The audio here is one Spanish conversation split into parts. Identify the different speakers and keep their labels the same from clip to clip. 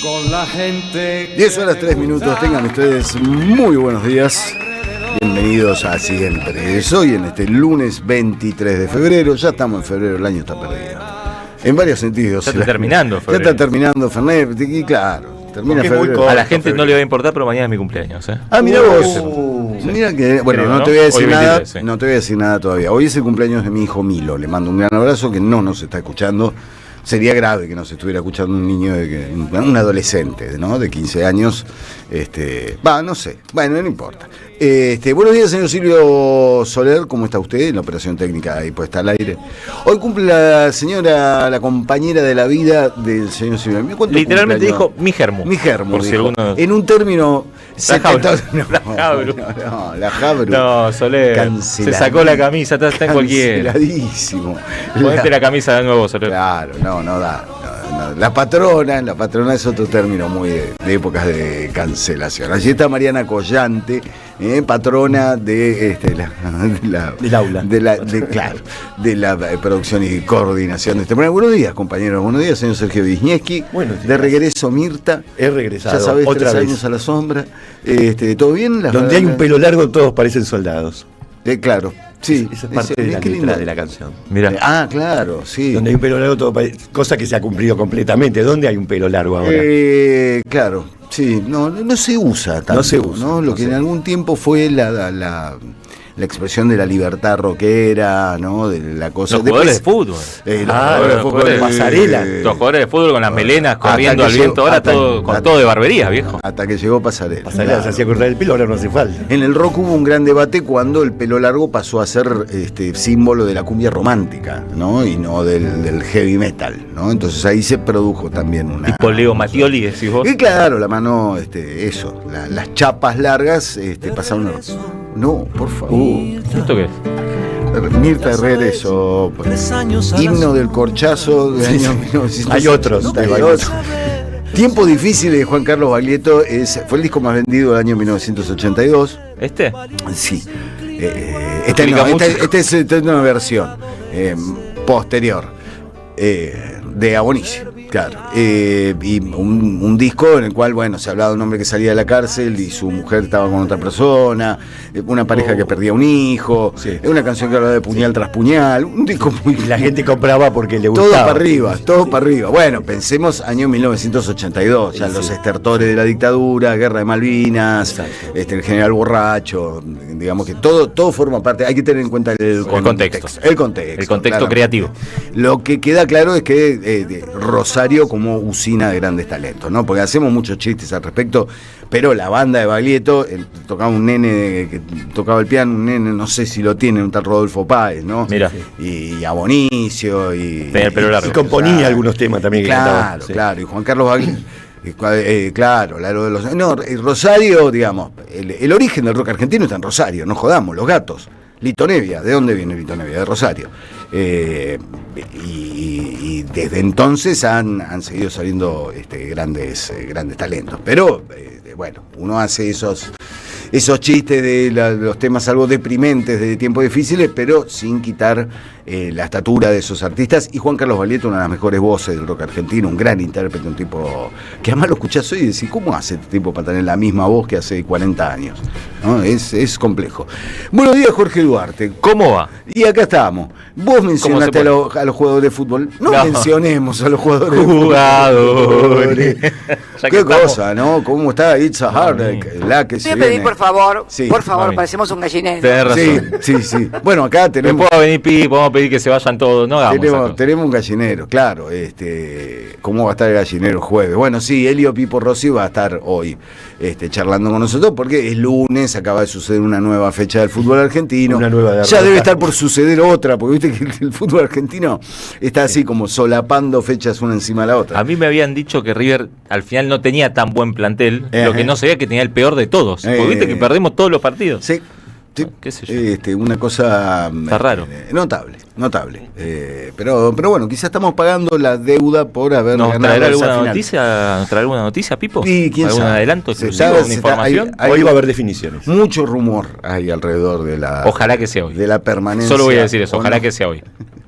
Speaker 1: con la gente.
Speaker 2: 10 horas 3 minutos, tengan ustedes muy buenos días. Bienvenidos a Siempre es Hoy, en este lunes 23 de febrero. Ya estamos en febrero, el año está perdido. En varios sentidos.
Speaker 3: Ya está terminando febrero.
Speaker 2: Ya está terminando Fernet, y claro. Termina febrero.
Speaker 3: A la gente no le va a importar, pero mañana es mi cumpleaños, ¿eh?
Speaker 2: Ah, mira vos. Mira que, bueno,
Speaker 3: Creo,
Speaker 2: no te voy a decir
Speaker 3: 23,
Speaker 2: nada,
Speaker 3: sí.
Speaker 2: no te voy a decir nada todavía. Hoy es el cumpleaños de mi hijo Milo. Le mando un gran abrazo, que no nos está escuchando. Sería grave que nos estuviera escuchando un niño, un adolescente, ¿no? De 15 años. No sé. Bueno, no importa. Buenos días, señor Silvio Soler. ¿Cómo está usted? En la operación técnica ahí puesta al aire. Hoy cumple la señora, la compañera de la vida del señor Silvio.
Speaker 3: Literalmente dijo mi germo.
Speaker 2: Mi germo.
Speaker 3: Por si
Speaker 2: dijo.
Speaker 3: alguno...
Speaker 2: En un término...
Speaker 3: La Jabru.
Speaker 2: No, la Jabru.
Speaker 3: No, Soler. Se sacó la camisa, está en cualquiera.
Speaker 2: Canceladísimo.
Speaker 3: Ponete la camisa de nuevo, Soler.
Speaker 2: Claro, no da. La patrona es otro término muy de épocas de cancelación. Allí está Mariana Collante, patrona de
Speaker 4: del aula.
Speaker 2: De la producción y coordinación de este programa. Buenos días, compañeros. Buenos días, señor Sergio Wisniewski.
Speaker 4: De
Speaker 2: regreso, Mirta.
Speaker 4: He regresado.
Speaker 2: Ya sabés,
Speaker 4: otra
Speaker 2: 3
Speaker 4: vez.
Speaker 2: años a la sombra. ¿Todo bien?
Speaker 4: Donde hay un pelo largo, todos parecen soldados.
Speaker 2: Claro. Sí,
Speaker 4: esa es parte de la letra de la canción.
Speaker 2: Mira. Claro, sí.
Speaker 4: Donde hay un pelo largo, todo parece, cosa que se ha cumplido completamente. ¿Dónde hay un pelo largo ahora?
Speaker 2: Claro, sí, no se usa tanto.
Speaker 4: No se usa.
Speaker 2: ¿no? Lo que en algún tiempo fue la expresión de la libertad rockera, ¿no? De la cosa.
Speaker 3: Los jugadores de fútbol.
Speaker 2: Los jugadores
Speaker 4: de pasarela.
Speaker 3: Los jugadores de fútbol con las melenas corriendo al viento. Ahora todo de barbería, viejo.
Speaker 2: Hasta que llegó Pasarela.
Speaker 4: Pasarela se hacía cortar el pelo, ahora no hace falta.
Speaker 2: En el rock hubo un gran debate cuando el pelo largo pasó a ser símbolo de la cumbia romántica, ¿no? Y no del heavy metal, ¿no? Entonces ahí se produjo también una...
Speaker 3: Tipo Leo Mattioli, decís vos.
Speaker 2: Y claro, la mano, las chapas largas pasaron... No, por favor.
Speaker 3: ¿Esto qué es?
Speaker 2: Mirta Herrera, eso. Himno del corchazo de año 1900.
Speaker 4: Hay otros.
Speaker 2: Tiempo difícil de Juan Carlos Baglietto fue el disco más vendido del año 1982.
Speaker 3: ¿Este?
Speaker 2: Sí. Esta es una versión posterior de Abonicio. Claro, y un disco en el cual, bueno, se hablaba de un hombre que salía de la cárcel y su mujer estaba con otra persona, una pareja que perdía un hijo, sí. Una canción que hablaba de puñal tras puñal, un disco muy...
Speaker 4: Y la gente compraba porque le gustaba.
Speaker 2: Todo para arriba. Bueno, pensemos año 1982, ya los estertores de la dictadura, Guerra de Malvinas, el general borracho, digamos que todo forma parte, hay que tener en cuenta el contexto. El contexto
Speaker 3: creativo.
Speaker 2: Lo que queda claro es que Rosario como usina de grandes talentos, ¿no? Porque hacemos muchos chistes al respecto, pero la banda de Baglietto, tocaba un nene que tocaba el piano, un nene, no sé si lo tiene, un tal Rodolfo Páez, ¿no?
Speaker 3: Mira.
Speaker 2: Y Abonicio, y
Speaker 4: componía algunos temas también que
Speaker 2: cantaba. Claro, y Juan Carlos Baglietto. Claro, Rosario, digamos, el origen del rock argentino está en Rosario, no jodamos, Los Gatos. Lito Nevia, ¿de dónde viene Lito Nevia? De Rosario. Y desde entonces han seguido saliendo grandes talentos. Pero, bueno, uno hace esos chistes de los temas algo deprimentes de tiempos difíciles, pero sin quitar la estatura de esos artistas. Y Juan Carlos Baglietto, una de las mejores voces del rock argentino, un gran intérprete, un tipo que además lo escuchás hoy y decís, ¿cómo hace este tipo para tener la misma voz que hace 40 años? ¿No? Es complejo. Buenos días, Jorge Duarte.
Speaker 3: ¿Cómo va?
Speaker 2: Y acá estamos. Vos mencionaste a los jugadores de fútbol. No mencionemos a los jugadores de fútbol. Qué cosa, ¿no? ¿Cómo está Itza Hardek? La que se viene.
Speaker 5: Pedir, por favor,
Speaker 2: sí,
Speaker 5: parecemos un gallinero.
Speaker 2: Sí. Bueno, acá tenemos...
Speaker 3: Después va a venir Pi, podemos pedir que se vayan todos, no hagamos
Speaker 2: tenemos un gallinero, claro. ¿Cómo va a estar el gallinero jueves? Bueno, sí, Elio Pipo Rossi va a estar hoy charlando con nosotros porque es lunes, acaba de suceder una nueva fecha del fútbol argentino. Ya debe estar por suceder otra, porque viste que el fútbol argentino está así como solapando fechas una encima de la otra.
Speaker 3: A mí me habían dicho que River al final no tenía tan buen plantel, lo que no sabía que tenía el peor de todos. Porque viste que perdimos todos los partidos.
Speaker 2: Sí.
Speaker 3: ¿Qué sé yo?
Speaker 2: Una cosa
Speaker 3: está raro.
Speaker 2: Notable. Pero bueno, quizás estamos pagando la deuda por haber ganado esa final.
Speaker 3: ¿Nos traerá alguna noticia, Pipo?
Speaker 2: Sí, ¿quién
Speaker 3: ¿Algún
Speaker 2: sabe?
Speaker 3: adelanto exclusivo, alguna información?
Speaker 4: Hoy va a haber definiciones.
Speaker 2: Mucho rumor hay alrededor de la...
Speaker 3: Ojalá que sea hoy.
Speaker 2: De la permanencia.
Speaker 3: Solo voy a decir eso, ojalá que sea hoy.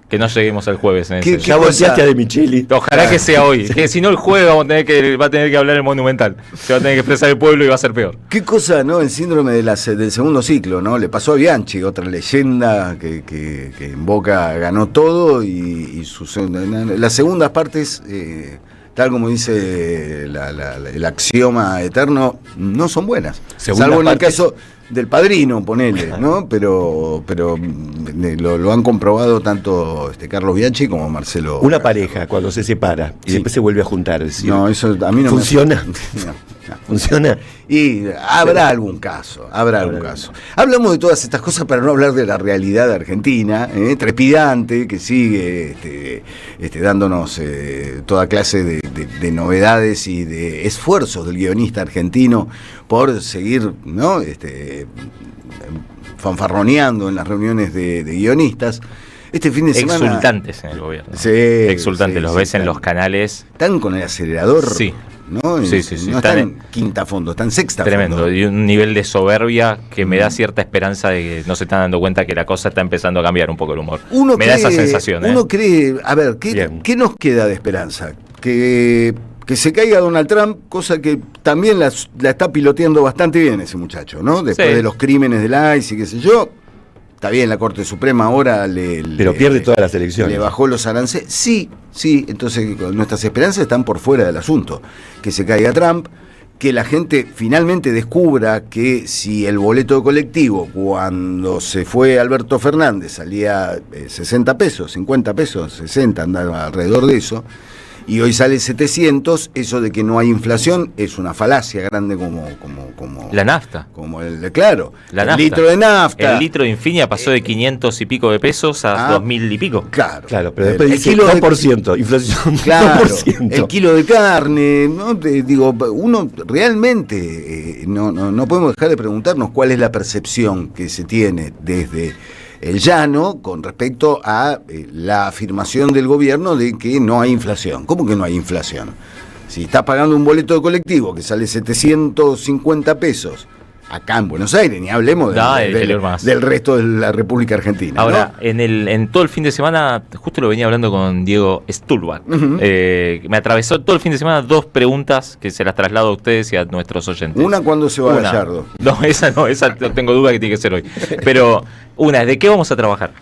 Speaker 3: que no lleguemos al jueves. En ese.
Speaker 4: Ya volteaste a De Micheli.
Speaker 3: Ojalá que sea hoy. Que si no, el jueves va a tener que hablar el Monumental. Se va a tener que expresar el pueblo y va a ser peor.
Speaker 2: Qué cosa, ¿no? El síndrome del segundo ciclo, ¿no? Le pasó a Bianchi, otra leyenda que en Boca ganó todo y las segundas partes, tal como dice el axioma eterno, no son buenas. Salvo en el caso del Padrino, ponele, ¿no? Pero lo han comprobado tanto Carlos Bianchi como Marcelo.
Speaker 4: Una pareja cuando se separa y después se vuelve a juntar. Es decir,
Speaker 2: no, eso a mí no
Speaker 4: funciona.
Speaker 2: No.
Speaker 4: ¿Funciona?
Speaker 2: Y habrá algún caso. Hablamos de todas estas cosas para no hablar de la realidad argentina, trepidante, que sigue dándonos toda clase de novedades y de esfuerzos del guionista argentino por seguir, ¿no? Fanfarroneando en las reuniones de guionistas. Este fin de semana.
Speaker 3: Exultantes en el gobierno.
Speaker 2: Sí.
Speaker 3: Exultantes, los ves en los canales.
Speaker 2: Están con el acelerador.
Speaker 3: Sí.
Speaker 2: ¿No?
Speaker 3: Sí.
Speaker 2: No están en quinta fondo, están en sexta
Speaker 3: tremendo,
Speaker 2: fondo.
Speaker 3: Y un nivel de soberbia que me da cierta esperanza de que no se están dando cuenta que la cosa está empezando a cambiar un poco el humor. Da esa sensación.
Speaker 2: Uno cree, a ver, ¿qué nos queda de esperanza? Que se caiga Donald Trump, cosa que también la está piloteando bastante bien ese muchacho, ¿no? Después de los crímenes del ICE y qué sé yo. Está bien, la Corte Suprema ahora
Speaker 4: pero pierde todas las elecciones.
Speaker 2: Le bajó los aranceles. Sí, entonces nuestras esperanzas están por fuera del asunto. Que se caiga Trump, que la gente finalmente descubra que si el boleto de colectivo, cuando se fue Alberto Fernández, salía 60 pesos, 50 pesos, 60, andaba alrededor de eso, y hoy sale 700, eso de que no hay inflación es una falacia grande como
Speaker 3: la nafta.
Speaker 2: Como claro,
Speaker 3: la
Speaker 2: el
Speaker 3: nafta.
Speaker 2: Litro de nafta.
Speaker 3: El litro de Infinia pasó de 500 y pico de pesos a 2000 y pico.
Speaker 2: Claro,
Speaker 4: pero después dice 2%, inflación.
Speaker 2: Claro,
Speaker 4: 2%.
Speaker 2: el kilo de carne, ¿no? Digo, uno realmente no podemos dejar de preguntarnos cuál es la percepción que se tiene desde el llano con respecto a la afirmación del gobierno de que no hay inflación. ¿Cómo que no hay inflación? Si estás pagando un boleto de colectivo que sale 750 pesos acá en Buenos Aires, ni hablemos del resto de la República Argentina.
Speaker 3: Ahora,
Speaker 2: ¿no?
Speaker 3: en todo el fin de semana, justo lo venía hablando con Diego Stulbach, me atravesó todo el fin de semana dos preguntas que se las traslado a ustedes y a nuestros oyentes.
Speaker 2: Una, ¿cuándo se va a Gallardo?
Speaker 3: No, esa tengo duda que tiene que ser hoy. Pero una, ¿de qué vamos a trabajar?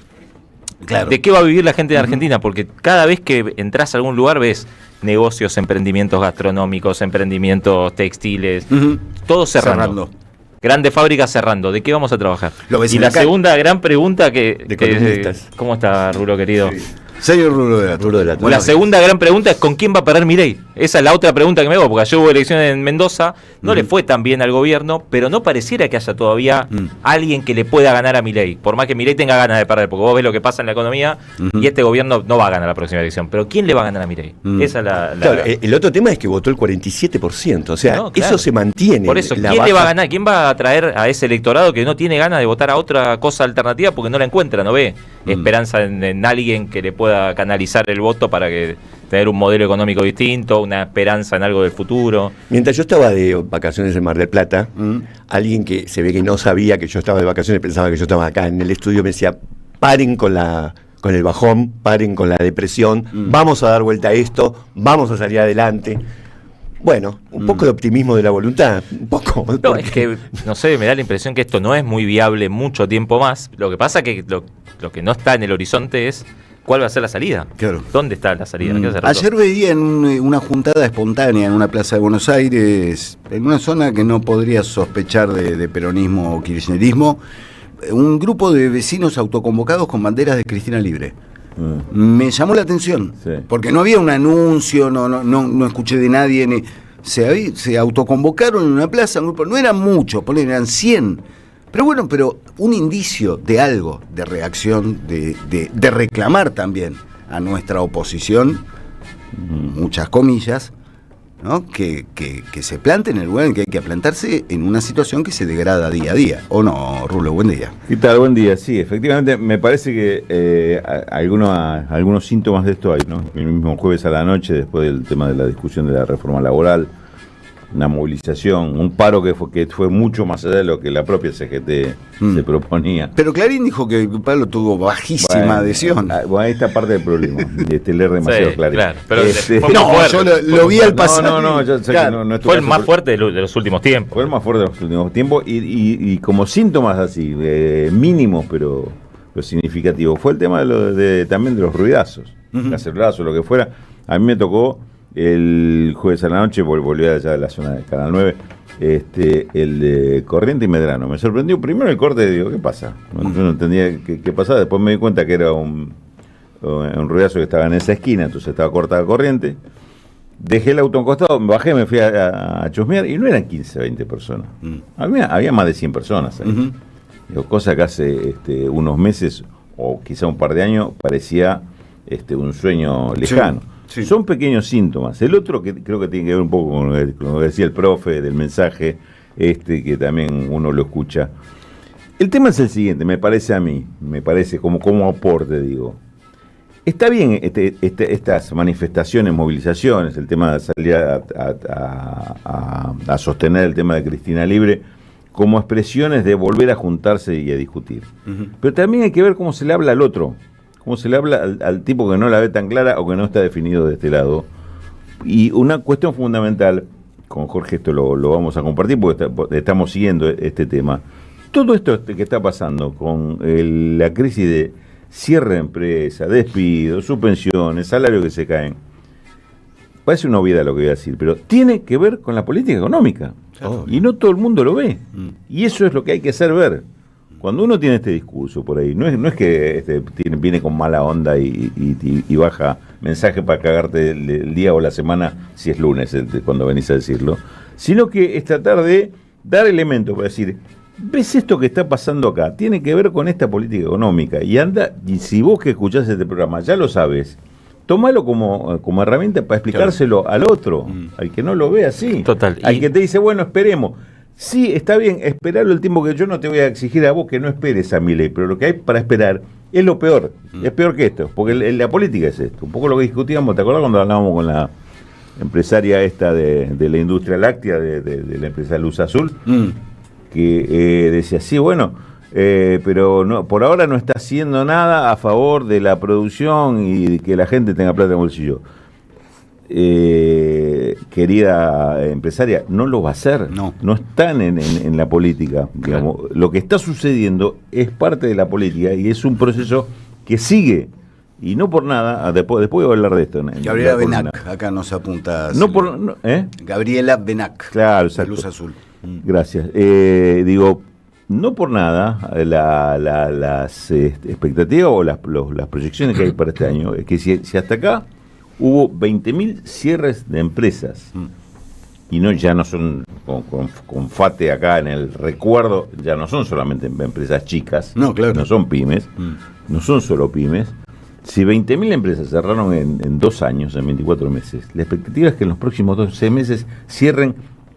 Speaker 2: Claro.
Speaker 3: ¿De qué va a vivir la gente de Argentina? Porque cada vez que entras a algún lugar ves negocios, emprendimientos gastronómicos, emprendimientos textiles, todo cerrando. Grandes fábricas cerrando. ¿De qué vamos a trabajar? Y la segunda gran pregunta ¿cómo está, Rulo, querido?
Speaker 2: Sí. Señor Rulo de la
Speaker 3: La segunda gran pregunta es ¿con quién va a parar Milei? Esa es la otra pregunta que me hago, porque ayer hubo elecciones en Mendoza, no le fue tan bien al gobierno, pero no pareciera que haya todavía alguien que le pueda ganar a Milei, por más que Milei tenga ganas de perder, porque vos ves lo que pasa en la economía y este gobierno no va a ganar la próxima elección, pero ¿quién le va a ganar a Milei? Esa es la
Speaker 4: claro, el otro tema es que votó el 47%, o sea, eso se mantiene.
Speaker 3: Por eso, ¿quién le va a ganar? ¿Quién va a atraer a ese electorado que no tiene ganas de votar a otra cosa alternativa porque no la encuentra, no ve esperanza en alguien que le pueda canalizar el voto para que tener un modelo económico distinto, una esperanza en algo del futuro?
Speaker 4: Mientras yo estaba de vacaciones en Mar del Plata, alguien que se ve que no sabía que yo estaba de vacaciones, pensaba que yo estaba acá en el estudio, me decía, paren con el bajón, paren con la depresión, vamos a dar vuelta a esto, vamos a salir adelante. Bueno, un poco de optimismo de la voluntad, un poco.
Speaker 3: No, es que, no sé, me da la impresión que esto no es muy viable mucho tiempo más. Lo que pasa que lo que no está en el horizonte es ¿cuál va a ser la salida?
Speaker 2: Claro.
Speaker 3: ¿Dónde está la salida?
Speaker 2: Ayer veía en una juntada espontánea en una plaza de Buenos Aires, en una zona que no podría sospechar de peronismo o kirchnerismo, un grupo de vecinos autoconvocados con banderas de Cristina Libre. Me llamó la atención, porque no había un anuncio, no escuché de nadie, se autoconvocaron en una plaza, un grupo, no eran muchos, eran 100. Pero bueno, un indicio de algo, de reacción, de reclamar también a nuestra oposición, muchas comillas, ¿no? Que se plante en el lugar en que hay que plantarse en una situación que se degrada día a día. ¿O no, Rulo? Buen día.
Speaker 1: ¿Qué tal? Buen día. Sí, efectivamente, me parece que algunos síntomas de esto hay, ¿no? El mismo jueves a la noche, después del tema de la discusión de la reforma laboral, una movilización, un paro que fue mucho más allá de lo que la propia CGT se proponía.
Speaker 2: Pero Clarín dijo que el paro tuvo bajísima adhesión.
Speaker 1: Bueno, ahí está parte del problema, de leer demasiado
Speaker 3: Sí,
Speaker 1: Clarín.
Speaker 3: claro, pero fue muy
Speaker 2: No,
Speaker 3: fuerte.
Speaker 2: yo lo vi al pasar.
Speaker 1: No, yo sé
Speaker 2: Claro,
Speaker 1: que no es tu
Speaker 3: Fue el
Speaker 1: caso,
Speaker 3: más
Speaker 1: pero-
Speaker 3: fuerte de los últimos tiempos.
Speaker 1: Fue el más fuerte de los últimos tiempos y como síntomas así, mínimos pero significativos, fue el tema también de los ruidazos, cacerolazos, lo que fuera. A mí me tocó el jueves a la noche, volví allá de la zona de Canal 9, el de Corriente y Medrano. Me sorprendió primero el corte, digo, ¿qué pasa? Yo no entendía qué pasaba, después me di cuenta que era un ruidazo que estaba en esa esquina, entonces estaba cortada Corriente. Dejé el auto a un costado, me bajé, me fui a chusmear y no eran 15, 20 personas. Había más de 100 personas ahí. Digo, cosa que hace unos meses o quizá un par de años parecía un sueño lejano.
Speaker 2: Sí.
Speaker 1: Son pequeños síntomas. El otro que creo que tiene que ver un poco con lo que decía el profe del mensaje, que también uno lo escucha. El tema es el siguiente, me parece a mí, como aporte, digo. Está bien estas manifestaciones, movilizaciones, el tema de salir a sostener el tema de Cristina Libre como expresiones de volver a juntarse y a discutir. Pero también hay que ver cómo se le habla al otro, cómo se le habla al tipo que no la ve tan clara o que no está definido de este lado. Y una cuestión fundamental, con Jorge esto lo vamos a compartir porque estamos siguiendo este tema. Todo esto que está pasando con la crisis de cierre de empresa, despidos, suspensiones, salarios que se caen. Parece una obviedad lo que voy a decir, pero tiene que ver con la política económica. Y no todo el mundo lo ve. Y eso es lo que hay que hacer ver. Cuando uno tiene este discurso por ahí, no es que viene con mala onda y baja mensaje para cagarte el día o la semana, si es lunes cuando venís a decirlo, sino que es tratar de dar elementos para decir, ¿ves esto que está pasando acá? Tiene que ver con esta política económica. Y si vos que escuchás este programa ya lo sabes, tómalo como herramienta para explicárselo al otro, al que no lo ve así.
Speaker 3: Total.
Speaker 1: Al que te dice, bueno, esperemos. Sí, está bien, esperarlo el tiempo que yo no te voy a exigir a vos que no esperes a mi ley, pero lo que hay para esperar es lo peor. Es peor que esto, porque la política es esto. Un poco lo que discutíamos, ¿te acordás cuando hablábamos con la empresaria esta de la industria láctea, de la empresa Luz Azul? Que decía, sí, bueno, pero no, por ahora no está haciendo nada a favor de la producción y de que la gente tenga plata en el bolsillo. Querida empresaria, no lo va a hacer. No están en la política. Digamos. Claro. Lo que está sucediendo es parte de la política y es un proceso que sigue. Y no por nada, después voy a hablar de esto.
Speaker 2: Gabriela Benac, acá nos apunta. Gabriela Benac.
Speaker 1: Claro, exacto.
Speaker 2: Luz Azul.
Speaker 1: Gracias. Digo, no por nada las expectativas o las proyecciones que hay para este año, es que si hasta acá hubo 20.000 cierres de empresas y ya no son con FATE acá en el recuerdo, ya no son solamente empresas chicas, no son pymes, no son solo pymes. Si 20.000 empresas cerraron en 2 años, en 24 meses, la expectativa es que en los próximos 12 meses cierren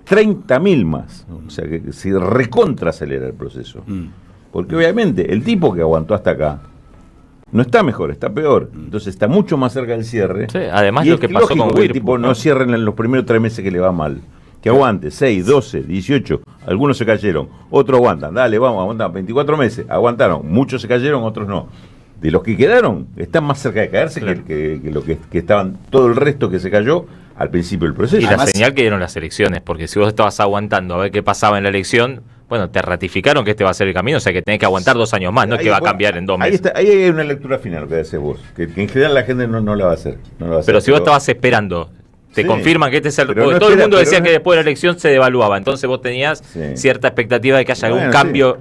Speaker 1: 30.000 más. O sea que se recontra acelera el proceso. Porque obviamente el tipo que aguantó hasta acá no está mejor, está peor. Entonces está mucho más cerca del cierre.
Speaker 3: Sí, además
Speaker 1: y
Speaker 3: lo que pasó con
Speaker 1: Whirlpool, el
Speaker 3: Whirlpool,
Speaker 1: tipo no cierren en los primeros 3 meses que le va mal. Que aguante 6, 12, 18. Algunos se cayeron, otros aguantan. Dale, vamos, aguantan 24 meses. Aguantaron, muchos se cayeron, otros no. De los que quedaron, están más cerca de caerse que lo que estaban todo el resto que se cayó al principio del proceso.
Speaker 3: Y
Speaker 1: además,
Speaker 3: la señal que dieron las elecciones, porque si vos estabas aguantando a ver qué pasaba en la elección, bueno, te ratificaron que este va a ser el camino, o sea que tenés que aguantar 2 años más, no es que va a cambiar en 2 meses.
Speaker 1: Ahí hay una lectura final que haces vos, que en general la gente no la va a hacer.
Speaker 3: Pero si vos estabas esperando, te confirman que este es el... Porque
Speaker 1: no
Speaker 3: todo el mundo decía
Speaker 1: no,
Speaker 3: que después de la elección se devaluaba, entonces vos tenías cierta expectativa de que haya algún cambio.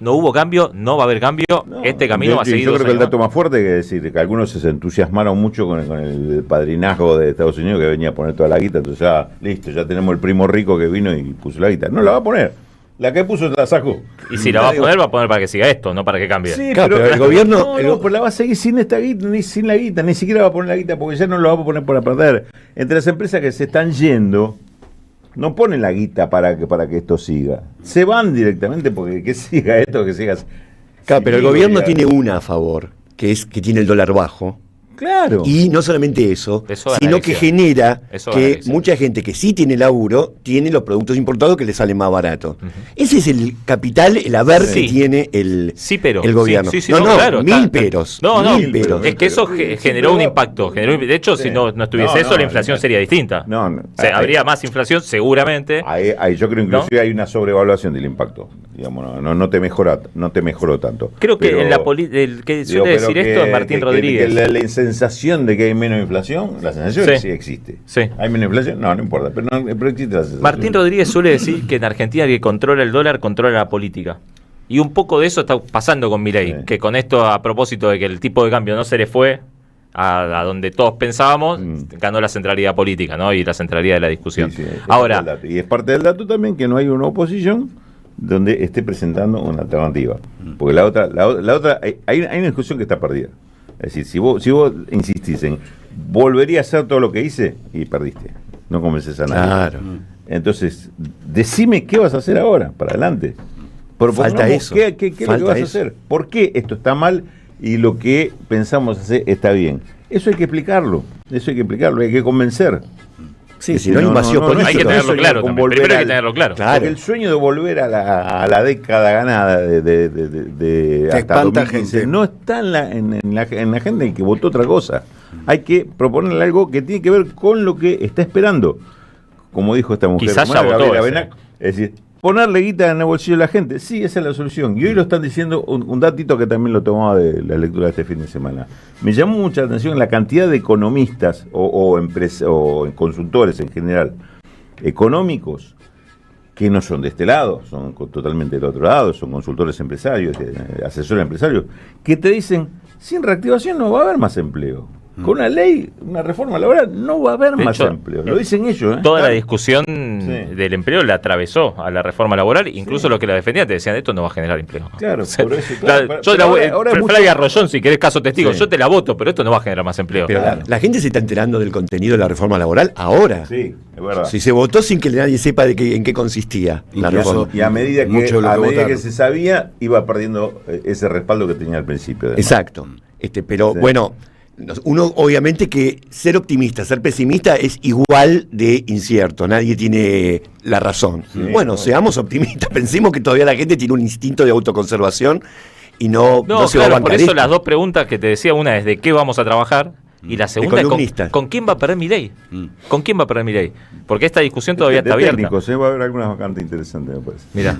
Speaker 3: No hubo cambio, no va a haber cambio, este camino va a seguir.
Speaker 1: Yo creo que el dato más fuerte que decir que algunos se entusiasmaron mucho con el padrinazgo de Estados Unidos que venía a poner toda la guita, entonces listo, ya tenemos el primo rico que vino y puso la guita. No la va a poner, la que puso la sacó.
Speaker 3: Y si la va a poner para que siga esto, no para que cambie.
Speaker 1: Sí,
Speaker 4: claro, pero el gobierno...
Speaker 1: pues la va a seguir sin esta guita, ni sin la guita, ni siquiera va a poner la guita porque ya no lo va a poner para perder. Entre las empresas que se están yendo, no ponen la guita para que esto siga. Se van directamente porque que siga esto, que siga.
Speaker 4: Claro, pero el gobierno tiene una a favor, que es que tiene el dólar bajo.
Speaker 1: Claro.
Speaker 4: Y no solamente eso,
Speaker 3: Eso gana
Speaker 4: sino que
Speaker 3: elección.
Speaker 4: genera
Speaker 3: Eso gana
Speaker 4: que
Speaker 3: elección.
Speaker 4: mucha gente que sí tiene laburo tiene los productos importados que le salen más baratos. Ese es el capital, el haber
Speaker 3: Sí.
Speaker 4: que tiene el,
Speaker 3: Sí, pero.
Speaker 4: el gobierno.
Speaker 3: Sí, sí,
Speaker 4: no,
Speaker 3: claro,
Speaker 4: mil
Speaker 3: está-
Speaker 4: peros.
Speaker 3: No, no.
Speaker 4: mil peros.
Speaker 3: Es que eso generó un impacto. De hecho, si no estuviese eso, la inflación sería distinta.
Speaker 1: No, no.
Speaker 3: O sea, habría más inflación, seguramente.
Speaker 1: Yo creo inclusive hay una sobrevaluación del impacto. Digamos, no te mejoró tanto.
Speaker 3: Creo que
Speaker 1: Pero-
Speaker 3: en la el que
Speaker 1: digo,
Speaker 3: suele
Speaker 1: pero
Speaker 3: decir
Speaker 1: que-
Speaker 3: esto es Martín
Speaker 1: que
Speaker 3: Rodríguez.
Speaker 1: la sensación de que hay menos inflación, la sensación
Speaker 3: Sí.
Speaker 1: sí existe.
Speaker 3: Sí.
Speaker 1: ¿Hay menos inflación? No importa, pero existe la sensación.
Speaker 3: Martín Rodríguez suele decir que en Argentina el que controla el dólar controla la política. Y un poco de eso está pasando con Milei,
Speaker 1: Sí.
Speaker 3: que con esto, a propósito de que el tipo de cambio no se le fue a donde todos pensábamos, ganó la centralidad política, ¿no? Y la centralidad de la discusión.
Speaker 1: Sí, es
Speaker 3: Ahora,
Speaker 1: parte del dato. Y es parte del dato también que no hay una oposición donde esté presentando una alternativa. Porque la otra hay una discusión que está perdida. Es decir, si vos insistís en volvería a hacer todo lo que hice, y perdiste. No convences a nadie.
Speaker 4: Claro.
Speaker 1: Entonces, decime qué vas a hacer ahora, para adelante. Propongamos
Speaker 4: Falta eso.
Speaker 1: ¿Qué es lo
Speaker 4: Falta
Speaker 1: que vas a
Speaker 4: eso.
Speaker 1: hacer? ¿Por qué esto está mal y lo que pensamos hacer está bien? Eso hay que explicarlo, hay que convencer.
Speaker 4: Sí, si no hay un vacío político.
Speaker 3: hay que tenerlo
Speaker 1: sueño
Speaker 3: claro
Speaker 1: con
Speaker 3: también.
Speaker 1: volver
Speaker 3: Primero hay que
Speaker 1: al-
Speaker 3: tenerlo claro.
Speaker 4: Claro.
Speaker 1: Porque el sueño de volver a la década ganada de hasta
Speaker 2: espanta
Speaker 1: 2015
Speaker 2: gente.
Speaker 1: no está en la gente en que votó otra cosa. Hay que proponerle algo que tiene que ver con lo que está esperando. Como dijo esta mujer,
Speaker 3: Quizás
Speaker 1: como
Speaker 3: ya
Speaker 1: era
Speaker 3: votó
Speaker 1: Gabriela
Speaker 3: ese.
Speaker 1: Benac, es decir, ponerle guita en el bolsillo de la gente, sí, esa es la solución. Y hoy lo están diciendo, un datito que también lo tomaba de la lectura de este fin de semana. Me llamó mucha atención la cantidad de economistas o consultores en general, económicos, que no son de este lado, son totalmente del otro lado, son consultores empresarios, asesores empresarios, que te dicen, sin reactivación no va a haber más empleo. Con una ley, una reforma laboral, no va a haber
Speaker 3: De
Speaker 1: más
Speaker 3: hecho,
Speaker 1: empleo. Lo dicen ellos.
Speaker 3: toda la
Speaker 1: Claro.
Speaker 3: discusión
Speaker 1: Sí.
Speaker 3: del empleo la atravesó a la reforma laboral, incluso los que la defendían te decían, esto no va a generar empleo.
Speaker 1: Claro,
Speaker 3: O sea,
Speaker 1: por eso, claro,
Speaker 3: yo
Speaker 1: pero
Speaker 3: la voy,
Speaker 1: ahora es mucho-
Speaker 3: Flavia Rollón, si querés caso testigo,
Speaker 1: Sí.
Speaker 3: yo te la voto, pero esto no va a generar más empleo.
Speaker 4: Pero
Speaker 1: Claro.
Speaker 4: la gente se está enterando del contenido de la reforma laboral ahora.
Speaker 1: Sí, es verdad.
Speaker 4: Si se votó sin que nadie sepa en qué consistía la
Speaker 2: Incluso-
Speaker 4: reforma.
Speaker 1: Y a medida
Speaker 2: Mucho de lo
Speaker 1: que,
Speaker 2: que votaron.
Speaker 1: se sabía, iba perdiendo ese respaldo que tenía al principio. además.
Speaker 4: Exacto. Pero
Speaker 1: Sí.
Speaker 4: bueno, uno obviamente que ser optimista, ser pesimista es igual de incierto. Nadie tiene la razón.
Speaker 1: Sí.
Speaker 4: Bueno, seamos optimistas. Pensemos que todavía la gente tiene un instinto de autoconservación y no
Speaker 3: No,
Speaker 4: se va a
Speaker 3: claro, por
Speaker 4: bancar
Speaker 3: eso
Speaker 4: esto.
Speaker 3: las dos preguntas que te decía, una es de qué vamos a trabajar y la segunda es
Speaker 4: columnista.
Speaker 3: con quién va a perder Milei. ¿Con quién va a perder Milei? Porque esta discusión todavía
Speaker 1: De
Speaker 3: está abierta.
Speaker 1: técnicos, va a haber algunas vacantes interesantes, me parece.
Speaker 3: Mira.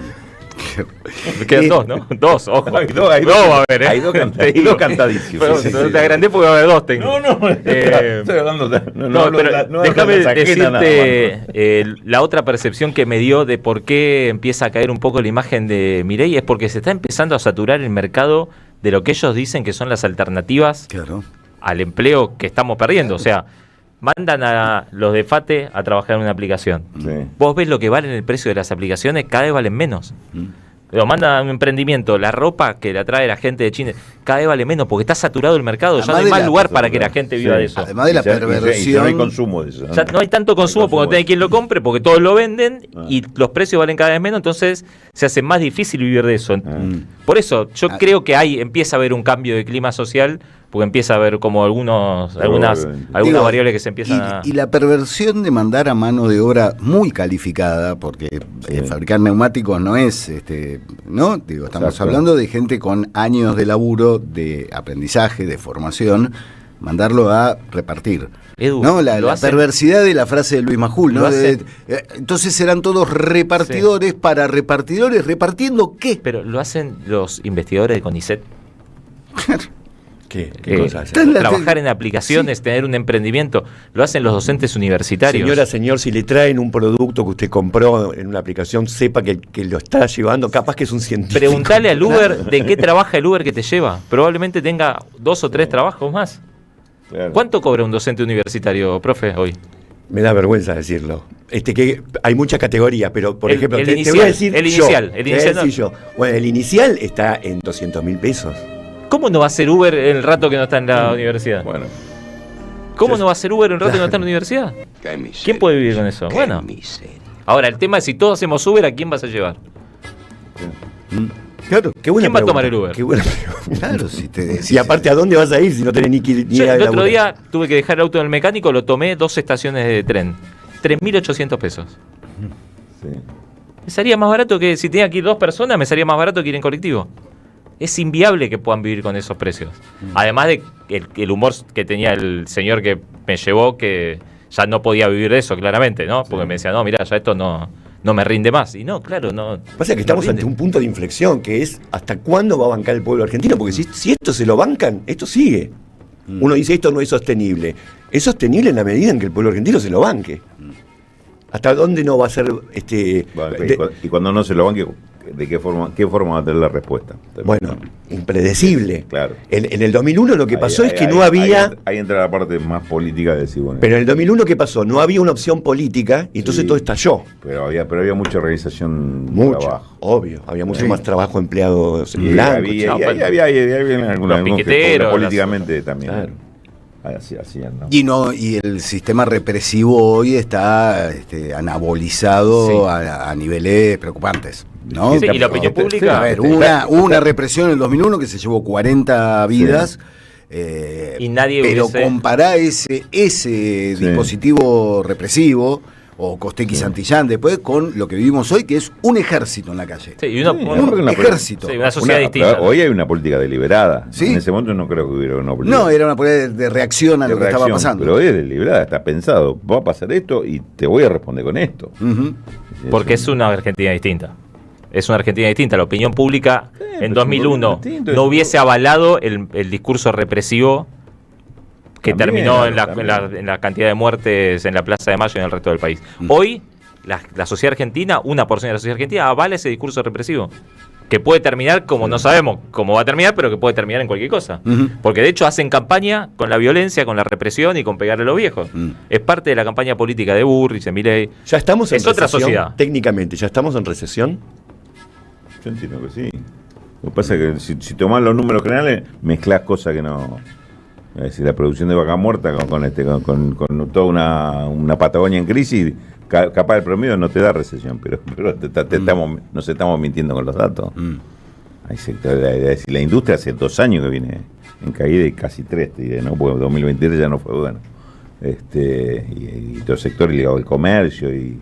Speaker 3: Me quedan dos, ¿no? Dos, ojo.
Speaker 1: Hay dos, hay
Speaker 3: No
Speaker 1: dos.
Speaker 3: va a haber, ¿eh?
Speaker 1: Hay dos
Speaker 3: Te digo.
Speaker 1: cantadísimos.
Speaker 3: Pero,
Speaker 1: Sí, sí,
Speaker 3: pero
Speaker 1: sí.
Speaker 3: te agrandé porque va a haber dos técnicos.
Speaker 1: Estoy hablando
Speaker 3: No,
Speaker 1: hablo
Speaker 3: pero
Speaker 1: de la- no hablo
Speaker 3: déjame
Speaker 1: de las ajenas nada más.
Speaker 3: decirte la otra percepción que me dio de por qué empieza a caer un poco la imagen de Milei es porque se está empezando a saturar el mercado de lo que ellos dicen que son las alternativas
Speaker 2: Claro.
Speaker 3: al empleo que estamos perdiendo. O sea, mandan a los de FATE a trabajar en una aplicación.
Speaker 1: Sí.
Speaker 3: Vos ves lo que valen el precio de las aplicaciones, cada vez valen menos. Lo mandan a un emprendimiento, la ropa que la trae la gente de China, cada vez vale menos porque está saturado el mercado. Ya no
Speaker 2: Además
Speaker 3: hay
Speaker 2: de
Speaker 3: más
Speaker 2: la-
Speaker 3: lugar para que la gente viva
Speaker 1: Sí.
Speaker 3: de eso.
Speaker 2: Además de la
Speaker 1: Y ya no hay
Speaker 2: perversión.
Speaker 1: consumo de eso.
Speaker 3: Ya no hay tanto consumo porque no tiene quien lo compre, porque todos lo venden y los precios valen cada vez menos, entonces se hace más difícil vivir de eso. Por eso yo creo que empieza a haber un cambio de clima social, porque empieza a haber como algunas
Speaker 2: Digo,
Speaker 3: variables que se empiezan a...
Speaker 2: y la perversión de mandar a mano de obra muy calificada, porque fabricar neumáticos no es, ¿no? Digo, estamos
Speaker 1: Exacto.
Speaker 2: hablando de gente con años de laburo, de aprendizaje, de formación, mandarlo a repartir.
Speaker 3: Edu,
Speaker 2: ¿no? La
Speaker 3: lo hacen-
Speaker 2: perversidad de la frase de Luis Majul,
Speaker 3: Lo
Speaker 2: ¿no?
Speaker 3: hacen-
Speaker 2: Entonces serán todos repartidores para repartidores, ¿repartiendo qué?
Speaker 3: Pero lo hacen los investigadores de CONICET.
Speaker 4: ¿Qué
Speaker 3: Eh,
Speaker 4: cosa hacen?
Speaker 3: trabajar en aplicaciones, tener un emprendimiento, lo hacen los docentes universitarios.
Speaker 4: Señora, señor, si le traen un producto que usted compró en una aplicación, sepa que el que lo está llevando, capaz que es un científico.
Speaker 3: Preguntale al Uber de qué trabaja el Uber que te lleva. Probablemente tenga 2 o 3 trabajos más.
Speaker 1: Claro.
Speaker 3: ¿Cuánto cobra un docente universitario, profe, hoy?
Speaker 4: Me da vergüenza decirlo. Que hay muchas categorías, pero por
Speaker 3: El-
Speaker 4: ejemplo,
Speaker 3: el
Speaker 4: te voy
Speaker 3: inicial,
Speaker 4: a decir
Speaker 3: el
Speaker 4: yo,
Speaker 3: inicial,
Speaker 4: te voy a decir yo. Bueno, el inicial está en 200.000 pesos.
Speaker 3: ¿Cómo no va a ser Uber el rato que no está en la universidad?
Speaker 1: Bueno,
Speaker 3: ¿Cómo no va a ser Uber el rato que no está en la universidad? ¿Quién puede vivir con eso? Bueno. Ahora, el tema es si todos hacemos Uber, ¿a quién vas a llevar?
Speaker 2: Claro.
Speaker 4: Qué buena
Speaker 3: ¿Quién va a
Speaker 4: pregunta.
Speaker 3: tomar el Uber?
Speaker 4: Qué buena pregunta.
Speaker 2: Claro,
Speaker 4: Y aparte, ¿a dónde vas a ir si no tenés ni que ir
Speaker 3: Yo
Speaker 4: a
Speaker 3: el otro
Speaker 4: laburar?
Speaker 3: día tuve que dejar el auto en el mecánico, lo tomé 2 estaciones de tren. 3.800 pesos.
Speaker 1: Sí.
Speaker 3: Me salía más barato que si tenía que ir 2 personas, me salía más barato que ir en colectivo. Es inviable que puedan vivir con esos precios. Además de el humor que tenía el señor que me llevó, que ya no podía vivir de eso, claramente, ¿no? Porque me decía, no, mira, ya esto no me rinde más. Y no, claro, no.
Speaker 4: Pasa que estamos
Speaker 3: no
Speaker 4: ante
Speaker 3: rinde.
Speaker 4: un punto de inflexión, que es ¿hasta cuándo va a bancar el pueblo argentino? Porque si esto se lo bancan, esto sigue. Uno dice, esto no es sostenible. Es sostenible en la medida en que el pueblo argentino se lo banque. ¿Hasta dónde no va a ser
Speaker 1: Bueno, y cuando no se lo banque, ¿de qué forma va a tener la respuesta?
Speaker 4: bueno, impredecible?
Speaker 1: Claro.
Speaker 4: En el 2001 lo que
Speaker 1: Ahí-
Speaker 4: pasó
Speaker 1: ahí-
Speaker 4: es que
Speaker 1: ahí-
Speaker 4: no había...
Speaker 1: Ahí entra la parte más política de decir, bueno.
Speaker 4: Pero en el 2001, ¿qué pasó? No había una opción política y entonces
Speaker 1: Sí.
Speaker 4: todo estalló.
Speaker 1: Pero había mucha organización de
Speaker 4: Mucho,
Speaker 1: trabajo.
Speaker 4: obvio. Había mucho
Speaker 1: Sí.
Speaker 4: más trabajo empleados
Speaker 1: Y
Speaker 4: blancos.
Speaker 1: había
Speaker 3: bueno.
Speaker 1: algunos que
Speaker 3: piqueteros,
Speaker 1: políticamente también.
Speaker 4: Claro.
Speaker 1: Así hacían, ¿no?
Speaker 2: Y el sistema represivo hoy está anabolizado
Speaker 3: Sí.
Speaker 2: a niveles preocupantes, ¿no?
Speaker 3: Sí, y la opinión pública.
Speaker 2: A ver, hubo una represión en el 2001 que se llevó 40 vidas.
Speaker 3: Y nadie
Speaker 2: pero
Speaker 3: hubiese-
Speaker 2: compará ese dispositivo represivo o Costequi Santillán después con lo que vivimos hoy, que es un ejército en la calle.
Speaker 3: Sí, y uno,
Speaker 1: Sí,
Speaker 2: Un
Speaker 1: una-
Speaker 2: ejército.
Speaker 3: sí, una sociedad distinta.
Speaker 1: Pero hoy hay una política deliberada.
Speaker 2: Sí.
Speaker 1: En ese momento no creo que hubiera una política.
Speaker 2: No, era una política de reacción a
Speaker 1: de
Speaker 2: lo que estaba
Speaker 1: reacción,
Speaker 2: pasando.
Speaker 1: Pero hoy es deliberada, está pensado. Va a pasar esto y te voy a responder con esto.
Speaker 2: Ujú.
Speaker 3: Porque es una Argentina distinta. Es una Argentina distinta. La opinión pública
Speaker 1: pero
Speaker 3: en
Speaker 1: es
Speaker 3: 2001
Speaker 1: un distinto,
Speaker 3: no
Speaker 1: es-
Speaker 3: hubiese avalado el discurso represivo que
Speaker 1: También,
Speaker 3: terminó
Speaker 1: también.
Speaker 3: en la cantidad de muertes en la Plaza de Mayo y en el resto del país. Hoy, la sociedad argentina, una porción de la sociedad argentina, avala ese discurso represivo. Que puede terminar como no sabemos cómo va a terminar, pero que puede terminar en cualquier cosa.
Speaker 2: Ujú.
Speaker 3: Porque de hecho hacen campaña con la violencia, con la represión y con pegarle a los viejos. Es parte de la campaña política de Burrich, de Milei.
Speaker 4: Ya estamos en
Speaker 3: Es otra
Speaker 4: recesión,
Speaker 3: sociedad.
Speaker 4: técnicamente, ya estamos en recesión.
Speaker 1: Yo entiendo que sí. Lo que pasa es que si tomás los números generales, mezclás cosas que no. Es decir, la producción de vaca muerta con toda una Patagonia en crisis, capaz el promedio no te da recesión, pero nos estamos mintiendo con los datos. Hay sectores, es decir, la industria hace 2 años que viene en caída y casi 3, te diré, ¿no? Porque 2023 ya no fue bueno. Y todo el sector ligado al comercio y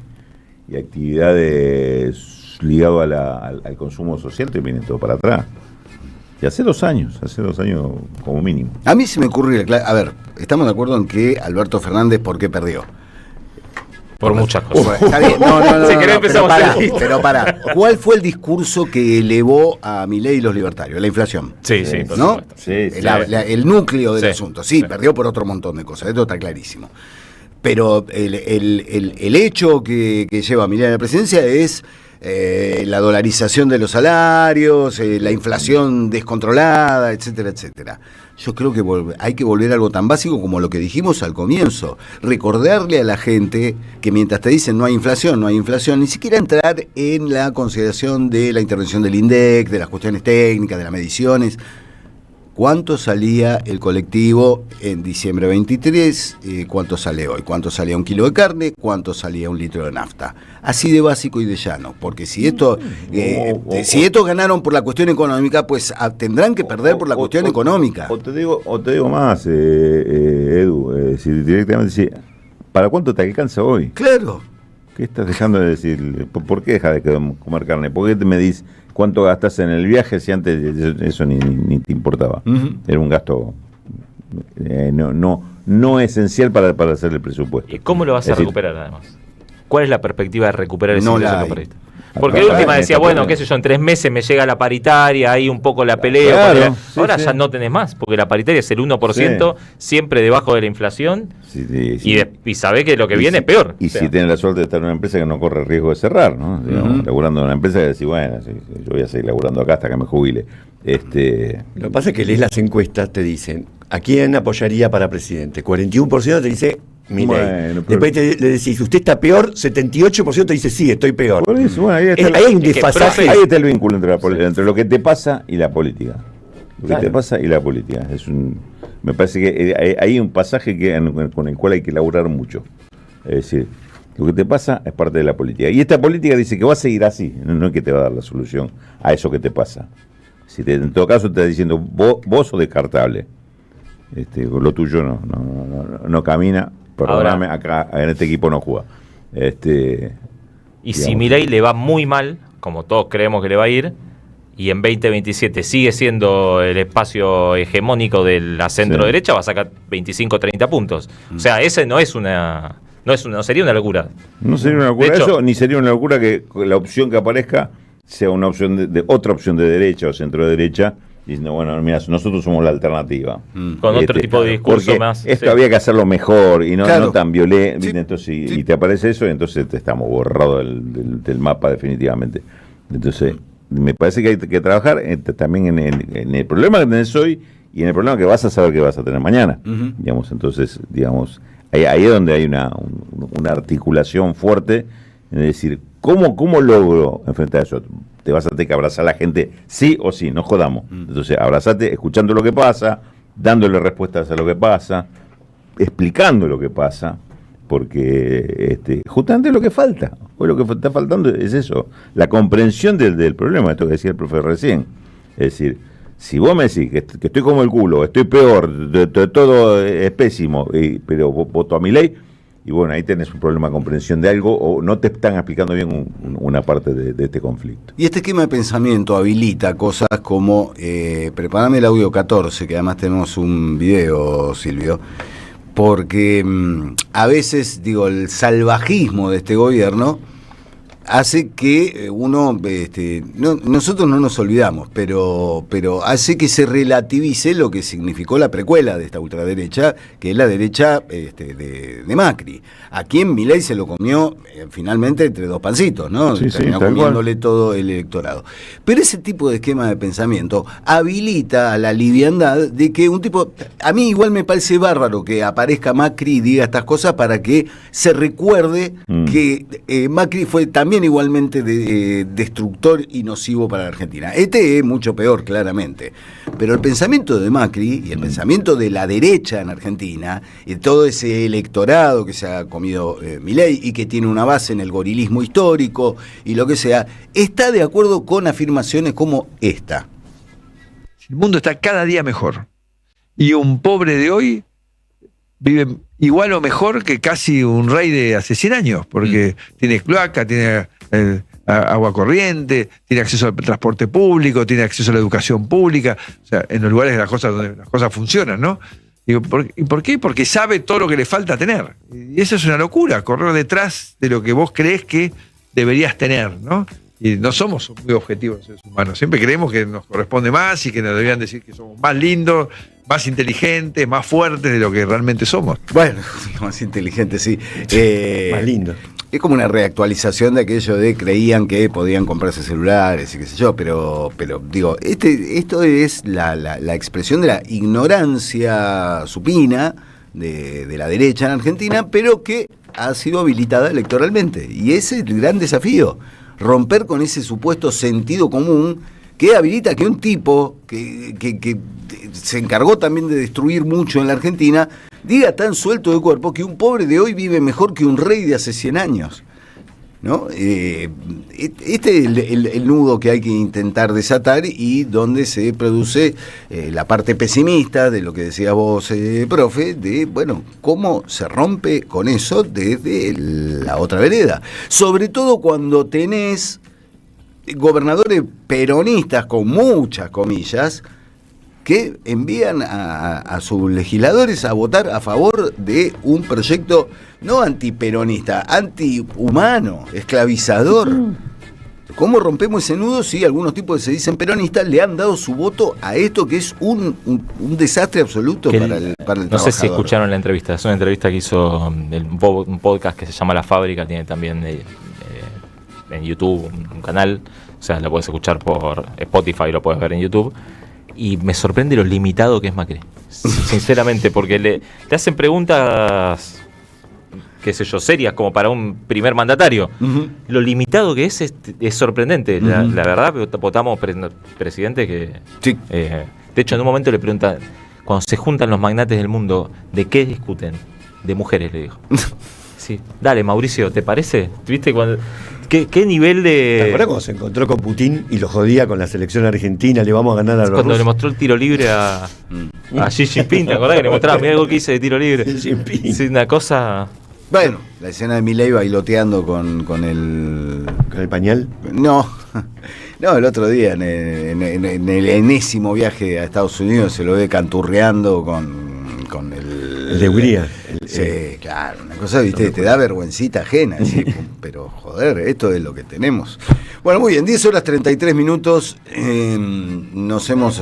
Speaker 1: actividades ligado al consumo social te viene todo para atrás. Y hace 2 años como mínimo.
Speaker 2: A mí se me ocurre, a ver, estamos de acuerdo en que Alberto Fernández, ¿por qué perdió?
Speaker 3: Por muchas cosas.
Speaker 2: Bueno, está bien, no,
Speaker 3: Si querés empezamos ahí.
Speaker 2: pero pará. ¿Cuál fue el discurso que elevó a Milei y los libertarios? La inflación.
Speaker 3: Sí, sí, por
Speaker 2: ¿No?
Speaker 3: supuesto.
Speaker 1: Sí,
Speaker 2: El núcleo del
Speaker 3: Sí,
Speaker 2: asunto. Sí, perdió por otro montón de cosas, esto está clarísimo. Pero el hecho que lleva a Milei a la presidencia es la dolarización de los salarios, la inflación descontrolada, etcétera, etcétera. Yo creo que hay que volver a algo tan básico como lo que dijimos al comienzo. Recordarle a la gente que mientras te dicen no hay inflación, ni siquiera entrar en la consideración de la intervención del INDEC, de las cuestiones técnicas, de las mediciones. ¿Cuánto salía el colectivo en diciembre 23? ¿Cuánto sale hoy? ¿Cuánto salía un kilo de carne? ¿Cuánto salía un litro de nafta? Así de básico y de llano. Porque si estos ganaron por la cuestión económica, pues tendrán que perder por la cuestión económica.
Speaker 1: O te digo más, Edu, si directamente sí, ¿para cuánto te alcanza hoy?
Speaker 2: Claro.
Speaker 1: ¿Qué estás dejando de decir? ¿Por qué dejas de comer carne? ¿Por qué te me dices cuánto gastas en el viaje si antes eso ni te importaba? Era un gasto no esencial para hacer el presupuesto.
Speaker 3: ¿Y cómo lo vas a
Speaker 1: Es decir,
Speaker 3: recuperar además? ¿Cuál es la perspectiva de recuperar ese
Speaker 2: No
Speaker 3: ingreso
Speaker 2: la hay.
Speaker 3: corporativo? Porque de última decía, bueno, qué sé yo, en 3 meses me llega la paritaria, ahí un poco la pelea.
Speaker 1: Claro, sí,
Speaker 3: ahora
Speaker 1: sí.
Speaker 3: ya no tenés más, porque la paritaria es el 1%, siempre debajo de la inflación, y sabés que lo que viene es peor.
Speaker 1: Y
Speaker 3: O sea,
Speaker 1: si tienes la suerte de estar en una empresa que no corre riesgo de cerrar, ¿no? Digamos, laburando en una empresa que decís, bueno, sí, yo voy a seguir laburando acá hasta que me jubile.
Speaker 4: Lo que pasa es que lees las encuestas, te dicen, ¿a quién apoyaría para presidente? 41% te dice Milei.
Speaker 1: Bueno, pero-
Speaker 4: Después le decís, ¿usted está peor? 78% te dice, sí, estoy peor.
Speaker 1: Por eso, bueno, ahí está,
Speaker 4: Ahí hay un
Speaker 3: es que,
Speaker 4: desfasaje.
Speaker 3: profe,
Speaker 1: ahí está el vínculo entre lo que te pasa y la política. Lo que
Speaker 4: Claro.
Speaker 1: te pasa y la política. Me parece que hay un pasaje con el cual hay que laburar mucho. Es decir, Lo que te pasa es parte de la política. Y esta política dice que va a seguir así, no es que te va a dar la solución a eso que te pasa. Si en todo caso te está diciendo, vos sos descartable. Lo tuyo no camina, perdóname, acá en este equipo no juega.
Speaker 3: Y si Milei le va muy mal, como todos creemos que le va a ir, y en 2027 sigue siendo el espacio hegemónico de la centro-derecha, va a sacar 25 o 30 puntos. O sea, ese no sería una locura.
Speaker 1: No sería una locura eso, ni sería una locura que la opción que aparezca sea una opción de otra opción de derecha o centro-derecha, diciendo, bueno, mira, nosotros somos la alternativa.
Speaker 3: Con otro tipo de discurso más.
Speaker 1: Esto había que hacerlo mejor y no tan violento. Sí, entonces, y te aparece eso, y entonces estamos borrados del mapa definitivamente. Entonces, me parece que hay que trabajar también en el problema que tenés hoy y en el problema que vas a saber que vas a tener mañana. Digamos, entonces, ahí es donde hay una articulación fuerte, es decir, ¿cómo logro enfrentar eso? Te vas a tener que abrazar a la gente sí o sí, no jodamos. Entonces, abrazate escuchando lo que pasa, dándole respuestas a lo que pasa, explicando lo que pasa, porque justamente lo que falta, o lo que está faltando es eso, la comprensión del problema, esto que decía el profe recién. Es decir, si vos me decís que estoy como el culo, estoy peor, todo es pésimo, pero voto a Milei, y bueno, ahí tenés un problema de comprensión de algo, o no te están explicando bien una parte de este conflicto.
Speaker 2: Y este esquema de pensamiento habilita cosas como, preparame el audio 14, que además tenemos un video, Silvio, porque a veces, el salvajismo de este gobierno hace que uno, nosotros no nos olvidamos, pero hace que se relativice lo que significó la precuela de esta ultraderecha, que es la derecha de Macri, a quien Milei se lo comió finalmente entre dos pancitos, ¿no?
Speaker 1: Sí,
Speaker 2: terminó comiéndole todo el electorado. Pero ese tipo de esquema de pensamiento habilita a la liviandad de que un tipo, a mí igual me parece bárbaro que aparezca Macri y diga estas cosas para que se recuerde que Macri fue también igualmente destructor y nocivo para la Argentina. Este es mucho peor, claramente. Pero el pensamiento de Macri y el pensamiento de la derecha en Argentina, y todo ese electorado que se ha comido Milei y que tiene una base en el gorilismo histórico y lo que sea, está de acuerdo con afirmaciones como esta.
Speaker 6: El mundo está cada día mejor. Y un pobre de hoy vive igual o mejor que casi un rey de hace 100 años, porque tiene cloaca, tiene agua corriente, tiene acceso al transporte público, tiene acceso a la educación pública, o sea, en los lugares donde las cosas funcionan, ¿no? ¿Y por qué? Porque sabe todo lo que le falta tener. Y eso es una locura, correr detrás de lo que vos crees que deberías tener, ¿no? Y no somos muy objetivos los seres humanos. Siempre creemos que nos corresponde más y que nos deberían decir que somos más lindos, más inteligentes, más fuertes de lo que realmente somos.
Speaker 2: Bueno, más inteligentes, sí.
Speaker 4: Más lindo.
Speaker 2: Es como una reactualización de aquello de creían que podían comprarse celulares y qué sé yo, pero digo, esto es la expresión de la ignorancia supina de la derecha en Argentina, pero que ha sido habilitada electoralmente. Y ese es el gran desafío, romper con ese supuesto sentido común que habilita que un tipo que se encargó también de destruir mucho en la Argentina diga tan suelto de cuerpo que un pobre de hoy vive mejor que un rey de hace 100 años, ¿no? Este es el nudo que hay que intentar desatar y donde se produce la parte pesimista de lo que decías vos, profe, de, bueno, cómo se rompe con eso desde la otra vereda. Sobre todo cuando tenés gobernadores peronistas, con muchas comillas, que envían a sus legisladores a votar a favor de un proyecto no antiperonista, antihumano, esclavizador. ¿Cómo rompemos ese nudo si algunos tipos que se dicen peronistas le han dado su voto a esto que es un desastre absoluto para el trabajador?
Speaker 3: No sé si escucharon la entrevista, es una entrevista que hizo un podcast que se llama La Fábrica, tiene también en YouTube un canal, o sea, lo puedes escuchar por Spotify, lo puedes ver en YouTube. Y me sorprende lo limitado que es Macri, sinceramente, porque te hacen preguntas, qué sé yo, serias como para un primer mandatario. Lo limitado que es sorprendente. La verdad, votamos presidente que...
Speaker 2: Sí.
Speaker 3: De hecho, en un momento le preguntan, cuando se juntan los magnates del mundo, ¿de qué discuten? De mujeres, le dijo. sí. Dale, Mauricio, ¿te parece? ¿Viste cuando... ¿Qué nivel
Speaker 4: ¿Te
Speaker 3: de...?
Speaker 4: acuerdas cuando se encontró con Putin y lo jodía con la selección argentina? Le vamos a ganar a los
Speaker 3: Cuando le
Speaker 4: rusos.
Speaker 3: mostró el tiro libre a Xi Jinping, ¿te acordás que le mostraba? Mirá el gol que hice de tiro libre.
Speaker 4: Xi Jinping.
Speaker 3: Sí, una cosa...
Speaker 2: Bueno, la escena de Milei bailoteando con el...
Speaker 4: ¿Con el pañal?
Speaker 2: No, el otro día en el enésimo viaje a Estados Unidos se lo ve canturreando con
Speaker 4: El de Hungría.
Speaker 2: Sí, claro, una cosa, viste, te da vergüencita ajena, sí, pero joder, esto es lo que tenemos. Bueno, muy bien, 10 horas 33 minutos, nos hemos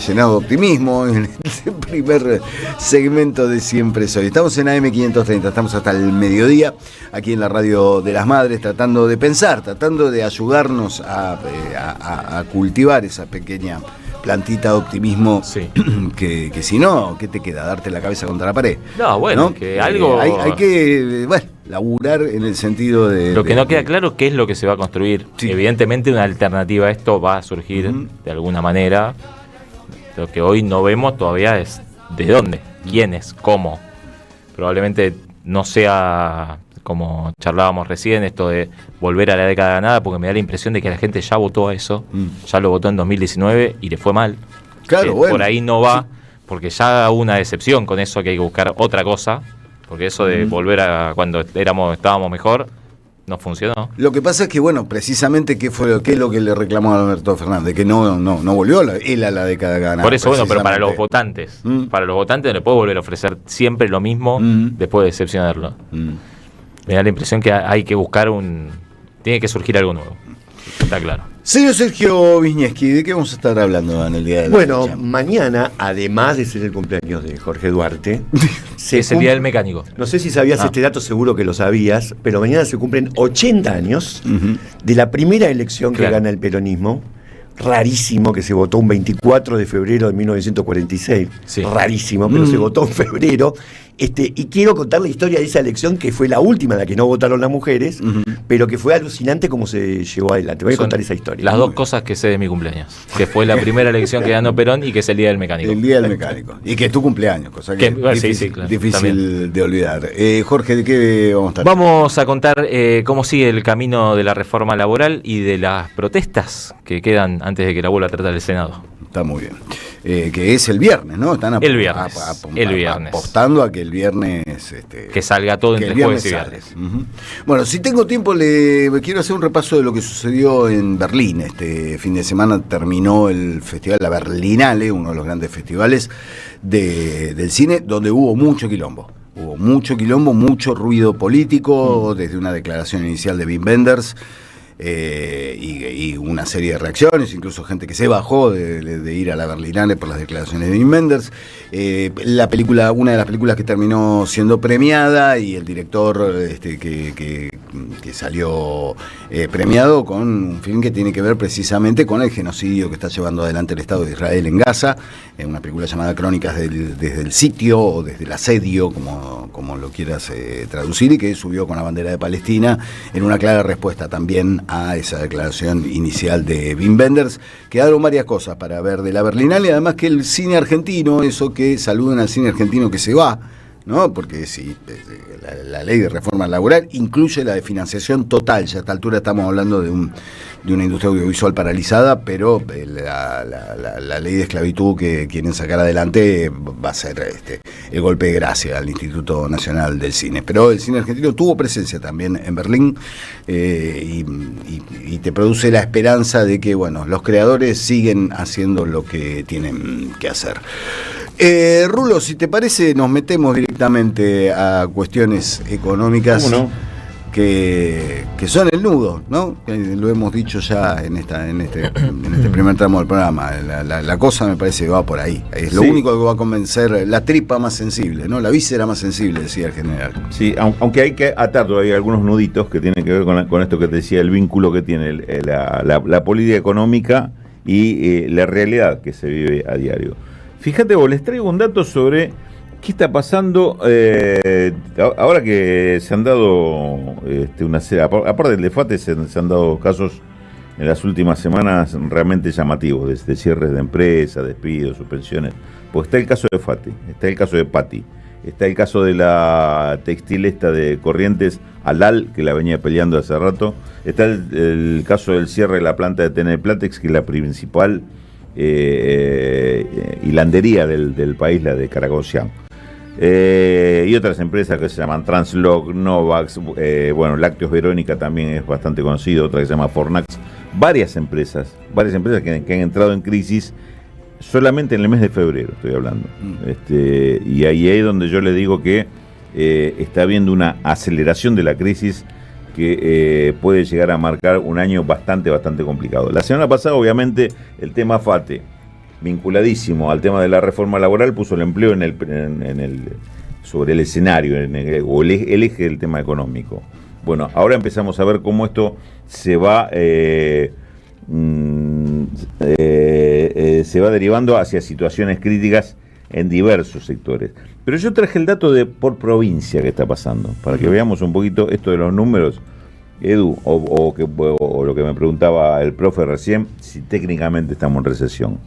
Speaker 2: llenado de optimismo en este primer segmento de Siempre Soy. Estamos en AM530, estamos hasta el mediodía, aquí en la Radio de las Madres, tratando de pensar, tratando de ayudarnos a cultivar esa pequeña plantita de optimismo,
Speaker 3: Sí.
Speaker 2: que si no, ¿qué te queda? ¿Darte la cabeza contra la pared?
Speaker 3: No, bueno,
Speaker 2: ¿no?
Speaker 3: que algo...
Speaker 2: Hay que, laburar en el sentido de...
Speaker 3: Lo que no queda claro qué es lo que se va a construir.
Speaker 2: Sí.
Speaker 3: Evidentemente una alternativa a esto va a surgir de alguna manera. Lo que hoy no vemos todavía es de dónde, quiénes, cómo. Probablemente no sea como charlábamos recién, esto de volver a la década ganada, porque me da la impresión de que la gente ya votó a eso, ya lo votó en 2019 y le fue mal.
Speaker 2: Claro, bueno.
Speaker 3: Por ahí no va, porque ya hubo una decepción con eso, que hay que buscar otra cosa, porque eso de volver a cuando estábamos mejor no funcionó.
Speaker 2: Lo que pasa es que, bueno, precisamente, ¿qué es lo que le reclamó a Alberto Fernández? Que no volvió él a la década ganada.
Speaker 3: Por eso, bueno, pero para los
Speaker 2: precisamente.
Speaker 3: votantes, para los votantes no le puedo volver a ofrecer siempre lo mismo después de decepcionarlo. Me da la impresión que hay que buscar tiene que surgir algo nuevo. Está claro.
Speaker 2: Señor Sergio Wisniewski, ¿de qué vamos a estar hablando en el día de la
Speaker 4: Bueno,
Speaker 2: fecha?
Speaker 4: mañana, además de ser el cumpleaños de Jorge Duarte,
Speaker 3: Es el Día del Mecánico.
Speaker 4: No sé si sabías este dato, seguro que lo sabías, pero mañana se cumplen 80 años de la primera elección que
Speaker 3: Claro.
Speaker 4: gana el peronismo. Rarísimo que se votó un 24 de febrero de 1946.
Speaker 3: Sí.
Speaker 4: Rarísimo, pero se votó en febrero. Y quiero contar la historia de esa elección, que fue la última en la que no votaron las mujeres, pero que fue alucinante cómo se llevó adelante. Voy a
Speaker 3: Son
Speaker 4: contar esa historia.
Speaker 3: Las dos cosas que sé de mi cumpleaños. Que fue la primera elección que ganó Perón y que es el Día del Mecánico.
Speaker 2: El Día del Mecánico. Y que es tu cumpleaños, cosa que
Speaker 3: Bueno,
Speaker 2: es
Speaker 3: sí,
Speaker 2: difícil,
Speaker 3: sí, claro,
Speaker 2: difícil
Speaker 3: también.
Speaker 2: de olvidar. Jorge, ¿de qué vamos a estar?
Speaker 3: Vamos a contar cómo sigue el camino de la reforma laboral y de las protestas que quedan antes de que la vuelva a tratar el Senado.
Speaker 2: Está muy bien. Que es el viernes, ¿no? Están
Speaker 3: El viernes, el viernes.
Speaker 2: apostando a que el viernes...
Speaker 3: Que salga todo
Speaker 2: que el
Speaker 3: entre jueves y
Speaker 2: sale.
Speaker 3: viernes.
Speaker 2: Ujú. Bueno, si tengo tiempo, quiero hacer un repaso de lo que sucedió en Berlín. Este fin de semana terminó el festival, la Berlinale, uno de los grandes festivales del cine, donde hubo mucho quilombo. Hubo mucho quilombo, mucho ruido político, desde una declaración inicial de Wim Wenders, y una serie de reacciones, incluso gente que se bajó de ir a la Berlinale por las declaraciones de Wim Wenders. Una de las películas que terminó siendo premiada, y el director que salió premiado con un film que tiene que ver precisamente con el genocidio que está llevando adelante el Estado de Israel en Gaza, una película llamada Crónicas desde el sitio, o desde el asedio, como lo quieras traducir, y que subió con la bandera de Palestina en una clara respuesta también a esa declaración inicial de Wim Wenders. Quedaron varias cosas para ver de la Berlinale, además que el cine argentino, eso que saluden al cine argentino que se va, ¿no? Porque si la ley de reforma laboral incluye la de financiación total, ya a esta altura estamos hablando de una industria audiovisual paralizada, pero la ley de esclavitud que quieren sacar adelante va a ser el golpe de gracia al Instituto Nacional del Cine. Pero el cine argentino tuvo presencia también en Berlín, y te produce la esperanza de que, bueno, los creadores siguen haciendo lo que tienen que hacer. Rulo, si te parece, nos metemos directamente a cuestiones económicas.
Speaker 4: ¿Cómo no?
Speaker 2: Que son el nudo, ¿no? Lo hemos dicho ya en este primer tramo del programa. La cosa me parece que va por ahí. Es lo único que va a convencer, la tripa más sensible, ¿no? La víscera más sensible, decía el general.
Speaker 1: Sí, aunque hay que atar todavía algunos nuditos que tienen que ver con esto que te decía, el vínculo que tiene la política económica y la realidad que se vive a diario. Fíjate vos, les traigo un dato sobre qué está pasando ahora que se han dado una serie, aparte del DEFATE, se han dado casos en las últimas semanas realmente llamativos, de cierres de empresas, despidos, suspensiones. Pues está el caso de FATE, está el caso de Pati, Está el caso de la textil esta de Corrientes, Alal, que la venía peleando hace rato. Está el caso del cierre de la planta de TN Platex, que es la principal hilandería del país, la de Caragocián. Y otras empresas que se llaman Translog, Novax, Lácteos Verónica también es bastante conocido, otra que se llama Fornax. Varias empresas que han entrado en crisis solamente en el mes de febrero, estoy hablando. Y ahí es donde yo le digo que está habiendo una aceleración de la crisis que puede llegar a marcar un año bastante complicado. La semana pasada, obviamente, el tema FATE, vinculadísimo al tema de la reforma laboral, puso el empleo sobre el escenario, el eje del tema económico. Bueno, ahora empezamos a ver cómo esto se va derivando hacia situaciones críticas en diversos sectores. Pero yo traje el dato de por provincia que está pasando, para que veamos un poquito esto de los números, Edu, o lo que me preguntaba el profe recién, si técnicamente estamos en recesión.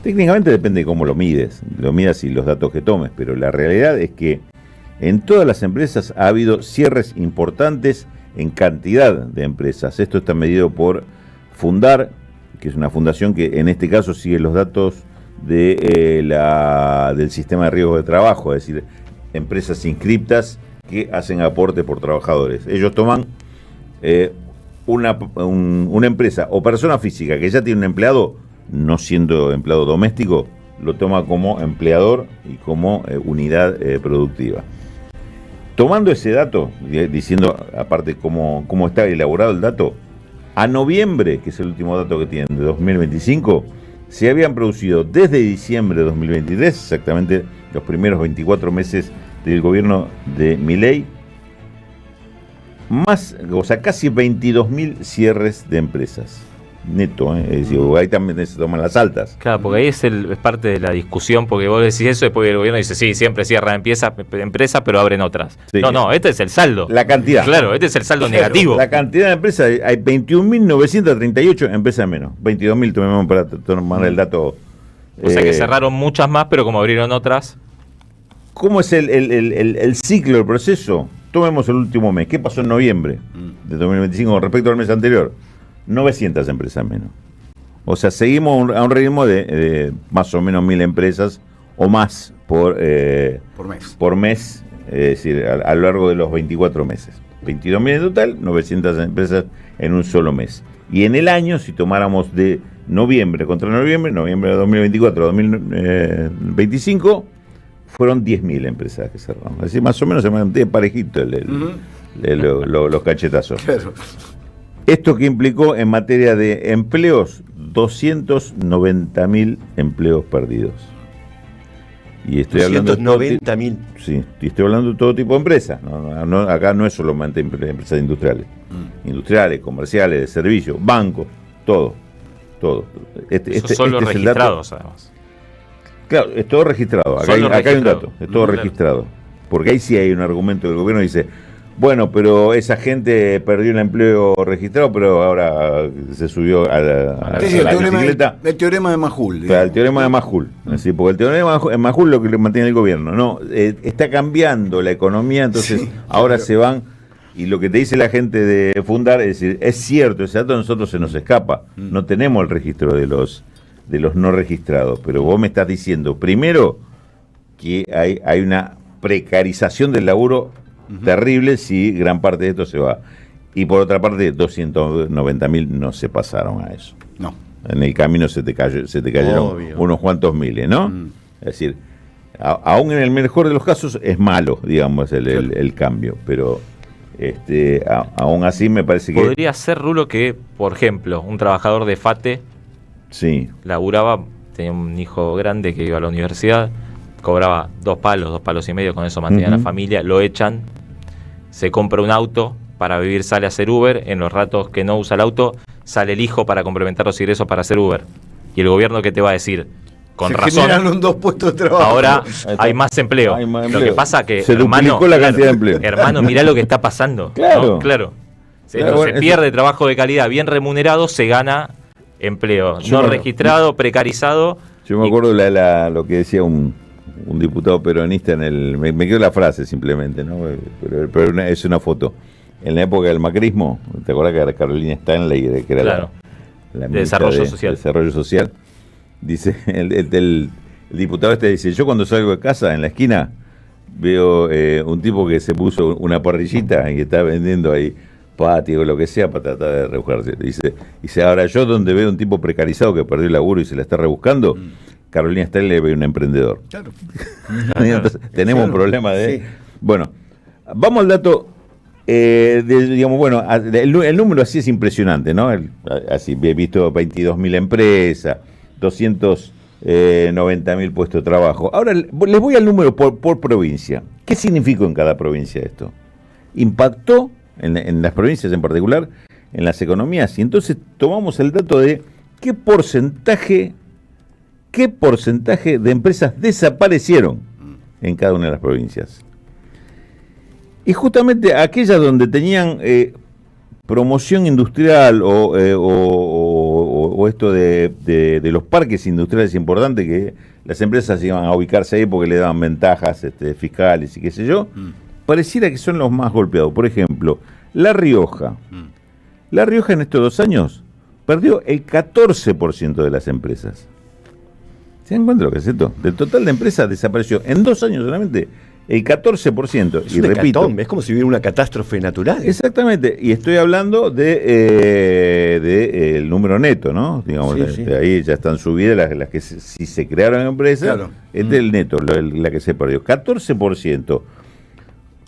Speaker 1: Técnicamente depende de cómo lo midas y los datos que tomes, pero la realidad es que en todas las empresas ha habido cierres importantes en cantidad de empresas. Esto está medido por Fundar, que es una fundación que en este caso sigue los datos del sistema de riesgo de trabajo, es decir, empresas inscriptas que hacen aporte por trabajadores. Ellos toman una empresa o persona física que ya tiene un empleado, no siendo empleado doméstico, lo toma como empleador y como unidad productiva. Tomando ese dato, diciendo aparte cómo está elaborado el dato, a noviembre, que es el último dato que tienen de 2025, se habían producido desde diciembre de 2023, exactamente los primeros 24 meses del gobierno de Milei, casi 22.000 cierres de empresas. Neto, es decir, ahí también se toman las altas.
Speaker 3: Claro, porque ahí es parte de la discusión, porque vos decís eso, después el gobierno dice, sí, siempre cierran empresas, pero abren otras. Sí. No, este es el saldo.
Speaker 1: La cantidad.
Speaker 3: Claro, este es el saldo negativo.
Speaker 1: La cantidad de empresas, hay 21.938 empresas menos. 22.000, tomemos para tomar el dato.
Speaker 3: O sea que cerraron muchas más, pero como abrieron otras.
Speaker 1: ¿Cómo es el ciclo, el proceso? Tomemos el último mes. ¿Qué pasó en noviembre de 2025 con respecto al mes anterior? 900 empresas menos. O sea, seguimos a un ritmo de más o menos 1.000 empresas o más por mes, es decir, a lo largo de los 24 meses. 22.000 en total, 900 empresas en un solo mes. Y en el año, si tomáramos de noviembre contra noviembre de 2024 a 2025, fueron 10.000 empresas que cerraron. Es decir, más o menos se mantiene parejito los cachetazos. Claro. Esto que implicó en materia de empleos, 290.000 empleos perdidos. Y estoy hablando de
Speaker 4: 290.000.
Speaker 1: Sí, y estoy hablando de todo tipo de empresas. Acá no es solamente empresas industriales. Industriales, comerciales, de servicios, bancos, todo.
Speaker 3: Eso son los registrados, además.
Speaker 1: Claro, es todo registrado. Acá hay un dato, es todo registrado. Porque ahí sí hay un argumento del gobierno que dice, bueno, pero esa gente perdió el empleo registrado, pero ahora se subió a la bicicleta.
Speaker 2: El teorema de Majul.
Speaker 1: El teorema de Majul. Sí, porque el teorema de Majul es lo que le mantiene el gobierno. No, está cambiando la economía, entonces ahora se van. Y lo que te dice la gente de Fundar es decir, es cierto, ese dato a nosotros se nos escapa. No tenemos el registro de los no registrados. Pero vos me estás diciendo, primero, que hay una precarización del laburo terrible si gran parte de esto se va. Y por otra parte, 290.000 no se pasaron a eso.
Speaker 2: No.
Speaker 1: En el camino se te cayeron unos cuantos miles, ¿no? Es decir, aún en el mejor de los casos es malo, digamos, el cambio, pero aún así me parece que...
Speaker 3: Podría ser, Rulo, que, por ejemplo, un trabajador de FATE laburaba, tenía un hijo grande que iba a la universidad, cobraba 2 palos y medio, con eso mantenía la familia, lo echan, se compra un auto para vivir, sale a hacer Uber, en los ratos que no usa el auto, sale el hijo para complementar los ingresos para hacer Uber. Y el gobierno, ¿qué te va a decir? Con razón,
Speaker 2: generaron 2 puestos de trabajo.
Speaker 3: Ahora hay más empleo. Lo que pasa que,
Speaker 1: se duplicó la cantidad de empleo.
Speaker 3: Hermano, mirá lo que está pasando.
Speaker 1: Claro.
Speaker 3: ¿no? Se pierde trabajo de calidad bien remunerado, se gana empleo no registrado, precarizado.
Speaker 1: Yo me acuerdo lo que decía un un diputado peronista me quedó la frase simplemente, ¿no? Pero es una foto. En la época del macrismo, ¿te acuerdas que era Carolina Stanley, que era
Speaker 3: Claro.
Speaker 1: la
Speaker 3: De desarrollo
Speaker 1: ministra
Speaker 3: social.
Speaker 1: Desarrollo social? Dice, el diputado este dice, yo cuando salgo de casa, en la esquina, veo un tipo que se puso una parrillita y está vendiendo ahí patio o lo que sea para tratar de rebuscarse. Dice, ahora yo donde veo un tipo precarizado que perdió el laburo y se la está rebuscando, Carolina Stanley ve un emprendedor.
Speaker 2: Claro.
Speaker 1: Entonces, tenemos un problema de...
Speaker 2: Sí.
Speaker 1: Bueno, vamos al dato, digamos, bueno, el número así es impresionante, ¿no? Así, he visto 22.000 empresas, 290.000 puestos de trabajo. Ahora, les voy al número por provincia. ¿Qué significó en cada provincia esto? ¿Impactó en las provincias en particular, en las economías? Y entonces tomamos el dato de qué porcentaje de empresas desaparecieron en cada una de las provincias. Y justamente aquellas donde tenían promoción industrial o esto de los parques industriales importantes, que las empresas iban a ubicarse ahí porque le daban ventajas fiscales y qué sé yo, pareciera que son los más golpeados. Por ejemplo, La Rioja. La Rioja en estos 2 años perdió el 14% de las empresas. ¿Se dan cuenta lo que es esto? Del total de empresas desapareció en 2 años solamente el 14%.
Speaker 4: Es
Speaker 1: Y
Speaker 4: una
Speaker 1: repito,
Speaker 4: hecatombe, es como si hubiera una catástrofe natural.
Speaker 1: exactamente, y estoy hablando de el número neto, ¿no? Digamos,
Speaker 4: Sí.
Speaker 1: ahí ya están subidas las que si se crearon empresas,
Speaker 2: Claro.
Speaker 1: este es el neto, la que se perdió. 14%.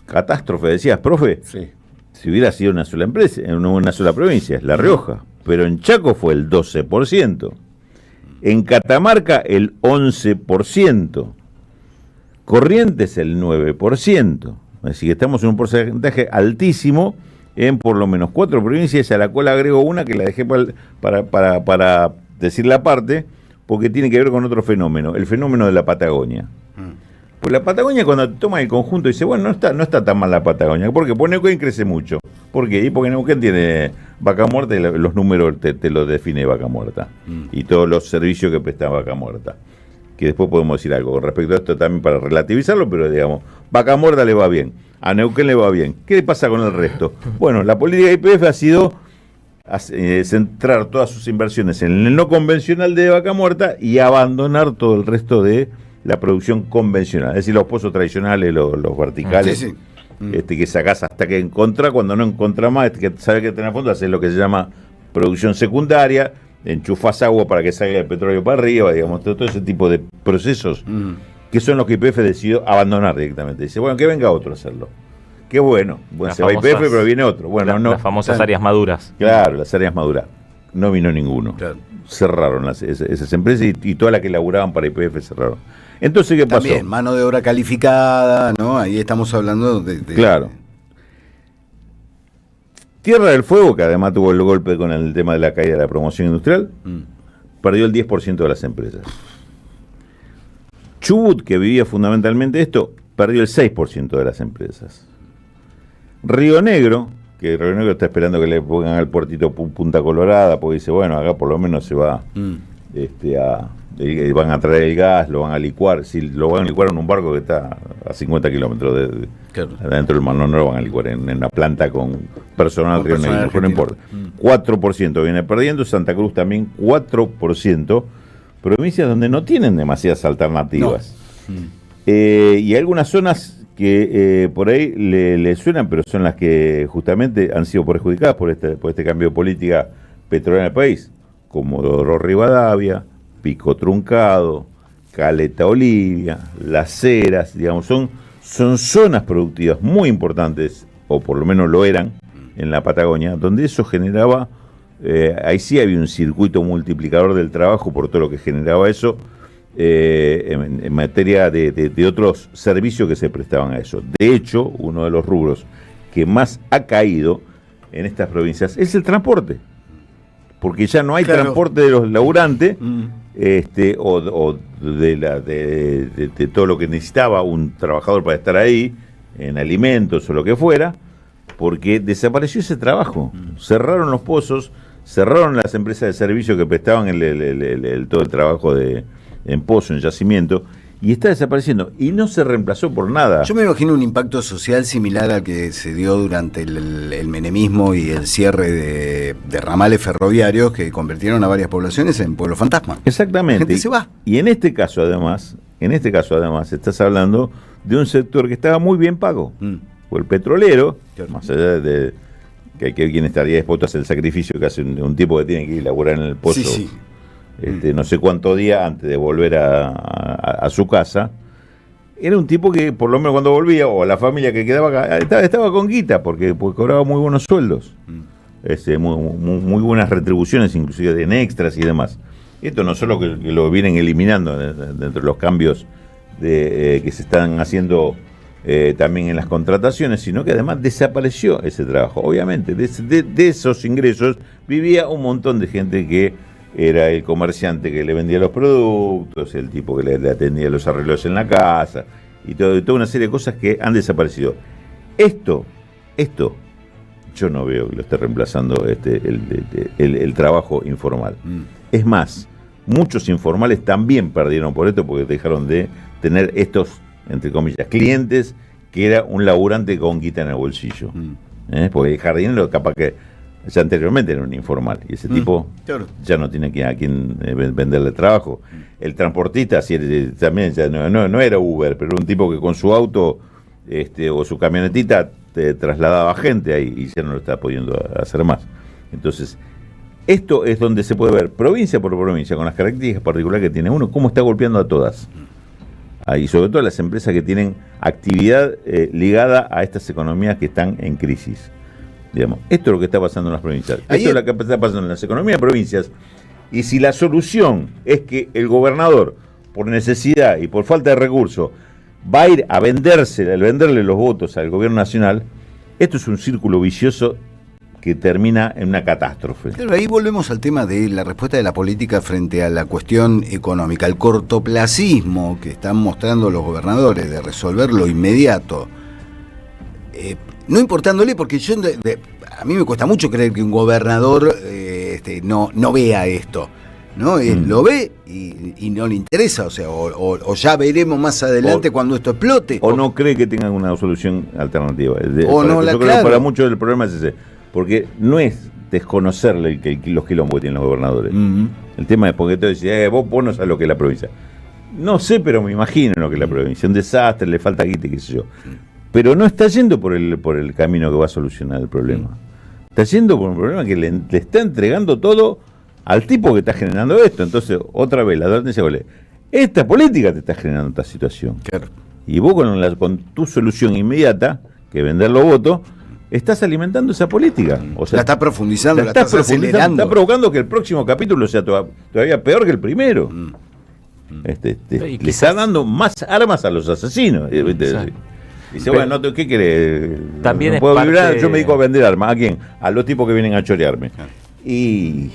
Speaker 1: Catástrofe, decías, profe.
Speaker 4: Sí.
Speaker 1: Si hubiera sido una sola empresa, en una sola provincia, es La Rioja. Pero en Chaco fue el 12%. En Catamarca el 11%. Corrientes el 9%. Así que estamos en un porcentaje altísimo en por lo menos 4 provincias, a la cual agrego una que la dejé para decirla aparte, porque tiene que ver con otro fenómeno, el fenómeno de la Patagonia. Pues la Patagonia, cuando toma el conjunto, dice, bueno, no está tan mal la Patagonia, porque Neuquén crece mucho. ¿Por qué? Y porque Neuquén tiene Vaca Muerta y los números te lo define Vaca Muerta. Y todos los servicios que presta Vaca Muerta. Que después podemos decir algo con respecto a esto también para relativizarlo, pero digamos, Vaca Muerta le va bien, a Neuquén le va bien. ¿Qué le pasa con el resto? Bueno, la política de YPF ha sido centrar todas sus inversiones en el no convencional de Vaca Muerta y abandonar todo el resto de la producción convencional, es decir, los pozos tradicionales, los verticales,
Speaker 2: Sí,
Speaker 1: que sacás hasta que encontrás, cuando no encontrás más, que sabes que tenés a fondo, haces lo que se llama producción secundaria, enchufás agua para que salga el petróleo para arriba, digamos, todo ese tipo de procesos, que son los que YPF decidió abandonar directamente. Dice, bueno, que venga otro a hacerlo. Qué bueno, se va YPF, pero viene otro. Bueno, no,
Speaker 3: las famosas áreas maduras.
Speaker 1: Claro, las áreas maduras. No vino ninguno.
Speaker 2: Claro.
Speaker 1: Cerraron esas empresas y todas las que laburaban para YPF cerraron. Entonces, ¿qué pasó?
Speaker 2: También, mano de obra calificada, ¿no? Ahí estamos hablando de...
Speaker 1: Claro. Tierra del Fuego, que además tuvo el golpe con el tema de la caída de la promoción industrial, perdió el 10% de las empresas. Chubut, que vivía fundamentalmente esto, perdió el 6% de las empresas. Río Negro, que Río Negro está esperando que le pongan al puertito Punta Colorada, porque dice, bueno, acá por lo menos se va van a traer el gas, lo van a licuar. Si lo van a licuar en un barco que está a 50 kilómetros
Speaker 2: Claro.
Speaker 1: adentro del mar, no lo van a licuar en una planta con personal
Speaker 2: Con
Speaker 1: Río
Speaker 2: personal
Speaker 1: Negro, no importa. 4% viene perdiendo, Santa Cruz también 4%, provincias donde no tienen demasiadas alternativas. Y hay algunas zonas que por ahí le suenan, pero son las que justamente han sido perjudicadas por este cambio de política petrolera en el país, como Comodoro Rivadavia, Pico Truncado, Caleta Olivia, Las Heras, digamos, son zonas productivas muy importantes, o por lo menos lo eran, en la Patagonia, donde eso generaba, ahí sí había un circuito multiplicador del trabajo por todo lo que generaba eso, en materia de otros servicios que se prestaban a eso. De hecho, uno de los rubros que más ha caído en estas provincias es el transporte, porque ya no hay transporte de los laburantes, o de todo lo que necesitaba un trabajador para estar ahí, en alimentos o lo que fuera, porque desapareció ese trabajo. Cerraron los pozos, cerraron las empresas de servicio que prestaban todo el trabajo en pozo, en yacimiento, y está desapareciendo y no se reemplazó por nada.
Speaker 2: Yo me imagino un impacto social similar al que se dio durante el menemismo y el cierre de ramales ferroviarios que convirtieron a varias poblaciones en pueblos fantasma.
Speaker 1: Exactamente.
Speaker 2: La gente se va.
Speaker 1: Y en este caso además, estás hablando de un sector que estaba muy bien pago. O el petrolero,
Speaker 2: Claro.
Speaker 1: más allá de que hay que ver quién estaría dispuesto a hacer el sacrificio que hace un tipo que tiene que ir a laburar en el pozo.
Speaker 2: Sí.
Speaker 1: No sé cuántos días antes de volver a su casa, era un tipo que por lo menos cuando volvía, o la familia que quedaba acá, estaba con guita, porque cobraba muy buenos sueldos, muy buenas retribuciones, inclusive en extras y demás. Esto no solo que lo vienen eliminando dentro de los cambios que se están haciendo también en las contrataciones, sino que además desapareció ese trabajo. Obviamente, de esos ingresos vivía un montón de gente que era el comerciante que le vendía los productos, el tipo que le atendía los arreglos en la casa, y toda una serie de cosas que han desaparecido. Esto, yo no veo que lo esté reemplazando el trabajo informal. Es más, muchos informales también perdieron por esto porque dejaron de tener estos, entre comillas, clientes, que era un laburante con guita en el bolsillo. Porque el jardinero capaz que ya anteriormente era un informal y ese tipo
Speaker 2: Claro.
Speaker 1: ya no tiene a quien venderle trabajo. El transportista también ya no era Uber, pero era un tipo que con su auto o su camionetita te trasladaba gente ahí y ya no lo está pudiendo hacer más. Entonces, esto es donde se puede ver provincia por provincia, con las características particulares que tiene uno, cómo está golpeando a todas. Y sobre todo a las empresas que tienen actividad ligada a estas economías que están en crisis. Digamos, esto es lo que está pasando en las provincias. Esto es lo que está pasando en las economías de provincias. Y si la solución es que el gobernador, por necesidad y por falta de recursos, va a ir a venderle los votos al gobierno nacional, esto es un círculo vicioso que termina en una catástrofe.
Speaker 2: Claro, ahí volvemos al tema de la respuesta de la política frente a la cuestión económica, el cortoplacismo que están mostrando los gobernadores de resolver lo inmediato. No importándole, porque a mí me cuesta mucho creer que un gobernador no vea esto, ¿no? Él lo ve y no le interesa, o sea, o ya veremos más adelante cuando esto explote.
Speaker 1: O no cree que tengan una solución alternativa.
Speaker 2: Yo
Speaker 1: creo que para muchos el problema es ese, porque no es desconocerle los quilombos que tienen los gobernadores. El tema es porque tú decís, vos no sabés lo que es la provincia. No sé, pero me imagino lo que es la provincia. Un desastre, le falta guita, qué sé yo. Pero no está yendo por el camino que va a solucionar el problema. Está yendo por un problema que le está entregando todo al tipo que está generando esto. Entonces, otra vez, la advertencia, esta política te está generando esta situación.
Speaker 2: Claro.
Speaker 1: Y vos con tu solución inmediata, que vender los votos, estás alimentando esa política. O sea,
Speaker 2: La está profundizando, la estás acelerando.
Speaker 1: Está provocando que el próximo capítulo sea todavía peor que el primero. Le está dando más armas a los asesinos. Dice, bueno, ¿qué querés?
Speaker 3: También
Speaker 1: no puedo
Speaker 3: es
Speaker 1: vibrar,
Speaker 3: parte...
Speaker 1: yo me dedico a vender armas. ¿A quién? A los tipos que vienen a chorearme. Y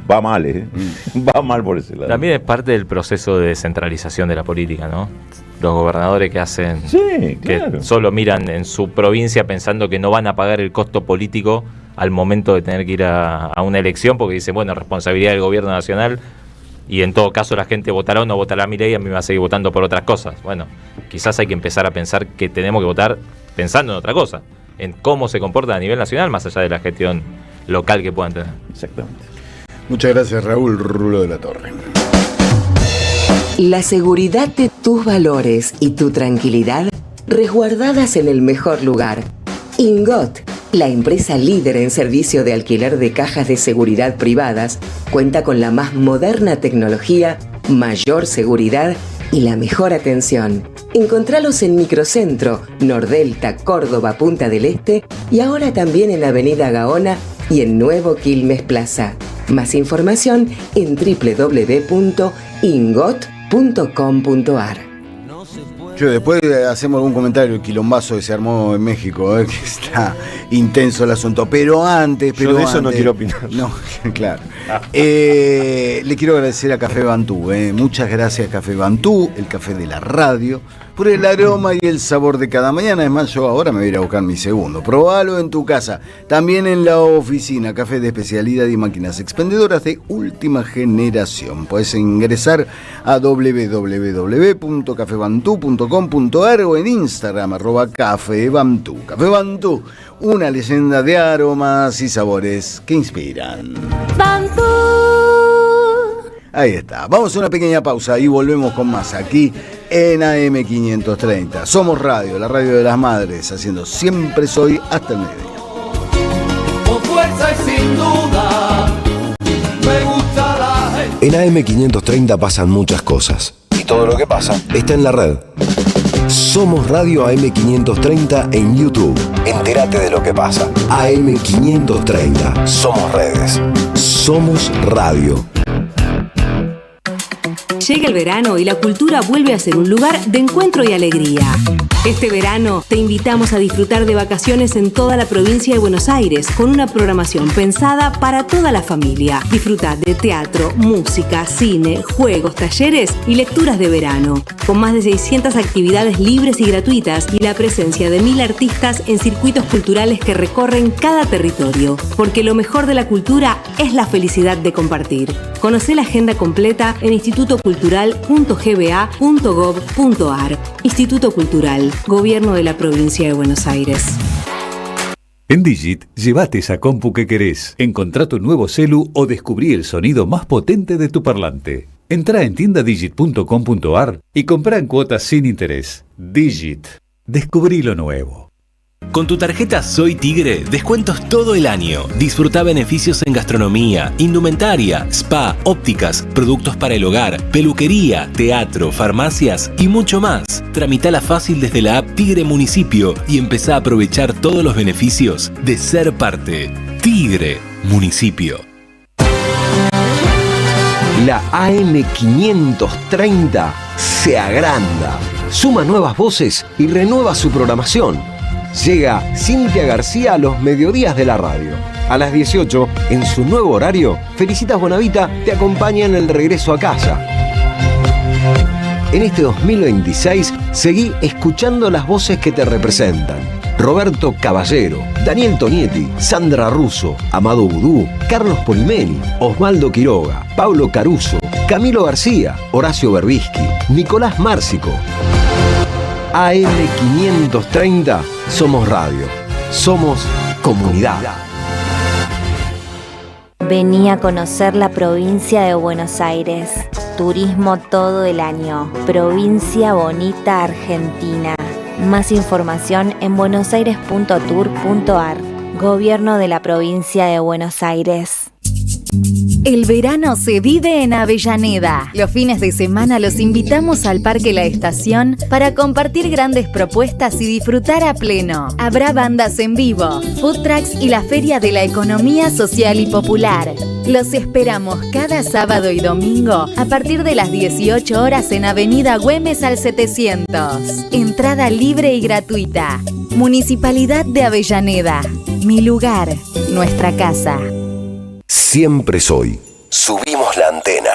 Speaker 1: va mal, va mal por ese lado.
Speaker 3: También es parte del proceso de descentralización de la política, ¿no? Los gobernadores que hacen,
Speaker 1: sí,
Speaker 3: que
Speaker 1: claro,
Speaker 3: solo miran en su provincia pensando que no van a pagar el costo político al momento de tener que ir a una elección, porque dicen, bueno, responsabilidad del gobierno nacional, y en todo caso la gente votará o no votará a Milei y a mí me va a seguir votando por otras cosas. Bueno, quizás hay que empezar a pensar que tenemos que votar pensando en otra cosa, en cómo se comporta a nivel nacional, más allá de la gestión local que puedan tener.
Speaker 1: Exactamente.
Speaker 2: Muchas gracias, Raúl Rulo de la Torre.
Speaker 7: La seguridad de tus valores y tu tranquilidad resguardadas en el mejor lugar. Ingot, la empresa líder en servicio de alquiler de cajas de seguridad privadas, cuenta con la más moderna tecnología, mayor seguridad y la mejor atención. Encontralos en Microcentro, Nordelta, Córdoba, Punta del Este y ahora también en Avenida Gaona y en Nuevo Quilmes Plaza. Más información en www.ingot.com.ar.
Speaker 2: Yo después hacemos algún comentario, el quilombazo que se armó en México, que está intenso el asunto. Pero antes...
Speaker 4: Yo de eso no quiero opinar.
Speaker 2: No, claro. Le quiero agradecer a Café Bantú. Muchas gracias, Café Bantú, el café de la radio. por el aroma y el sabor de cada mañana. Además, yo ahora me voy a ir a buscar mi segundo. Probalo en tu casa, también en la oficina. Café de especialidad y máquinas expendedoras de última generación. Puedes ingresar a www.cafebantú.com.ar o en Instagram @cafebantú. Café Bantú, una leyenda de aromas y sabores que inspiran.
Speaker 8: Bantú.
Speaker 2: Ahí está. Vamos a una pequeña pausa y volvemos con más aquí en AM530. Somos Radio, la radio de las madres, haciendo Siempre Soy hasta el mediodía.
Speaker 9: Con fuerza y sin duda, me gusta la gente.
Speaker 10: En AM530 pasan muchas cosas. Y todo lo que pasa está en la red. Somos Radio AM530 en YouTube. Entérate de lo que pasa. AM530. Somos redes. Somos radio.
Speaker 8: Llega el verano y la cultura vuelve a ser un lugar de encuentro y alegría. Este verano te invitamos a disfrutar de vacaciones en toda la provincia de Buenos Aires con una programación pensada para toda la familia. Disfruta de teatro, música, cine, juegos, talleres y lecturas de verano. Con más de 600 actividades libres y gratuitas y la presencia de 1000 artistas en circuitos culturales que recorren cada territorio. Porque lo mejor de la cultura es la felicidad de compartir. Conocé la agenda completa en institutocultural.gba.gov.ar. Instituto Cultural, Gobierno de la Provincia de Buenos Aires.
Speaker 11: En Digit, llévate esa compu que querés, encontrá tu nuevo celu o descubrí el sonido más potente de tu parlante. Entrá en tiendadigit.com.ar y comprá en cuotas sin interés. Digit. Descubrí lo nuevo.
Speaker 12: Con tu tarjeta Soy Tigre, descuentos todo el año. Disfruta beneficios en gastronomía, indumentaria, spa, ópticas, productos para el hogar, peluquería, teatro, farmacias y mucho más. Tramitala fácil desde la app Tigre Municipio y empezá a aprovechar todos los beneficios de ser parte. Tigre Municipio.
Speaker 10: La AM530 se agranda, suma nuevas voces y renueva su programación. Llega Cintia García a los mediodías de la radio. A las 18, en su nuevo horario, Felicitas Bonavita te acompaña en el regreso a casa. En este 2026, seguí escuchando las voces que te representan. Roberto Caballero, Daniel Tonietti, Sandra Russo, Amado Vudú, Carlos Polimeni, Osvaldo Quiroga, Pablo Caruso, Camilo García, Horacio Berbisky, Nicolás Márcico. AM530, somos radio, somos comunidad.
Speaker 13: Vení a conocer la provincia de Buenos Aires. Turismo todo el año. Provincia Bonita, Argentina. Más información en buenosaires.tour.ar. Gobierno de la Provincia de Buenos Aires.
Speaker 14: El verano se vive en Avellaneda. Los fines de semana los invitamos al Parque La Estación para compartir grandes propuestas y disfrutar a pleno. Habrá bandas en vivo, food trucks y la Feria de la Economía Social y Popular. Los esperamos cada sábado y domingo a partir de las 18 horas en Avenida Güemes al 700. Entrada libre y gratuita. Municipalidad de Avellaneda. Mi lugar, nuestra casa.
Speaker 10: Siempre Soy. Subimos la antena.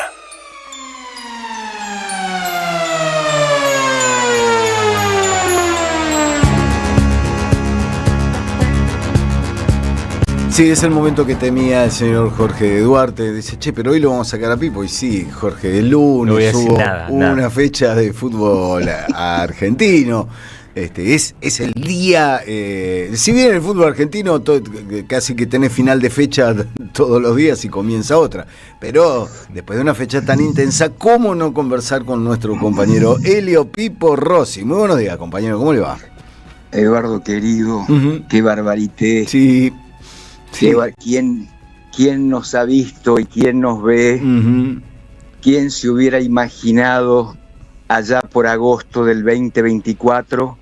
Speaker 2: Sí, es el momento que temía el señor Jorge Duarte. Dice, che, pero hoy lo vamos a sacar a Pipo. Y sí, Jorge, el lunes
Speaker 3: No
Speaker 2: hubo
Speaker 3: nada.
Speaker 2: una fecha de fútbol argentino. Es el día, si bien el fútbol argentino casi que tenés final de fecha todos los días y comienza otra, pero después de una fecha tan intensa, ¿cómo no conversar con nuestro compañero Elio Pipo Rossi? Muy buenos días, compañero, ¿cómo le va?
Speaker 15: Eduardo querido, qué barbarité.
Speaker 2: Sí.
Speaker 15: ¿Quién nos ha visto y quién nos ve? ¿Quién se hubiera imaginado allá por agosto del 2024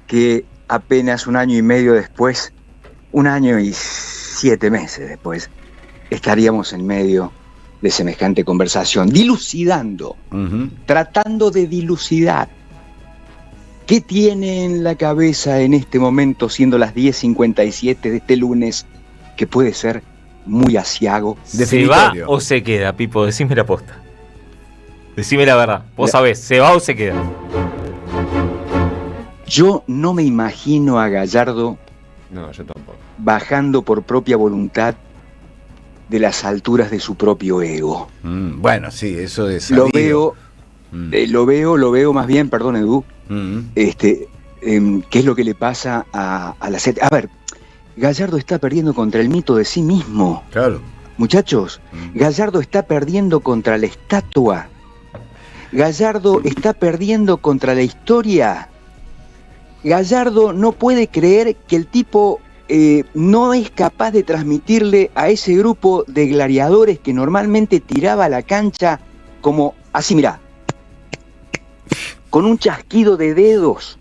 Speaker 15: que apenas un año y medio después, 1 año y 7 meses después, estaríamos en medio de semejante conversación, dilucidando, tratando de dilucidar qué tiene en la cabeza en este momento, siendo las 10:57 de este lunes, que puede ser muy aciago.
Speaker 3: ¿Se va o se queda, Pipo? Decime la posta. Decime la verdad. Vos sabés, ¿se va o se queda?
Speaker 15: Yo no me imagino a Gallardo
Speaker 4: No, yo tampoco.
Speaker 15: bajando por propia voluntad de las alturas de su propio ego.
Speaker 2: Bueno, sí, eso es
Speaker 15: Lo
Speaker 2: sabido.
Speaker 15: lo veo más bien, perdón Edu, qué es lo que le pasa a la serie. A ver, Gallardo está perdiendo contra el mito de sí mismo.
Speaker 2: Claro.
Speaker 15: Muchachos, Gallardo está perdiendo contra la estatua. Gallardo está perdiendo contra la historia. Gallardo no puede creer que el tipo no es capaz de transmitirle a ese grupo de gladiadores que normalmente tiraba a la cancha como así, mirá, con un chasquido de dedos.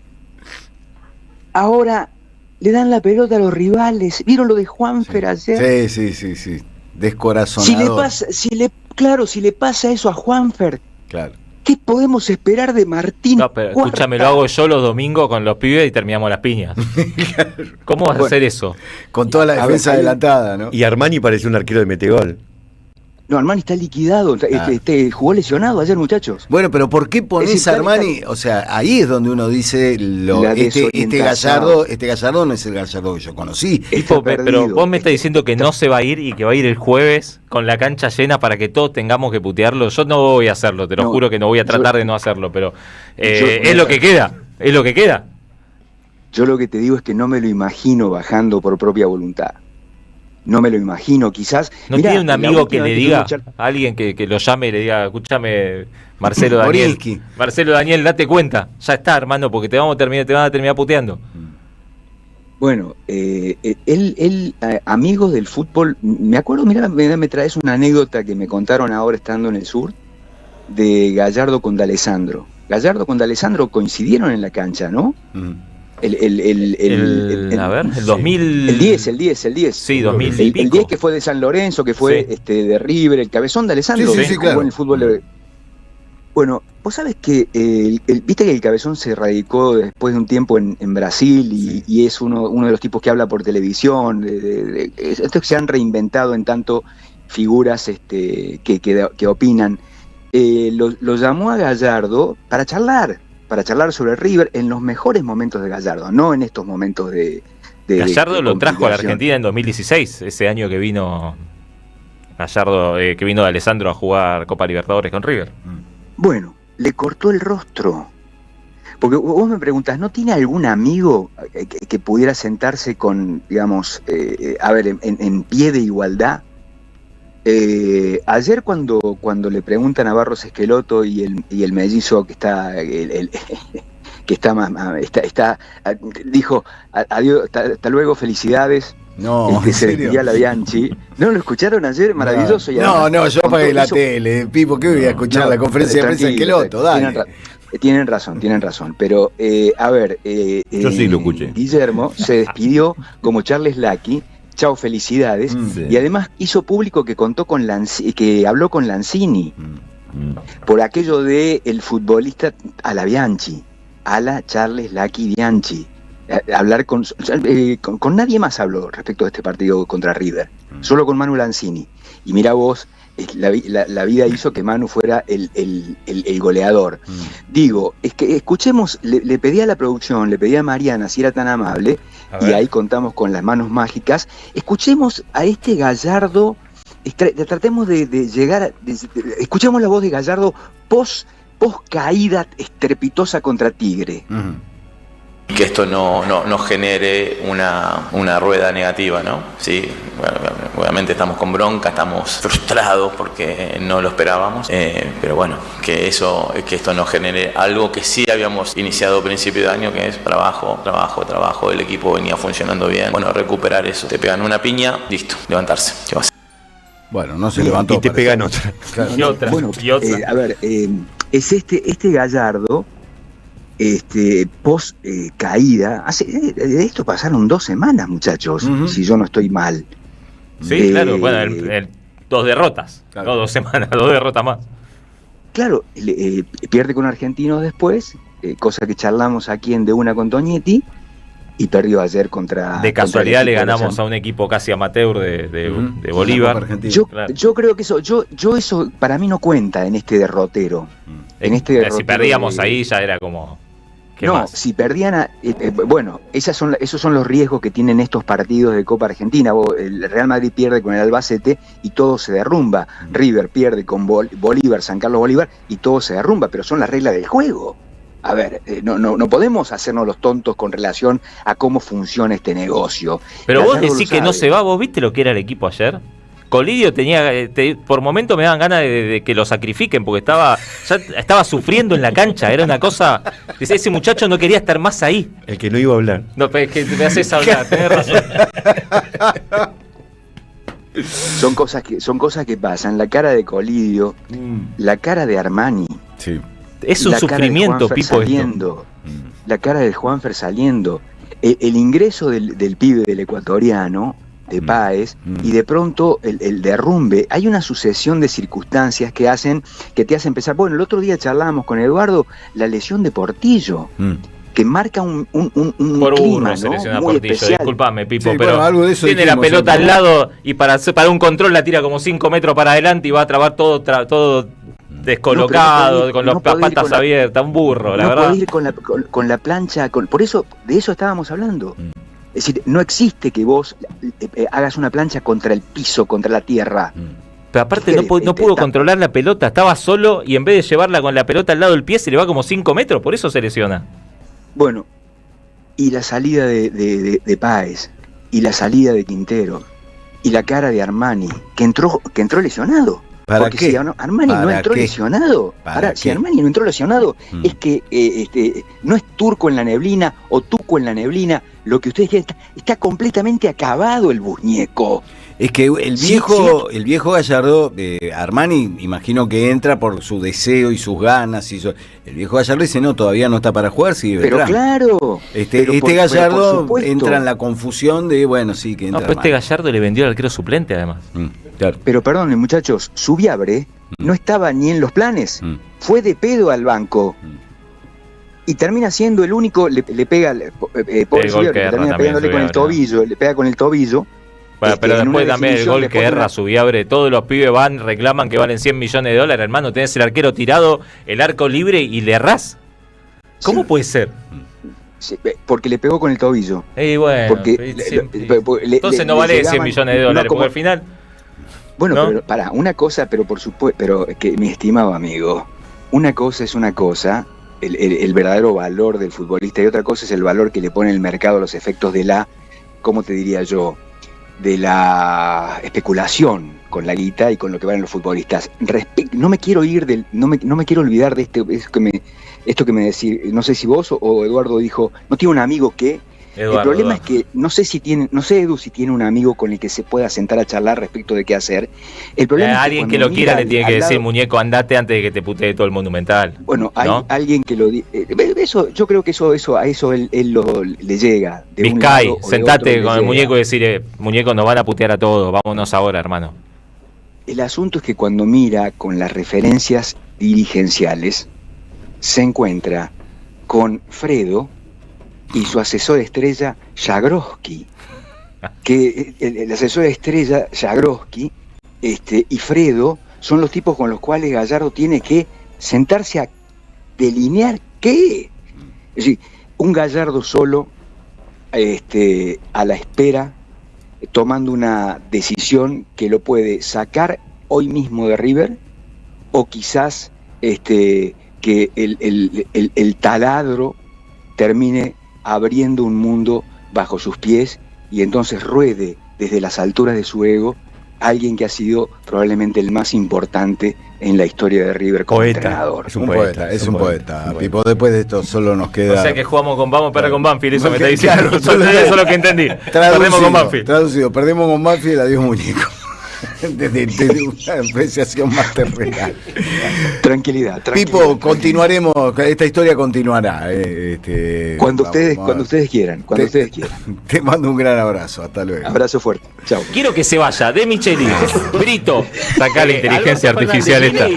Speaker 15: Ahora le dan la pelota a los rivales. ¿Vieron lo de Juanfer ayer?
Speaker 2: Sí. Descorazonador.
Speaker 15: Si le pasa eso a Juanfer,
Speaker 2: Claro.
Speaker 15: ¿qué podemos esperar de Martín?
Speaker 3: No, pero escúchame, lo hago yo los domingos con los pibes y terminamos las piñas. ¿Cómo vas a hacer eso?
Speaker 2: Con toda la defensa adelantada, ¿no?
Speaker 4: Y Armani parece un arquero de metegol.
Speaker 15: No, Armani está liquidado, jugó lesionado ayer, muchachos.
Speaker 2: Bueno, pero ¿por qué pones a Armani? O sea, ahí es donde uno dice este Gallardo no es el Gallardo que yo conocí.
Speaker 3: Pero vos me estás diciendo que no se va a ir y que va a ir el jueves con la cancha llena para que todos tengamos que putearlo. Yo no voy a hacerlo, te lo juro que no voy a tratar de no hacerlo, pero es lo que queda, es lo que queda.
Speaker 15: Yo lo que te digo es que no me lo imagino bajando por propia voluntad. No me lo imagino, quizás.
Speaker 3: ¿No tiene un amigo que le diga, a alguien que lo llame y le diga, escúchame, Marcelo Daniel, Marcelo Daniel, date cuenta, ya está, hermano, porque te van a terminar puteando?
Speaker 15: Bueno, él amigos del fútbol, me acuerdo, mirá, me traes una anécdota que me contaron ahora estando en el sur, de Gallardo con D'Alessandro. Gallardo con D'Alessandro coincidieron en la cancha, ¿no?
Speaker 3: El 2000...
Speaker 15: El 10.
Speaker 3: Sí, 2000 y
Speaker 15: el
Speaker 3: pico.
Speaker 15: 10 que fue de San Lorenzo, que fue de River, el cabezón de Alessandro,
Speaker 2: Sí,
Speaker 15: que jugó
Speaker 2: claro.
Speaker 15: en el fútbol. Bueno, vos sabés que viste que el cabezón se radicó después de un tiempo en Brasil y es uno de los tipos que habla por televisión. Estos que se han reinventado en tanto figuras que opinan. Lo llamó a Gallardo para charlar sobre River en los mejores momentos de Gallardo, no en estos momentos de
Speaker 3: Gallardo lo trajo a la
Speaker 15: complicación.
Speaker 3: Argentina en 2016, ese año que vino Gallardo, que vino de Alessandro a jugar Copa Libertadores con River.
Speaker 15: Bueno, le cortó el rostro. Porque vos me preguntás, ¿no tiene algún amigo que pudiera sentarse con, digamos, en pie de igualdad? Ayer cuando le preguntan a Barros Esqueloto y el mellizo que está dijo adiós, hasta luego, felicidades.
Speaker 2: No,
Speaker 15: que
Speaker 2: ¿en
Speaker 15: se
Speaker 2: serio?
Speaker 15: despidía a la Bianchi. ¿No lo escucharon ayer? Maravilloso. Y
Speaker 2: No,
Speaker 15: además,
Speaker 2: yo
Speaker 15: con
Speaker 2: apagué
Speaker 15: todo
Speaker 2: la
Speaker 15: eso-
Speaker 2: tele, Pipo, ¿qué voy a escuchar la conferencia de prensa de
Speaker 15: tranquilo,
Speaker 2: Esqueloto? Dale.
Speaker 15: Tienen razón, pero
Speaker 1: Yo sí lo escuché.
Speaker 15: Guillermo se despidió como Charles Lackey, chao, felicidades,
Speaker 1: Sí.
Speaker 15: y además hizo público que contó con que habló con Lanzini por aquello de el futbolista a la Bianchi, a la Charles Lackey Bianchi. Hablar con nadie más habló respecto de este partido contra River, solo con Manu Lanzini. Y mira vos, la vida hizo que Manu fuera el goleador. Digo, es que escuchemos, le pedí a la producción, le pedí a Mariana si era tan amable, y ahí contamos con las manos mágicas. Escuchemos a este Gallardo, tratemos de llegar, escuchemos la voz de Gallardo post caída estrepitosa contra Tigre.
Speaker 16: Que esto no genere una rueda negativa, ¿no? Sí, bueno, obviamente estamos con bronca, estamos frustrados porque no lo esperábamos, pero bueno, que esto no genere algo que sí habíamos iniciado a principio de año, que es trabajo, el equipo venía funcionando bien, bueno, recuperar eso, te pegan una piña, listo, levantarse, ¿qué vas a hacer?
Speaker 2: Bueno, no se levantó.
Speaker 4: Y te
Speaker 2: parece.
Speaker 4: pegan otra.
Speaker 2: Claro.
Speaker 3: Y otra.
Speaker 15: A ver, es este Gallardo, post caída, de esto pasaron 2 semanas, muchachos, si yo no estoy mal.
Speaker 3: Sí, claro, bueno, 2 derrotas,
Speaker 2: Claro.
Speaker 3: no 2 semanas, 2 derrotas más.
Speaker 15: Claro, pierde con Argentinos después, cosa que charlamos aquí en De Una con Toñetti, y perdió ayer contra...
Speaker 3: De casualidad
Speaker 15: contra el
Speaker 3: le
Speaker 15: equipo de
Speaker 3: ganamos a un equipo casi amateur de Bolívar.
Speaker 15: Yo creo que eso, eso para mí no cuenta en este derrotero. En este
Speaker 3: Si
Speaker 15: derrotero
Speaker 3: perdíamos
Speaker 15: de-
Speaker 3: ahí ya era como...
Speaker 15: No,
Speaker 3: más?
Speaker 15: si perdían, bueno, esos son los riesgos que tienen estos partidos de Copa Argentina. El Real Madrid pierde con el Albacete y todo se derrumba. River pierde con Bolívar, San Carlos Bolívar, y todo se derrumba, pero son las reglas del juego. A ver, no podemos hacernos los tontos con relación a cómo funciona este negocio.
Speaker 3: Pero vos decís que no se va, ¿vos viste lo que era el equipo ayer? Colidio tenía, por momento me daban ganas de que lo sacrifiquen, porque ya estaba sufriendo en la cancha, era una cosa, ese muchacho no quería estar más ahí.
Speaker 4: El que no iba a hablar.
Speaker 3: No, pero es que me haces hablar, tenés razón.
Speaker 15: Son cosas que pasan. La cara de Colidio, la cara de Armani.
Speaker 1: Sí.
Speaker 3: Es un sufrimiento, Pipo,
Speaker 15: esto. La cara de Juanfer saliendo. El ingreso del pibe del ecuatoriano, de Páez, y de pronto el derrumbe. Hay una sucesión de circunstancias que te hacen pensar. Bueno, el otro día charlábamos con Eduardo, la lesión de Portillo, que marca un
Speaker 3: por
Speaker 15: clima,
Speaker 3: burro se
Speaker 15: ¿no?
Speaker 3: lesiona
Speaker 15: Muy
Speaker 3: Portillo,
Speaker 15: especial.
Speaker 3: disculpame, Pipo,
Speaker 1: Sí,
Speaker 3: pero
Speaker 1: bueno, algo de eso
Speaker 3: tiene la
Speaker 1: dijimos,
Speaker 3: pelota
Speaker 1: ¿no?
Speaker 3: al lado y para un control la tira como 5 metros para adelante y va a trabar todo descolocado, con las patas abiertas, un burro, la verdad.
Speaker 15: No podés ir con la plancha, por eso, de eso estábamos hablando. Es decir, no existe que vos hagas una plancha contra el piso, contra la tierra.
Speaker 3: Pero aparte no pudo controlar la pelota, estaba solo y en vez de llevarla con la pelota al lado del pie se le va como 5 metros, por eso se lesiona.
Speaker 15: Bueno, y la salida de Páez, y la salida de Quintero, y la cara de Armani, que entró lesionado.
Speaker 2: ¿Para
Speaker 15: Porque
Speaker 2: qué?
Speaker 15: si Armani no entró lesionado, si Armani no entró lesionado, es que no es Turco en la neblina o Tuco en la neblina, lo que ustedes quieren, está completamente acabado el muñeco.
Speaker 2: Es que el viejo Gallardo, Armani, imagino que entra por su deseo y sus ganas. El viejo Gallardo dice, no, todavía no está para jugar, sigue
Speaker 15: Pero
Speaker 2: Beltrán.
Speaker 15: claro.
Speaker 2: Gallardo
Speaker 15: por
Speaker 2: entra en la confusión de, bueno, sí, que entra.
Speaker 3: No, pues Gallardo le vendió al arquero suplente además.
Speaker 2: Claro.
Speaker 15: Pero perdón, muchachos, Subiabre no estaba ni en los planes. Fue de pedo al banco. Y termina siendo el único, le pega, pobre Subiabre, termina pegándole con el tobillo, le pega con el tobillo.
Speaker 3: Bueno, pero después también el gol que erra Subiabre, todos los pibes reclaman que valen $100 millones, hermano, tenés el arquero tirado, el arco libre y le errás. ¿Cómo puede ser?
Speaker 15: Sí, porque le pegó con el tobillo.
Speaker 3: Y bueno,
Speaker 15: porque
Speaker 3: entonces no vale $100 millones,
Speaker 15: no,
Speaker 3: porque al final...
Speaker 15: Bueno,
Speaker 3: ¿no?
Speaker 15: Pero una cosa, pero por supuesto, pero que mi estimado amigo, una cosa es una cosa, el verdadero valor del futbolista, y otra cosa es el valor que le pone el mercado a los efectos de la, ¿cómo te diría yo?, de la especulación con la guita y con lo que valen los futbolistas. No me quiero ir no me quiero olvidar de esto que me decís, no sé si vos o Eduardo dijo, no tiene un amigo que...
Speaker 3: Eduardo,
Speaker 15: el problema es que no sé Edu si tiene un amigo con el que se pueda sentar a charlar respecto de qué hacer. El problema es
Speaker 3: alguien que lo quiera le tiene que decir, muñeco, andate antes de que te putee todo el Monumental.
Speaker 15: Bueno, hay alguien que lo eso, yo creo que a eso él le llega.
Speaker 3: Vizcay, sentate con el muñeco y decirle, muñeco, nos van a putear a todos, vámonos ahora, hermano.
Speaker 15: El asunto es que cuando mira con las referencias dirigenciales, se encuentra con Fredo y su asesor estrella, Jagroski, que el asesor estrella, Jagroski, y Fredo, son los tipos con los cuales Gallardo tiene que sentarse a delinear qué. Es decir, un Gallardo solo, a la espera, tomando una decisión que lo puede sacar hoy mismo de River, o quizás que el taladro termine abriendo un mundo bajo sus pies y entonces ruede desde las alturas de su ego alguien que ha sido probablemente el más importante en la historia de River como entrenador.
Speaker 2: Es un poeta. Pipo, después de esto solo nos queda...
Speaker 3: O sea que jugamos con Banfield, eso me está diciendo.
Speaker 2: Claro,
Speaker 3: eso es lo que entendí. Perdemos con Banfield.
Speaker 2: Traducido, perdemos con Banfield, adiós muñeco. Desde una apreciación más terrenal.
Speaker 15: Tranquilidad.
Speaker 2: Pipo, continuaremos, esta historia continuará.
Speaker 15: Cuando ustedes quieran.
Speaker 2: Te mando un gran abrazo, hasta luego.
Speaker 15: Abrazo fuerte, chao.
Speaker 3: Quiero que se vaya, De Michelis, Brito, sacá la inteligencia artificial esta.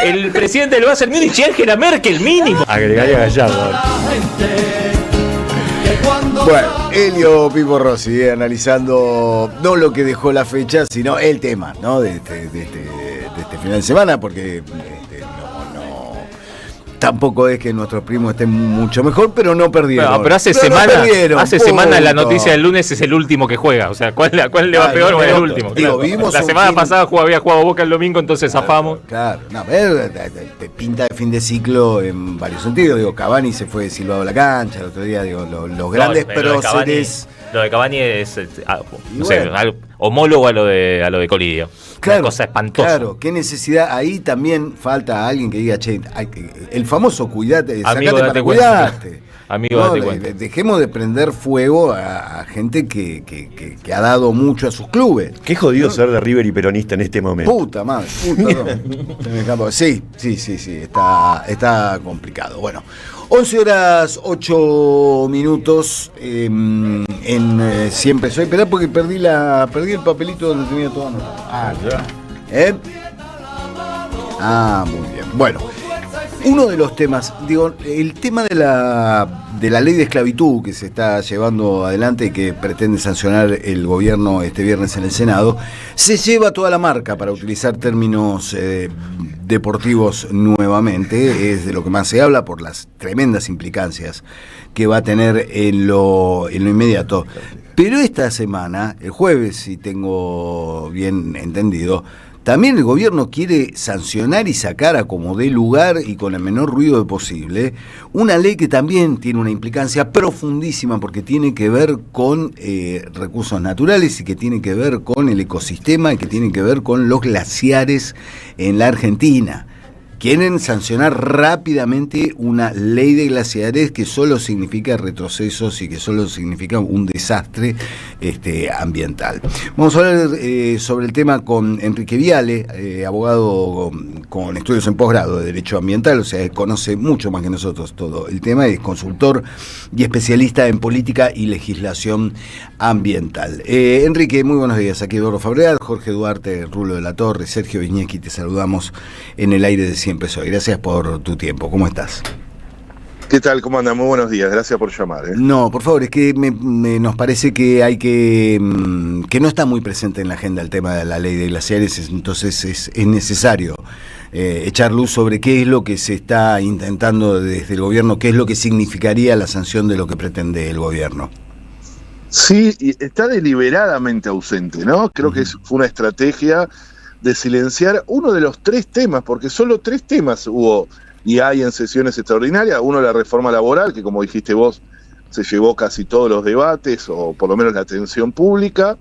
Speaker 3: El presidente del Bayern Múnich y Angela Merkel, mínimo.
Speaker 4: Agregaría Gallardo.
Speaker 2: Bueno, Elio Pipo Rossi, analizando no lo que dejó la fecha, sino el tema, ¿no? de este final de semana, porque Tampoco es que nuestros primos estén mucho mejor, pero no perdieron.
Speaker 3: No, pero hace semana la noticia del lunes es el último que juega. O sea, ¿cuál le va peor? Bueno, el último.
Speaker 2: Digo,
Speaker 3: claro. La semana pasada había jugado Boca el domingo, entonces zafamos.
Speaker 2: Claro, no, te pinta de fin de ciclo en varios sentidos. Digo, Cavani se fue silbado a la cancha el otro día. Digo, los grandes próceres.
Speaker 3: Lo de Cavani es no sé, homólogo a lo de Colidio.
Speaker 2: Claro,
Speaker 3: una cosa espantosa.
Speaker 2: Claro, qué necesidad. Ahí también falta alguien que diga, che, el famoso cuidate,
Speaker 3: amigo,
Speaker 2: sacate para cuidarte.
Speaker 3: Amigo, date cuenta.
Speaker 2: Dejemos de prender fuego a gente que ha dado mucho a sus clubes.
Speaker 4: Qué jodido ser de River y peronista en este momento.
Speaker 2: Puta madre, se me escapó. Sí, está complicado. Bueno, 11:08 en Siempre Soy. Esperá porque perdí el papelito donde tenía todo anotado. Muy bien. Bueno, uno de los temas, el tema de la ley de esclavitud que se está llevando adelante y que pretende sancionar el gobierno este viernes en el Senado, se lleva toda la marca, para utilizar términos deportivos nuevamente. Es de lo que más se habla por las tremendas implicancias que va a tener en lo inmediato. Pero esta semana, el jueves, si tengo bien entendido, también el gobierno quiere sancionar y sacar a como dé lugar y con el menor ruido posible una ley que también tiene una implicancia profundísima, porque tiene que ver con recursos naturales y que tiene que ver con el ecosistema y que tiene que ver con los glaciares en la Argentina. Quieren sancionar rápidamente una ley de glaciares que solo significa retrocesos y que solo significa un desastre ambiental. Vamos a hablar sobre el tema con Enrique Viale, abogado con estudios en posgrado de Derecho Ambiental, o sea, conoce mucho más que nosotros todo el tema, es consultor y especialista en política y legislación ambiental. Enrique, muy buenos días. Aquí Eduardo Fabregat, Jorge Duarte, Rulo de la Torre, Sergio Viñeschi, te saludamos en el aire de Siempre Soy. Gracias por tu tiempo. ¿Cómo estás?
Speaker 17: ¿Qué tal? ¿Cómo andan? Muy buenos días. Gracias por llamar.
Speaker 2: No, por favor, es que nos parece que hay que no está muy presente en la agenda el tema de la ley de glaciares, entonces es necesario echar luz sobre qué es lo que se está intentando desde el gobierno, qué es lo que significaría la sanción de lo que pretende el gobierno.
Speaker 17: Sí, y está deliberadamente ausente, ¿no? Creo que fue una estrategia de silenciar uno de los 3 temas, porque solo 3 temas hubo y hay en sesiones extraordinarias. Uno, la reforma laboral, que como dijiste vos, se llevó casi todos los debates, o por lo menos la atención pública.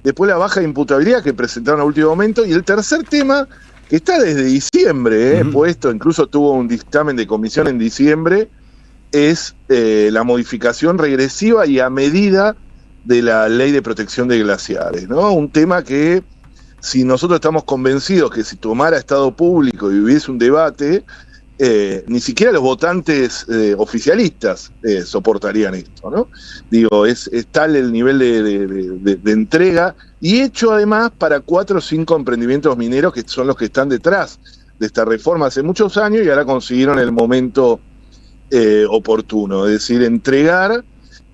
Speaker 17: Después la baja de imputabilidad que presentaron a último momento. Y el tercer tema, que está desde diciembre puesto, incluso tuvo un dictamen de comisión en diciembre, es la modificación regresiva y a medida de la ley de protección de glaciares, ¿no? Un tema que, si nosotros estamos convencidos que si tomara Estado público y hubiese un debate, ni siquiera los votantes oficialistas soportarían esto, ¿no? Digo, es tal el nivel de entrega, y hecho además para 4 o 5 emprendimientos mineros que son los que están detrás de esta reforma hace muchos años y ahora consiguieron el momento oportuno, es decir, entregar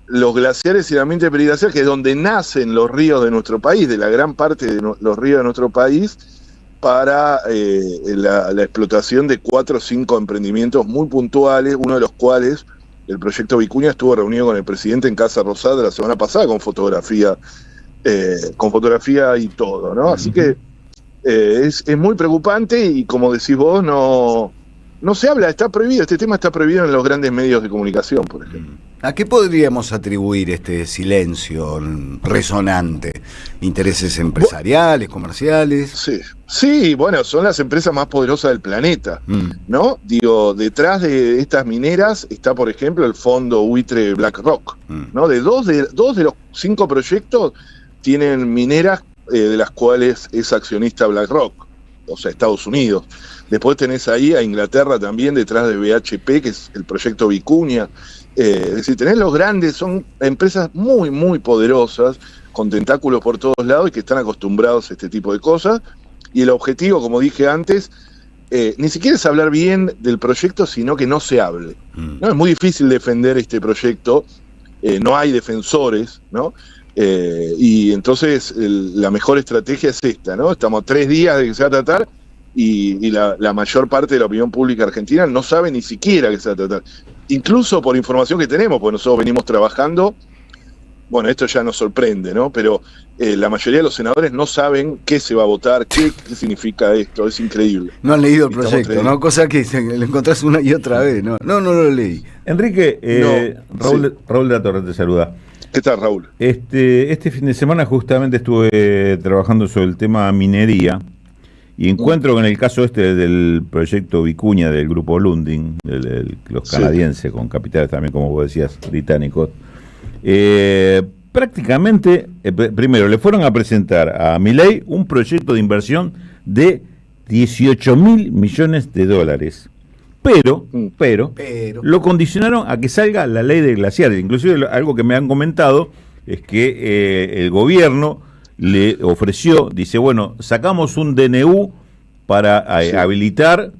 Speaker 17: los glaciares y el ambiente periglacial, que es donde nacen los ríos de nuestro país, de la gran parte de los ríos de nuestro país, para la explotación de 4 o 5 emprendimientos muy puntuales, uno de los cuales, el proyecto Vicuña, estuvo reunido con el presidente en Casa Rosada la semana pasada con fotografía y todo, ¿no? Así que es muy preocupante y, como decís vos, no se habla, está prohibido, este tema está prohibido en los grandes medios de comunicación, por ejemplo.
Speaker 2: ¿A qué podríamos atribuir este silencio resonante? ¿Intereses empresariales, comerciales?
Speaker 17: Sí, bueno, son las empresas más poderosas del planeta, ¿no? Digo, detrás de estas mineras está, por ejemplo, el fondo buitre BlackRock, ¿no? De dos de los 5 proyectos tienen mineras de las cuales es accionista BlackRock, o sea, Estados Unidos. Después tenés ahí a Inglaterra también detrás de BHP, que es el proyecto Vicuña. Es decir, tenés los grandes, son empresas muy, muy poderosas, con tentáculos por todos lados y que están acostumbrados a este tipo de cosas. Y el objetivo, como dije antes, ni siquiera es hablar bien del proyecto, sino que no se hable, ¿no? Es muy difícil defender este proyecto, no hay defensores, ¿no? Y entonces la mejor estrategia es esta, ¿no? Estamos a 3 días de que se va a tratar, y la mayor parte de la opinión pública argentina no sabe ni siquiera qué se va a tratar. Incluso por información que tenemos, porque nosotros venimos trabajando, bueno, esto ya nos sorprende, ¿no? Pero la mayoría de los senadores no saben qué se va a votar, qué significa esto, es increíble.
Speaker 2: No han leído el proyecto, ¿no? Cosa que lo encontrás una y otra vez, ¿no? No lo leí.
Speaker 1: Enrique, Raúl de la Torre te saluda.
Speaker 17: ¿Qué tal, Raúl?
Speaker 1: Este fin de semana justamente estuve trabajando sobre el tema minería y encuentro en el caso del proyecto Vicuña del grupo Lundin, los canadienses con capitales también, como vos decías, británicos, prácticamente, primero le fueron a presentar a Milei un proyecto de inversión de 18.000 millones de dólares. Pero lo condicionaron a que salga la ley de glaciares. Inclusive algo que me han comentado es que el gobierno le ofreció, dice, bueno, sacamos un DNU para habilitar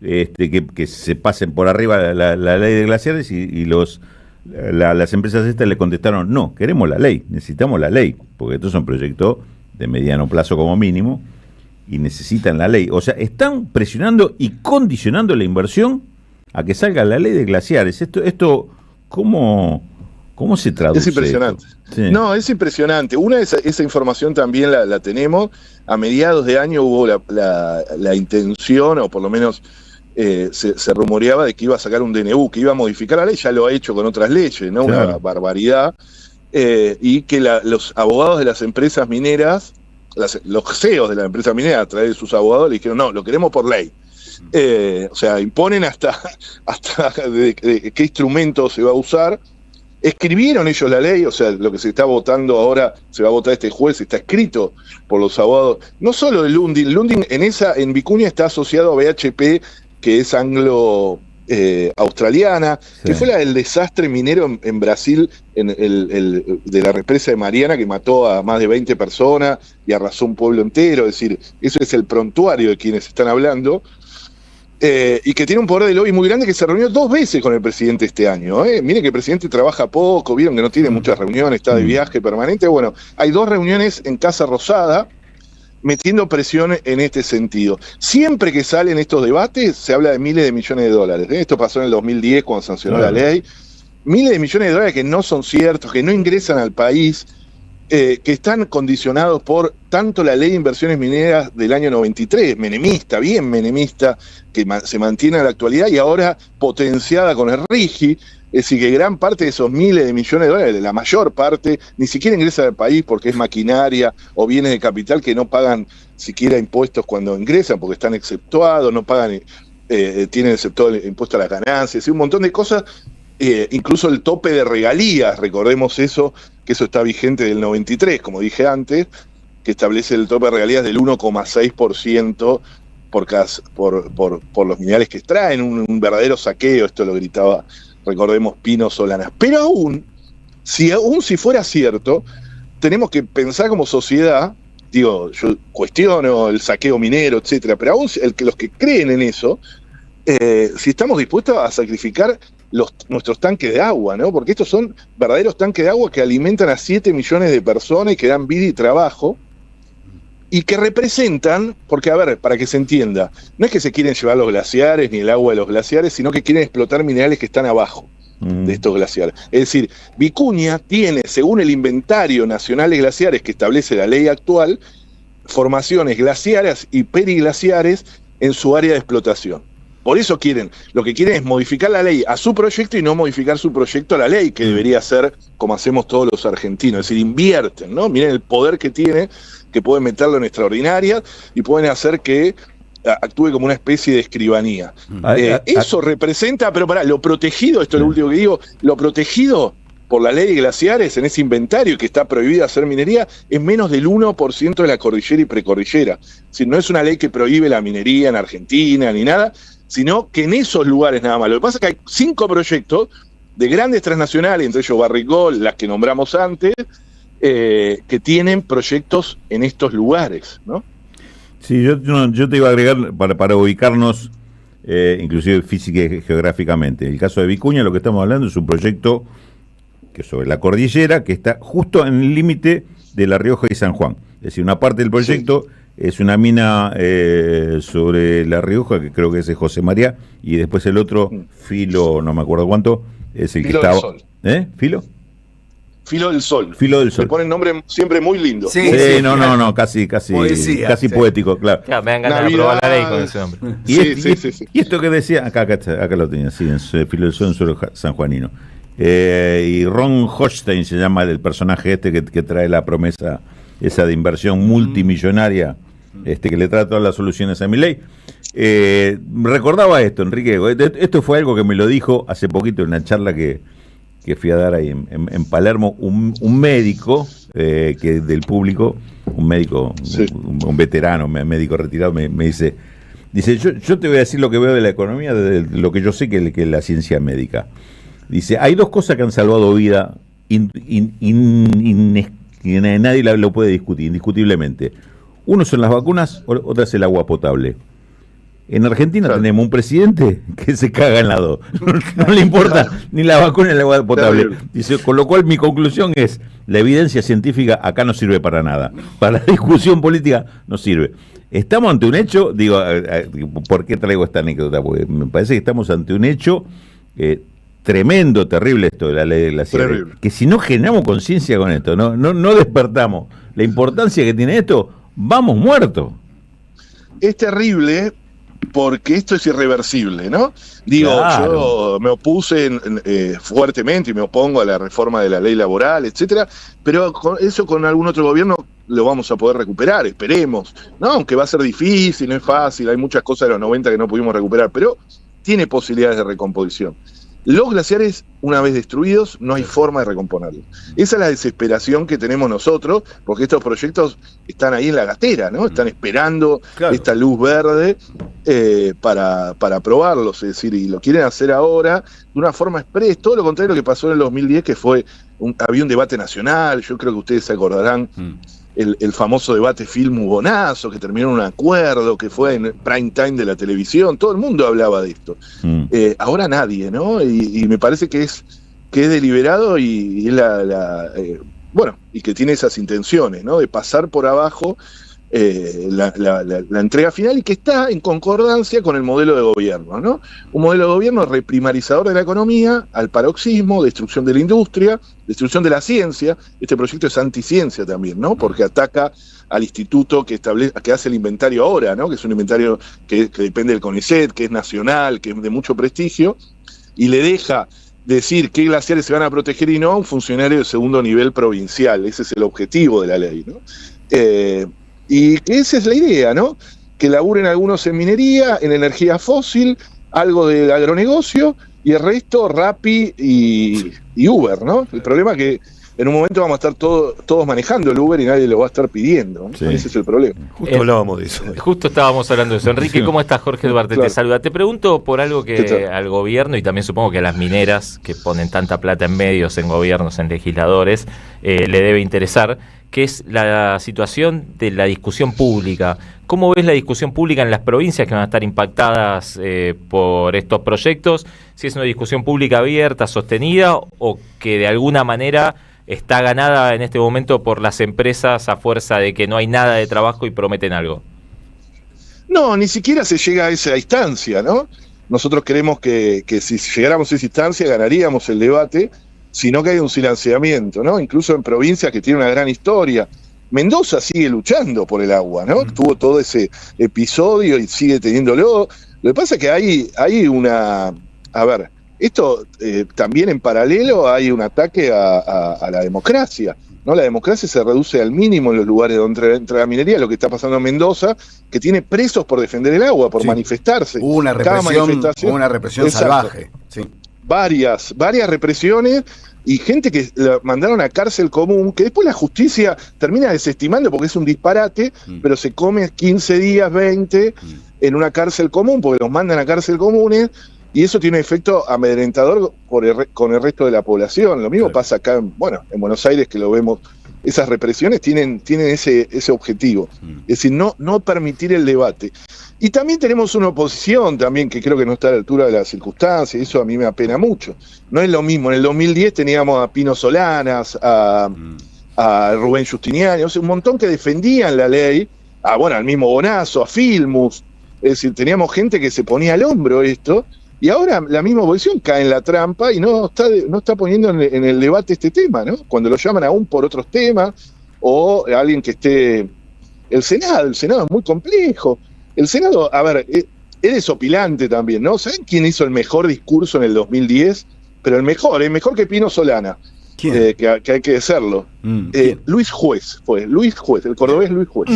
Speaker 1: que se pasen por arriba la ley de glaciares y las empresas estas le contestaron, no, queremos la ley, necesitamos la ley, porque estos son proyectos de mediano plazo como mínimo y necesitan la ley. O sea, están presionando y condicionando la inversión a que salga la ley de glaciares. Esto ¿cómo se traduce?
Speaker 17: Es impresionante.
Speaker 1: Sí.
Speaker 17: No, es impresionante. Esa información también la tenemos. A mediados de año hubo la intención, o por lo menos se rumoreaba de que iba a sacar un DNU, que iba a modificar la ley, ya lo ha hecho con otras leyes, ¿no? Claro. Una barbaridad. Y que los abogados de las empresas mineras, los CEOs de la empresa minera, a través de sus abogados, le dijeron, no, lo queremos por ley. O sea, imponen hasta de qué instrumento se va a usar. Escribieron ellos la ley, o sea, lo que se está votando ahora, se va a votar este jueves, está escrito por los abogados, no solo de Lundin. Lundin en Vicuña está asociado a BHP, que es australiana, que fue la del desastre minero en Brasil, de la represa de Mariana, que mató a más de 20 personas y arrasó un pueblo entero. Es decir, eso es el prontuario de quienes están hablando, y que tiene un poder de lobby muy grande, que se reunió 2 veces con el presidente este año. Miren que el presidente trabaja poco, vieron que no tiene muchas reuniones, está de viaje permanente. Bueno, hay 2 reuniones en Casa Rosada, metiendo presión en este sentido. Siempre que salen estos debates se habla de miles de millones de dólares. Esto pasó en el 2010 cuando sancionó la ley. Miles de millones de dólares que no son ciertos, que no ingresan al país, que están condicionados por tanto la ley de inversiones mineras del año 93, menemista, bien menemista, que se mantiene en la actualidad y ahora potenciada con el RIGI. Es decir, que gran parte de esos miles de millones de dólares, de la mayor parte, ni siquiera ingresa al país porque es maquinaria o bienes de capital que no pagan siquiera impuestos cuando ingresan porque están exceptuados, no pagan, tienen exceptuado el impuesto a las ganancias, y un montón de cosas, incluso el tope de regalías, recordemos eso, que eso está vigente del 93, como dije antes, que establece el tope de regalías del 1,6% por los minerales que extraen, un verdadero saqueo, esto lo gritaba, recordemos, Pino Solanas. Pero aún si fuera cierto, tenemos que pensar como sociedad, digo, yo cuestiono el saqueo minero, etcétera, pero aún los que creen en eso, si estamos dispuestos a sacrificar nuestros tanques de agua, ¿no? Porque estos son verdaderos tanques de agua que alimentan a 7 millones de personas y que dan vida y trabajo, y que representan, porque a ver, para que se entienda, no es que se quieren llevar los glaciares ni el agua de los glaciares, sino que quieren explotar minerales que están abajo de estos glaciares. Es decir, Vicuña tiene, según el inventario nacional de glaciares que establece la ley actual, formaciones glaciares y periglaciares en su área de explotación. Por eso lo que quieren es modificar la ley a su proyecto y no modificar su proyecto a la ley, que debería ser como hacemos todos los argentinos. Es decir, invierten, ¿no? Miren el poder que tiene, que pueden meterlo en extraordinarias y pueden hacer que actúe como una especie de escribanía. Eso representa, pero lo protegido, esto es lo último que digo, lo protegido por la ley de glaciares en ese inventario que está prohibido hacer minería es menos del 1% de la cordillera y precordillera. Es decir, no es una ley que prohíbe la minería en Argentina ni nada, sino que en esos lugares nada más. Lo que pasa es que hay 5 proyectos de grandes transnacionales, entre ellos Barrick, las que nombramos antes, que tienen proyectos en estos lugares, ¿no?
Speaker 1: Sí, yo te iba a agregar para ubicarnos, inclusive física y geográficamente. En el caso de Vicuña, lo que estamos hablando es un proyecto que sobre la cordillera, que está justo en el límite de La Rioja y San Juan. Es decir, una parte del proyecto Es una mina sobre La Rioja, que creo que ese es José María, y después el otro, Filo, no me acuerdo cuánto, es el
Speaker 17: Filo
Speaker 1: que
Speaker 17: del
Speaker 1: estaba...
Speaker 17: Sol.
Speaker 1: ¿Filo?
Speaker 17: Filo del Sol.
Speaker 1: Filo del Sol.
Speaker 17: Le ponen nombre siempre muy lindo.
Speaker 1: Sí, no, casi
Speaker 2: Poesía, sí.
Speaker 1: poético, claro.
Speaker 3: Claro, me dan ganas de aprobar la ley con ese nombre.
Speaker 1: Y esto que decía, acá lo tenía, sí, en Filo del Sol, en suelo sanjuanino. Y Ron Hochstein se llama el personaje que trae la promesa esa de inversión multimillonaria, que le trae todas las soluciones a Milei. Recordaba esto, Enrique, esto fue algo que me lo dijo hace poquito en una charla que fui a dar ahí en Palermo, un médico que del público, un médico, sí, un veterano, médico retirado, me dice, yo te voy a decir lo que veo de la economía, de lo que yo sé que es la ciencia médica. Dice, hay dos cosas que han salvado vida que nadie lo puede discutir, indiscutiblemente. Uno son las vacunas, otra es el agua potable. En Argentina tenemos un presidente que se caga en las dos. No le importa ni la vacuna ni el agua potable. Dice, con lo cual mi conclusión es, la evidencia científica acá no sirve para nada. Para la discusión política no sirve. Estamos ante un hecho, digo, ¿por qué traigo esta anécdota? Porque me parece que estamos ante un hecho tremendo, terrible esto de la ley de glaciares. Que si no generamos conciencia con esto, no despertamos la importancia que tiene esto, vamos muertos.
Speaker 17: Es terrible porque esto es irreversible, ¿no? Digo, claro, yo me opuse fuertemente y me opongo a la reforma de la ley laboral, etcétera, pero con algún otro gobierno lo vamos a poder recuperar, esperemos, ¿no? Aunque va a ser difícil, no es fácil, hay muchas cosas de los 90 que no pudimos recuperar, pero tiene posibilidades de recomposición. Los glaciares, una vez destruidos, no hay forma de recomponerlos. Esa es la desesperación que tenemos nosotros, porque estos proyectos están ahí en la gatera, ¿no? Están esperando esta luz verde para aprobarlos, es decir, y lo quieren hacer ahora de una forma express, todo lo contrario a lo que pasó en el 2010, que había un debate nacional, yo creo que ustedes se acordarán, el famoso debate Film-Hugonazo, que terminó en un acuerdo, que fue en prime time de la televisión, todo el mundo hablaba de esto. Ahora nadie, ¿no? Y me parece que es deliberado y es y que tiene esas intenciones, ¿no? De pasar por abajo la entrega final y que está en concordancia con el modelo de gobierno, ¿no? Un modelo de gobierno reprimarizador de la economía, al paroxismo, destrucción de la industria, destrucción de la ciencia. Este proyecto es anticiencia también, ¿no? Porque ataca al instituto que hace el inventario ahora, ¿no? Que es un inventario que depende del CONICET, que es nacional, que es de mucho prestigio, y le deja decir qué glaciares se van a proteger y no a un funcionario de segundo nivel provincial. Ese es el objetivo de la ley, ¿no? Y que esa es la idea, ¿no? Que laburen algunos en minería, en energía fósil, algo de agronegocio, y el resto Rappi y Uber, ¿no? El problema es que en un momento vamos a estar todos manejando el Uber y nadie lo va a estar pidiendo, ¿no? Sí. Ese es el problema.
Speaker 4: Justo hablábamos de eso.
Speaker 3: Justo estábamos hablando de eso. Enrique, ¿cómo estás? Jorge Duarte te saluda. Te pregunto por algo que al gobierno y también supongo que a las mineras que ponen tanta plata en medios, en gobiernos, en legisladores, le debe interesar, que es la situación de la discusión pública. ¿Cómo ves la discusión pública en las provincias que van a estar impactadas por estos proyectos? Si es una discusión pública abierta, sostenida, o que de alguna manera está ganada en este momento por las empresas a fuerza de que no hay nada de trabajo y prometen algo.
Speaker 17: No, ni siquiera se llega a esa instancia, ¿no? Nosotros creemos que si llegáramos a esa instancia ganaríamos el debate, sino que hay un silenciamiento, ¿no? Incluso en provincias que tienen una gran historia. Mendoza sigue luchando por el agua, ¿no? Tuvo todo ese episodio y sigue teniéndolo. Lo que pasa es que hay una... A ver, esto también en paralelo hay un ataque a la democracia, ¿no? La democracia se reduce al mínimo en los lugares donde entra la minería, lo que está pasando en Mendoza, que tiene presos por defender el agua, por manifestarse.
Speaker 2: Hubo una represión salvaje. Sí.
Speaker 17: Varias represiones y gente que la mandaron a cárcel común, que después la justicia termina desestimando porque es un disparate, pero se come 15 días, 20 en una cárcel común, porque los mandan a cárcel comunes, y eso tiene un efecto amedrentador con el resto de la población. Lo mismo pasa acá, en Buenos Aires, que lo vemos. Esas represiones tienen ese objetivo, es decir, no permitir el debate. Y también tenemos una oposición también que creo que no está a la altura de las circunstancias, y eso a mí me apena mucho. No es lo mismo, en el 2010 teníamos a Pino Solanas, a Rubén Justiniani, o sea, un montón que defendían la ley, al mismo Bonazo, a Filmus. Es decir, teníamos gente que se ponía al hombro esto, y ahora la misma oposición cae en la trampa y no está poniendo en el debate este tema, ¿no? Cuando lo llaman aún por otros temas, o alguien que esté... El Senado es muy complejo. El Senado, a ver, es desopilante también, ¿no? ¿Saben quién hizo el mejor discurso en el 2010? Pero el mejor que Pino Solana. Que hay que decirlo. Luis Juez, el cordobés Luis Juez.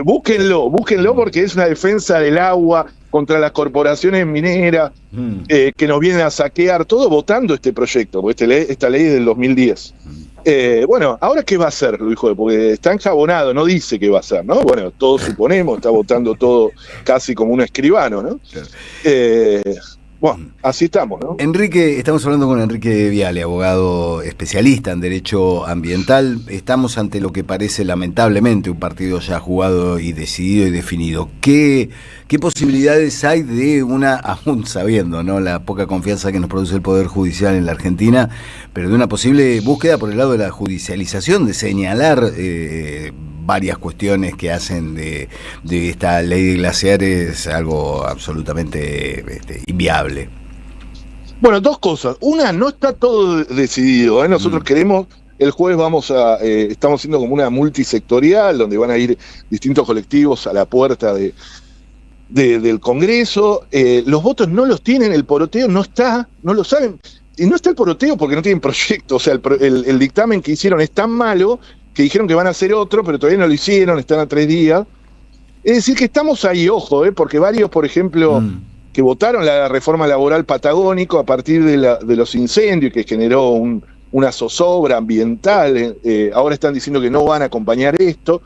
Speaker 17: Búsquenlo porque es una defensa del agua contra las corporaciones mineras que nos vienen a saquear, todo votando este proyecto, porque esta ley es del 2010. Bueno, ¿ahora qué va a hacer Luis Juez? Porque está enjabonado, no dice qué va a hacer, ¿no? Bueno, todos suponemos, está votando todo casi como un escribano, ¿no? Bueno, así estamos, ¿no?
Speaker 2: Estamos hablando con Enrique Viale, abogado especialista en derecho ambiental. Estamos ante lo que parece lamentablemente un partido ya jugado y decidido y definido. ¿Qué posibilidades hay de aún sabiendo, ¿no?, la poca confianza que nos produce el Poder Judicial en la Argentina, pero de una posible búsqueda por el lado de la judicialización, de señalar varias cuestiones que hacen de esta ley de glaciares algo absolutamente inviable?
Speaker 17: Bueno, dos cosas. Una, no está todo decidido, ¿eh? Nosotros queremos, el jueves estamos haciendo como una multisectorial, donde van a ir distintos colectivos a la puerta del Congreso. Los votos no los tienen, el poroteo no está, no lo saben. Y no está el poroteo porque no tienen proyecto. O sea, el dictamen que hicieron es tan malo que dijeron que van a hacer otro, pero todavía no lo hicieron, están a 3 días. Es decir, que estamos ahí, ojo, porque varios, por ejemplo, que votaron la reforma laboral patagónico a partir de los incendios que generó una zozobra ambiental, ahora están diciendo que no van a acompañar esto.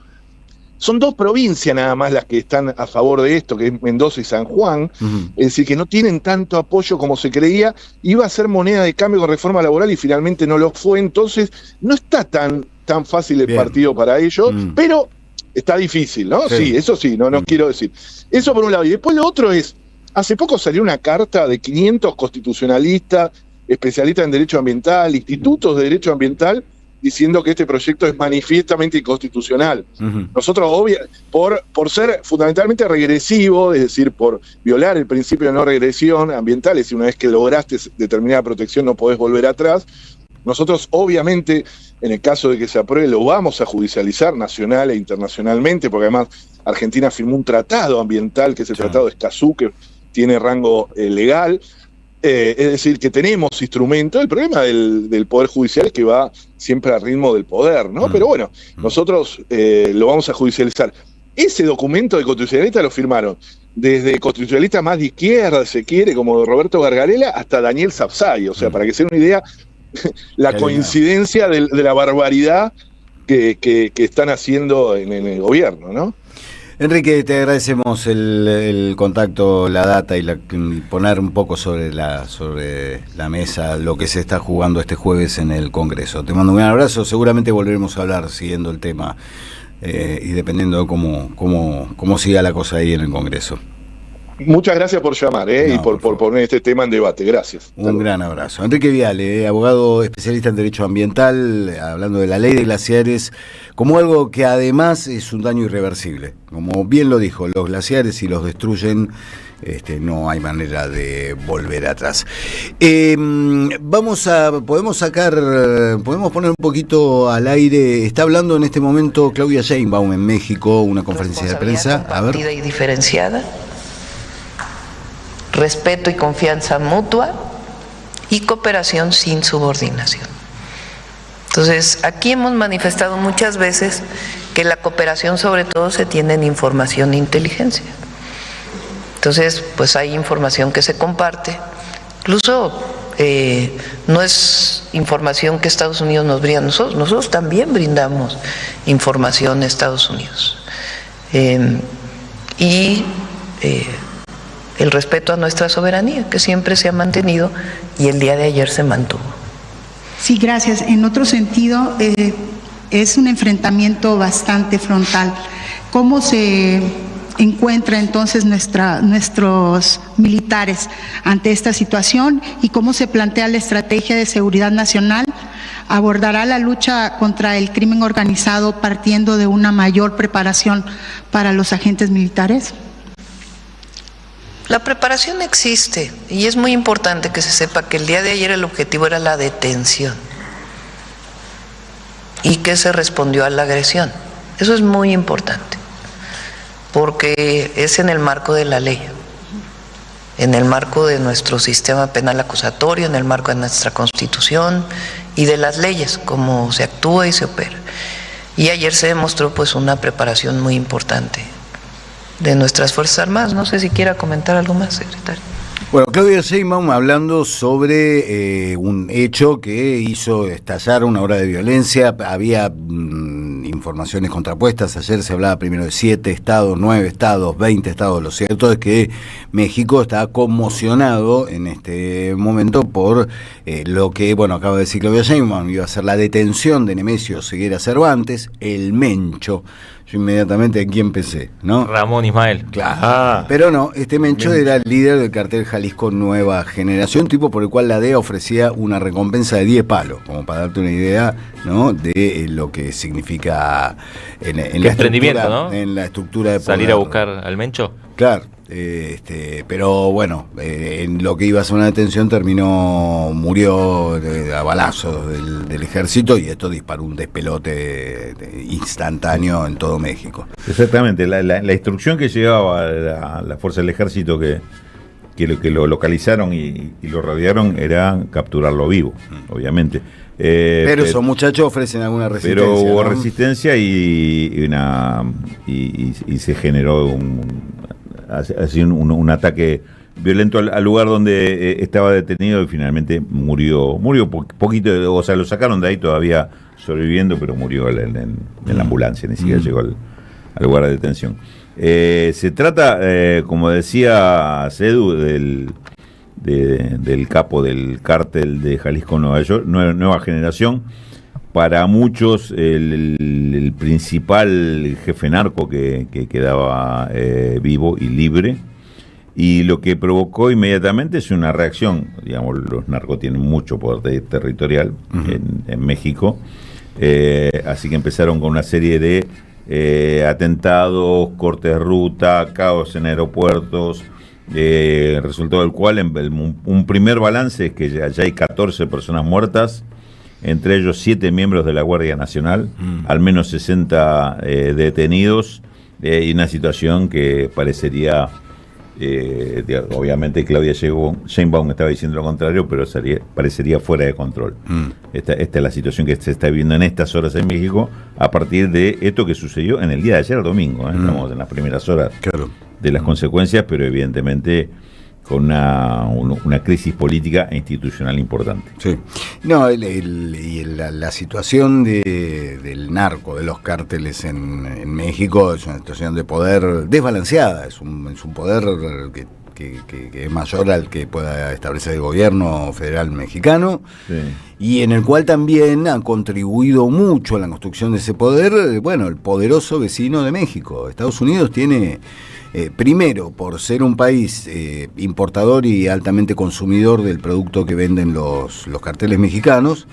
Speaker 17: Son 2 provincias nada más las que están a favor de esto, que es Mendoza y San Juan, es decir, que no tienen tanto apoyo como se creía. Iba a ser moneda de cambio con reforma laboral y finalmente no lo fue, entonces no está tan fácil el partido para ellos, pero está difícil, ¿no? Sí, eso sí, no quiero decir. Eso por un lado. Y después lo otro es, hace poco salió una carta de 500 constitucionalistas, especialistas en derecho ambiental, institutos de derecho ambiental, diciendo que este proyecto es manifiestamente inconstitucional. Nosotros, por ser fundamentalmente regresivo, es decir, por violar el principio de no regresión ambiental, es decir, una vez que lograste determinada protección no podés volver atrás, nosotros obviamente, en el caso de que se apruebe, lo vamos a judicializar nacional e internacionalmente, porque además Argentina firmó un tratado ambiental, que es el Tratado de Escazú, que tiene rango legal. Es decir, que tenemos instrumentos. El problema del Poder Judicial es que va siempre al ritmo del poder, ¿no? Pero bueno, nosotros lo vamos a judicializar. Ese documento de constitucionalista lo firmaron desde constitucionalistas más de izquierda, se quiere, como Roberto Gargarella, hasta Daniel Sapsay. O sea, para que se den una idea, la coincidencia de la barbaridad que están haciendo en el gobierno, ¿no?
Speaker 2: Enrique, te agradecemos el contacto, la data y poner un poco sobre la mesa lo que se está jugando este jueves en el Congreso. Te mando un gran abrazo, seguramente volveremos a hablar siguiendo el tema y dependiendo de cómo siga la cosa ahí en el Congreso.
Speaker 17: Muchas gracias por llamar y por poner este tema en debate. Gracias.
Speaker 2: Un gran abrazo. Enrique Viale, abogado especialista en derecho ambiental, hablando de la ley de glaciares como algo que además es un daño irreversible. Como bien lo dijo, los glaciares, si los destruyen, no hay manera de volver atrás. Podemos poner un poquito al aire. Está hablando en este momento Claudia Sheinbaum en México, una conferencia de prensa. A ver.
Speaker 18: Y diferenciada. Respeto y confianza mutua y cooperación sin subordinación. Entonces, aquí hemos manifestado muchas veces que la cooperación sobre todo se tiene en información e inteligencia. Entonces, pues hay información que se comparte, incluso no es información que Estados Unidos nos brinda a nosotros, nosotros también brindamos información a Estados Unidos. El respeto a nuestra soberanía, que siempre se ha mantenido y el día de ayer se mantuvo.
Speaker 19: Sí, gracias. En otro sentido, es un enfrentamiento bastante frontal. ¿Cómo se encuentra entonces nuestros militares ante esta situación y cómo se plantea la estrategia de seguridad nacional ¿Abordará la lucha contra el crimen organizado partiendo de una mayor preparación para los agentes militares?
Speaker 18: La preparación existe y es muy importante que se sepa que el día de ayer el objetivo era la detención y que se respondió a la agresión. Eso es muy importante porque es en el marco de la ley, en el marco de nuestro sistema penal acusatorio, en el marco de nuestra Constitución y de las leyes, cómo se actúa y se opera. Y ayer se demostró pues una preparación muy importante de nuestras Fuerzas Armadas. No sé si quiera comentar algo más, secretario.
Speaker 2: Bueno, Claudia Sheinbaum hablando sobre un hecho que hizo estallar una ola de violencia. Había informaciones contrapuestas. Ayer se hablaba primero de 7 estados, 9 estados, 20 estados. Lo cierto es que México está conmocionado en este momento por lo que, bueno, acaba de decir Claudia Sheinbaum, iba a ser la detención de Nemesio Ceguera Cervantes, el Mencho. Yo inmediatamente aquí empecé, ¿no?
Speaker 3: Ramón Ismael.
Speaker 2: Claro. Pero no, este Mencho era el líder del cartel Jalisco Nueva Generación, tipo por el cual la DEA ofrecía una recompensa de 10 palos, como para darte una idea, ¿no? De lo que significa en la
Speaker 3: emprendimiento, ¿no?
Speaker 2: En la estructura de poder.
Speaker 3: Salir a buscar al Mencho.
Speaker 2: Claro. Pero bueno, en lo que iba a ser una detención murió a balazos del ejército, y esto disparó un despelote instantáneo en todo México.
Speaker 1: Exactamente, la instrucción que llevaba a la fuerza del ejército que lo localizaron y lo rodearon era capturarlo vivo, obviamente.
Speaker 2: Pero esos muchachos ofrecen alguna resistencia.
Speaker 1: Pero hubo
Speaker 2: ¿no?
Speaker 1: resistencia y se generó un ataque violento al lugar donde estaba detenido, y finalmente murió poquito, o sea, lo sacaron de ahí todavía sobreviviendo, pero murió en la ambulancia, ni siquiera llegó al lugar de detención. Se trata, como decía Cedu, del capo del cártel de Jalisco Nueva Generación. Para muchos el principal jefe narco que quedaba vivo y libre, y lo que provocó inmediatamente es una reacción. Digamos, los narcos tienen mucho poder territorial en México, así que empezaron con una serie de atentados, cortes de ruta, caos en aeropuertos, resultado del cual un primer balance es que ya hay 14 personas muertas, entre ellos 7 miembros de la Guardia Nacional, al menos 60 detenidos, y una situación que parecería, obviamente Claudia Sheinbaum estaba diciendo lo contrario, pero parecería fuera de control. Esta es la situación que se está viviendo en estas horas en México, a partir de esto que sucedió en el día de ayer, domingo. Estamos en las primeras horas de las consecuencias, pero evidentemente con una crisis política e institucional importante.
Speaker 2: Sí. No, la situación del narco, de los cárteles en México, es una situación de poder desbalanceada, es un poder que es mayor al que pueda establecer el gobierno federal mexicano, y en el cual también ha contribuido mucho a la construcción de ese poder, el poderoso vecino de México. Estados Unidos tiene... primero, por ser un país importador y altamente consumidor del producto que venden los carteles mexicanos,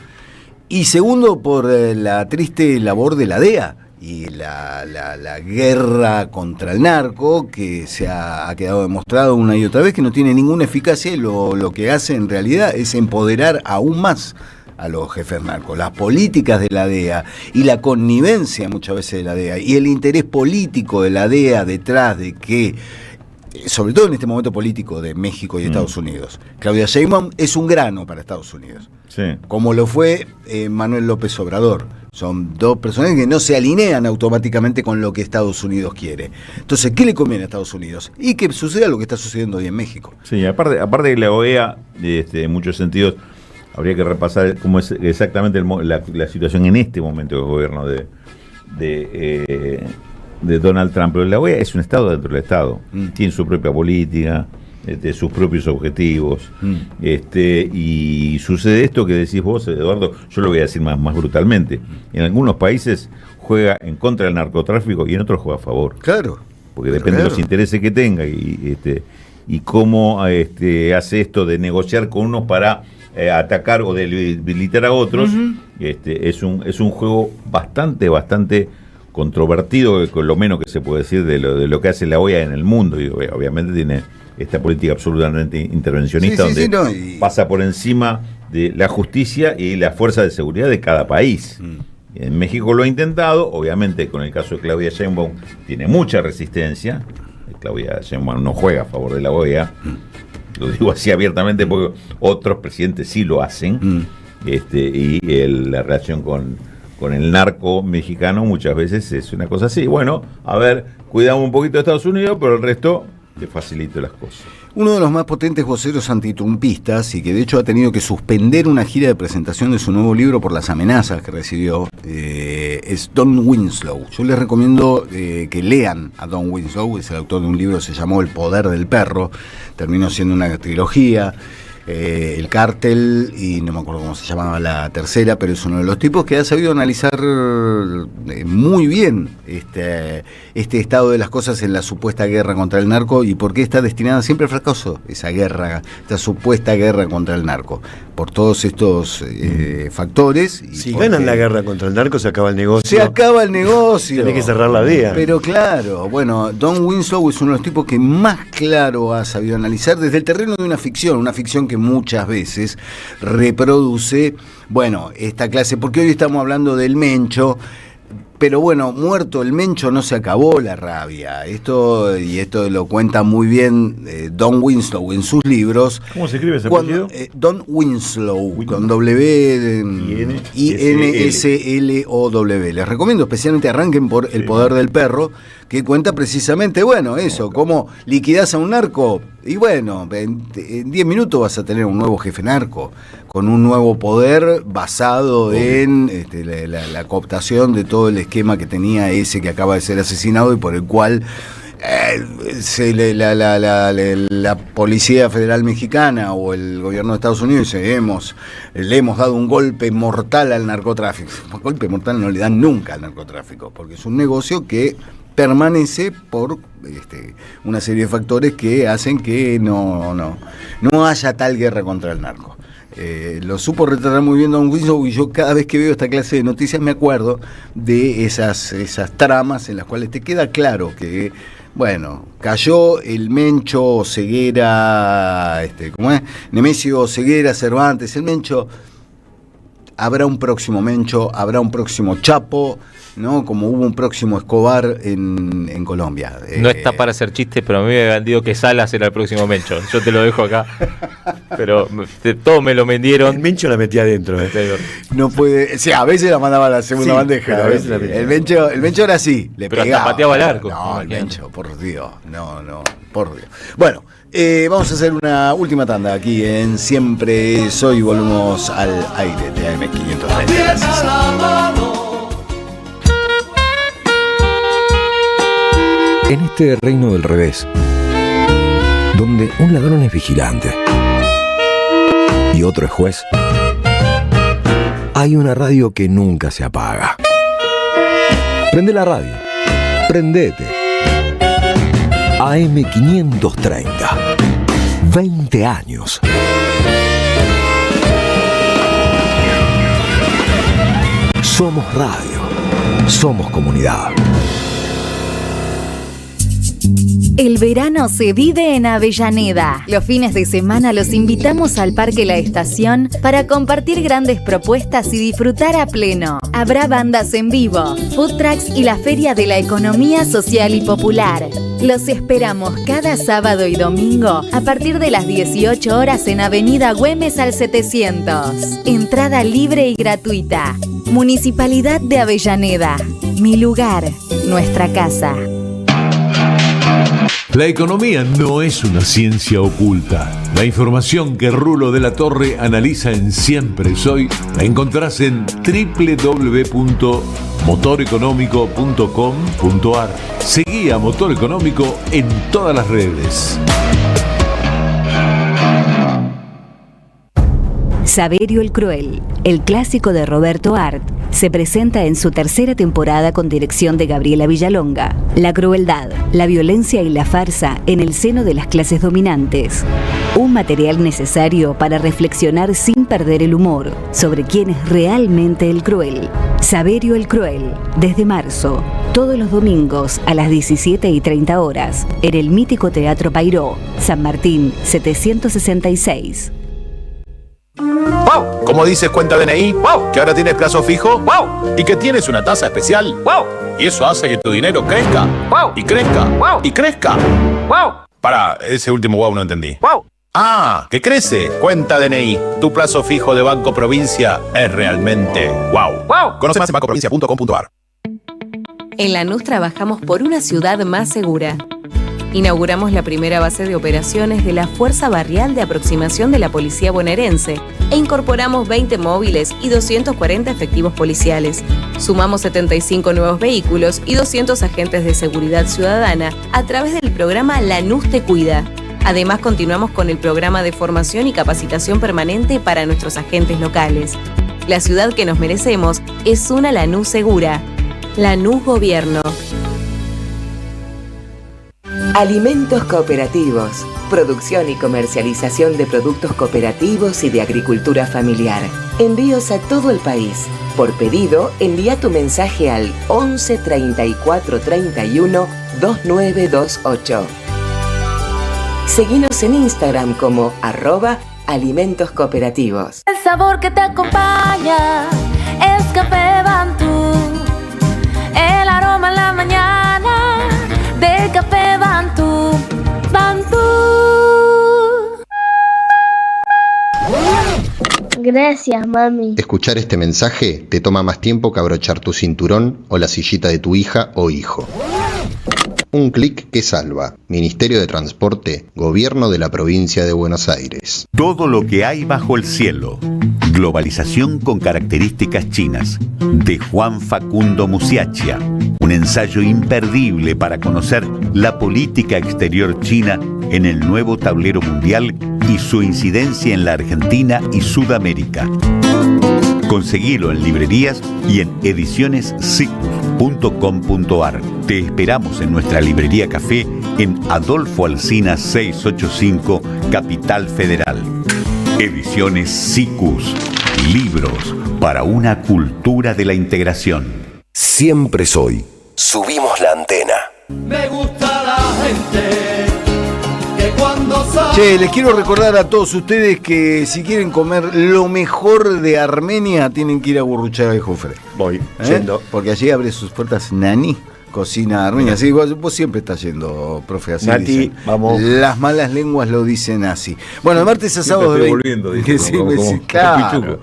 Speaker 2: y segundo, por la triste labor de la DEA y la guerra contra el narco, que se ha quedado demostrado una y otra vez que no tiene ninguna eficacia, y lo que hace en realidad es empoderar aún más a los jefes narcos. Las políticas de la DEA y la connivencia muchas veces de la DEA y el interés político de la DEA detrás de que, sobre todo en este momento político de México y Estados Unidos, Claudia Sheinbaum es un grano para Estados Unidos, como lo fue Manuel López Obrador. Son dos personas que no se alinean automáticamente con lo que Estados Unidos quiere. Entonces, ¿qué le conviene a Estados Unidos? Y que suceda lo que está sucediendo hoy en México.
Speaker 1: Sí, aparte de la OEA, en muchos sentidos, habría que repasar cómo es exactamente la situación en este momento del gobierno de Donald Trump. Pero la OEA es un Estado dentro del Estado. Tiene su propia política, sus propios objetivos. Y sucede esto que decís vos, Eduardo, yo lo voy a decir más brutalmente. En algunos países juega en contra del narcotráfico y en otros juega a favor.
Speaker 2: Claro.
Speaker 1: Porque depende de los intereses que tenga y cómo hace esto de negociar con unos para atacar o debilitar a otros. Es un juego bastante controvertido, con lo menos que se puede decir de lo que hace la OEA en el mundo. Y obviamente tiene esta política absolutamente intervencionista, pasa por encima de la justicia y la fuerza de seguridad de cada país. En México lo ha intentado, obviamente con el caso de Claudia Sheinbaum tiene mucha resistencia. Claudia Sheinbaum no juega a favor de la OEA, lo digo así abiertamente porque otros presidentes sí lo hacen. La relación con el narco mexicano muchas veces es una cosa así. Bueno, a ver, cuidamos un poquito de Estados Unidos, pero el resto le facilito las cosas.
Speaker 2: Uno de los más potentes voceros antitrumpistas, y que de hecho ha tenido que suspender una gira de presentación de su nuevo libro por las amenazas que recibió, es Don Winslow. Yo les recomiendo que lean a Don Winslow. Es el autor de un libro que se llamó El poder del perro, terminó siendo una trilogía. El Cártel, y no me acuerdo cómo se llamaba la tercera, pero es uno de los tipos que ha sabido analizar muy bien este estado de las cosas en la supuesta guerra contra el narco y por qué está destinada siempre al fracaso esa guerra, esta supuesta guerra contra el narco, por todos estos factores.
Speaker 4: Si ganan la guerra contra el narco, se acaba el negocio.
Speaker 2: Se acaba el negocio.
Speaker 4: Tiene que cerrar la vía.
Speaker 2: Pero claro, bueno, Don Winslow es uno de los tipos que más claro ha sabido analizar desde el terreno de una ficción que muchas veces reproduce, bueno, esta clase, porque hoy estamos hablando del Mencho, pero bueno, muerto el Mencho no se acabó la rabia. Esto lo cuenta muy bien Don Winslow en sus libros.
Speaker 1: ¿Cómo se escribe ese apellido?
Speaker 2: Don Winslow, con W-I-N-S-L-O-W. Les recomiendo especialmente arranquen por El poder del perro, que cuenta precisamente, bueno, eso, cómo liquidás a un narco, y bueno, en 10 minutos vas a tener un nuevo jefe narco, con un nuevo poder basado en la cooptación de todo el esquema que tenía ese que acaba de ser asesinado y por el cual la Policía Federal Mexicana o el gobierno de Estados Unidos le hemos dado un golpe mortal al narcotráfico. Un golpe mortal no le dan nunca al narcotráfico, porque es un negocio que permanece por una serie de factores que hacen que no haya tal guerra contra el narco. Lo supo retratar muy bien Don Winslow, y yo cada vez que veo esta clase de noticias me acuerdo de esas tramas en las cuales te queda claro que, bueno, cayó el Mencho Ceguera, ¿cómo es? Nemesio Ceguera Cervantes, el Mencho. Habrá un próximo Mencho, habrá un próximo Chapo, ¿no? Como hubo un próximo Escobar en Colombia.
Speaker 3: No está para hacer chistes, pero a mí me habían dicho que Salas era el próximo Mencho. Yo te lo dejo acá. Pero todos me lo vendieron.
Speaker 4: El Mencho la metía adentro.
Speaker 2: No puede. Sí, a veces la mandaba a la segunda bandeja.
Speaker 4: Pero a veces la metía.
Speaker 2: El Mencho era así, le
Speaker 3: pero
Speaker 2: pegaba.
Speaker 3: Hasta pateaba el arco.
Speaker 2: No, el Mencho, por Dios. No, por Dios. Bueno. Vamos a hacer una última tanda aquí en Siempre Soy. Volvemos al aire de AM530. Gracias.
Speaker 10: En este reino del revés, donde un ladrón es vigilante y otro es juez, hay una radio que nunca se apaga. Prende la radio. Prendete. AM530. 20 años. Somos radio. Somos comunidad.
Speaker 14: El verano se vive en Avellaneda. Los fines de semana los invitamos al Parque La Estación para compartir grandes propuestas y disfrutar a pleno. Habrá bandas en vivo, food trucks y la Feria de la Economía Social y Popular. Los esperamos cada sábado y domingo a partir de las 18 horas en Avenida Güemes al 700. Entrada libre y gratuita. Municipalidad de Avellaneda. Mi lugar, nuestra casa.
Speaker 11: La economía no es una ciencia oculta. La información que Rulo de la Torre analiza en Siempre Soy la encontrás en www.motoreconómico.com.ar. Seguí a Motor Económico en todas las redes.
Speaker 8: Saverio el Cruel, el clásico de Roberto Art, se presenta en su tercera temporada con dirección de Gabriela Villalonga. La crueldad, la violencia y la farsa en el seno de las clases dominantes. Un material necesario para reflexionar sin perder el humor sobre quién es realmente el cruel. Saberio el Cruel, desde marzo, todos los domingos a las 17:30 horas, en el mítico Teatro Pairó, San Martín 766.
Speaker 20: ¡Wow! ¿Cómo dices cuenta DNI? ¡Wow! ¿Que ahora tienes plazo fijo? ¡Wow! ¿Y que tienes una tasa especial? ¡Wow! Y eso hace que tu dinero crezca. ¡Wow! Y crezca. ¡Wow! Y crezca. ¡Wow! Pará, ese último wow no entendí. ¡Wow! ¡Ah! ¡Que crece! Cuenta DNI. Tu plazo fijo de Banco Provincia es realmente wow. ¡Wow! Conoce más en bancoprovincia.com.ar.
Speaker 21: En Lanús trabajamos por una ciudad más segura. Inauguramos la primera base de operaciones de la Fuerza Barrial de Aproximación de la Policía Bonaerense e incorporamos 20 móviles y 240 efectivos policiales. Sumamos 75 nuevos vehículos y 200 agentes de seguridad ciudadana a través del programa Lanús Te Cuida. Además, continuamos con el programa de formación y capacitación permanente para nuestros agentes locales. La ciudad que nos merecemos es una Lanús segura. Lanús Gobierno.
Speaker 7: Alimentos cooperativos. Producción y comercialización de productos cooperativos y de agricultura familiar. Envíos a todo el país. Por pedido, envía tu mensaje al 11 34 31 2928. Seguinos en Instagram como @alimentos cooperativos.
Speaker 22: El sabor que te acompaña es Café Bantú. El aroma en la mañana de Café Bantú. Bantú.
Speaker 23: Gracias, mami.
Speaker 24: Escuchar este mensaje te toma más tiempo que abrochar tu cinturón o la sillita de tu hija o hijo. Un clic que salva. Ministerio de Transporte, Gobierno de la Provincia de Buenos Aires.
Speaker 25: Todo lo que hay bajo el cielo. Globalización con características chinas. De Juan Facundo Musiaccia. Un ensayo imperdible para conocer la política exterior china en el nuevo tablero mundial y su incidencia en la Argentina y Sudamérica. Conseguilo en librerías y en edicionessicus.com.ar. Te esperamos en nuestra librería café en Adolfo Alsina 685, Capital Federal. Ediciones Sicus. Libros para una cultura de la integración.
Speaker 10: Siempre soy. Subimos la antena.
Speaker 9: Me gusta la gente que cuando sale...
Speaker 2: Che, les quiero recordar a todos ustedes que si quieren comer lo mejor de Armenia, tienen que ir a Gurruchaga y Jufre.
Speaker 4: Voy, yendo.
Speaker 2: Porque allí abre sus puertas Nani, cocina armenia. Así vos siempre estás yendo, profe, así
Speaker 4: Nati,
Speaker 2: dicen.
Speaker 4: vamos.
Speaker 2: Las malas lenguas lo dicen así. Bueno, de martes a sábado de 20. Sí, claro.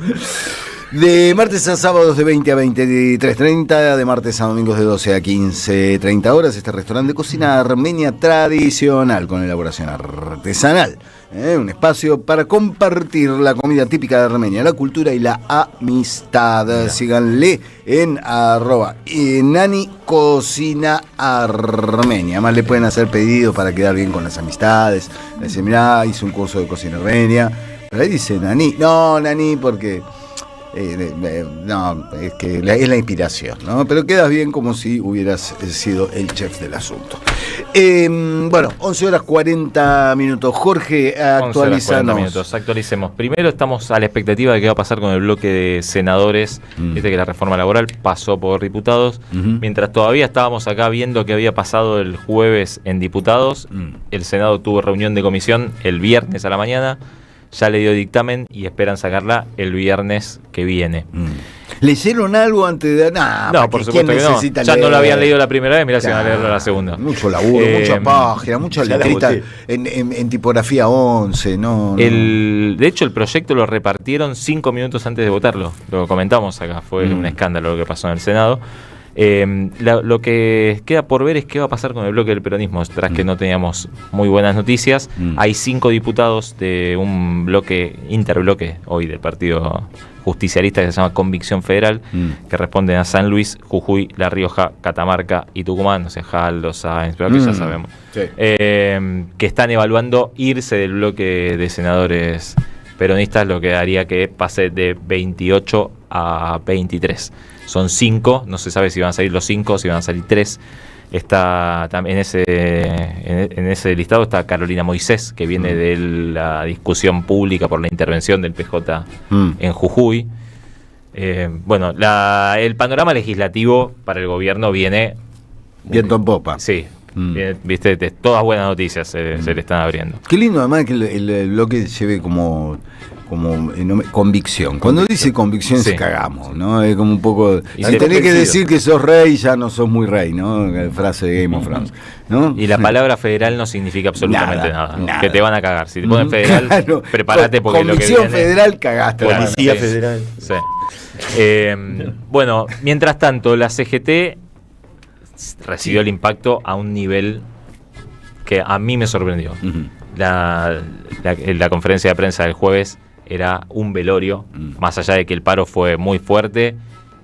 Speaker 2: De martes a sábados de 20 a 23:30, de martes a domingos de 12 a 15:30 horas, este restaurante de cocina armenia tradicional con elaboración artesanal. Un espacio para compartir la comida típica de Armenia, la cultura y la amistad. Mira. Síganle en @Nani Cocina Armenia. Además le pueden hacer pedidos para quedar bien con las amistades. Dicen, mirá, hice un curso de cocina armenia. Pero ahí dice Nani. No, Nani, porque... no, es que es la inspiración, ¿no? Pero quedas bien como si hubieras sido el chef del asunto. Bueno, 11:40. Jorge, actualizanos.
Speaker 3: Actualicemos. Primero estamos a la expectativa de qué va a pasar con el bloque de senadores. Viste que la reforma laboral pasó por diputados. Mientras todavía estábamos acá viendo qué había pasado el jueves en diputados, el Senado tuvo reunión de comisión el viernes a la mañana. Ya le dio dictamen y esperan sacarla el viernes que viene.
Speaker 2: ¿Leyeron algo antes de...?
Speaker 3: No, por supuesto que no. Ya no lo habían leído la primera vez, mirá si van a leerlo la segunda.
Speaker 2: Mucho laburo, mucha página, mucha letrita en tipografía 11, ¿no?
Speaker 3: De hecho, el proyecto lo repartieron 5 minutos antes de votarlo. Lo comentamos acá, fue un escándalo lo que pasó en el Senado. Lo que queda por ver es qué va a pasar con el bloque del peronismo, tras que no teníamos muy buenas noticias. Hay 5 diputados de un bloque, interbloque hoy del Partido Justicialista, que se llama Convicción Federal, que responden a San Luis, Jujuy, La Rioja, Catamarca y Tucumán, o sea, Jaldo, Sáenz, pero que ya sabemos, que están evaluando irse del bloque de senadores peronistas, lo que haría que pase de 28 a 23. son 5, no se sabe si van a salir los 5 o si van a salir 3. Está también en ese listado está Carolina Moisés, que viene de la discusión pública por la intervención del PJ en Jujuy. Bueno, el panorama legislativo para el gobierno viene
Speaker 2: viento en popa.
Speaker 3: Sí, viste, todas buenas noticias se le están abriendo.
Speaker 2: Qué lindo además que el bloque lleve como convicción. Cuando dice convicción se cagamos, ¿no? Es como un poco... Si tenés que decir que sos rey, ya no sos muy rey, ¿no? Frase de Game of Thrones, ¿no?
Speaker 3: Y la palabra federal no significa absolutamente nada. Que te van a cagar. Si te ponen federal, claro, prepárate porque lo que viene...
Speaker 2: Convicción federal, cagaste.
Speaker 3: Policía federal. Sí. Bueno, mientras tanto, la CGT recibió el impacto a un nivel que a mí me sorprendió. La conferencia de prensa del jueves era un velorio, más allá de que el paro fue muy fuerte,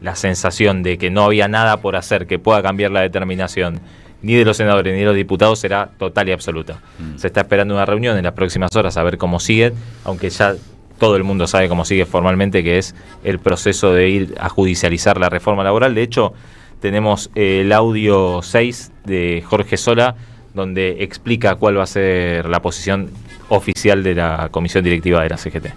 Speaker 3: la sensación de que no había nada por hacer que pueda cambiar la determinación ni de los senadores ni de los diputados era total y absoluta. Se está esperando una reunión en las próximas horas a ver cómo sigue, aunque ya todo el mundo sabe cómo sigue formalmente, que es el proceso de ir a judicializar la reforma laboral. De hecho, tenemos el audio 6 de Jorge Sola, donde explica cuál va a ser la posición oficial de la comisión directiva de la CGT.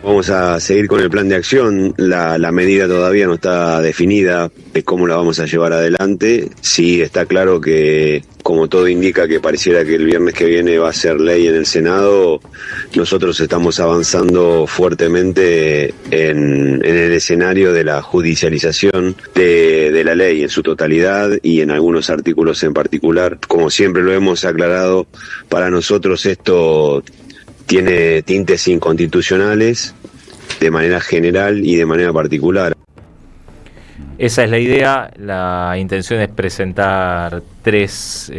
Speaker 5: Vamos a seguir con el plan de acción. La medida todavía no está definida de cómo la vamos a llevar adelante. Sí está claro que, como todo indica, que pareciera que el viernes que viene va a ser ley en el Senado. Nosotros estamos avanzando fuertemente en el escenario de la judicialización de la ley en su totalidad y en algunos artículos en particular. Como siempre lo hemos aclarado, para nosotros esto tiene tintes inconstitucionales de manera general y de manera particular.
Speaker 3: Esa es la idea. La intención es presentar tres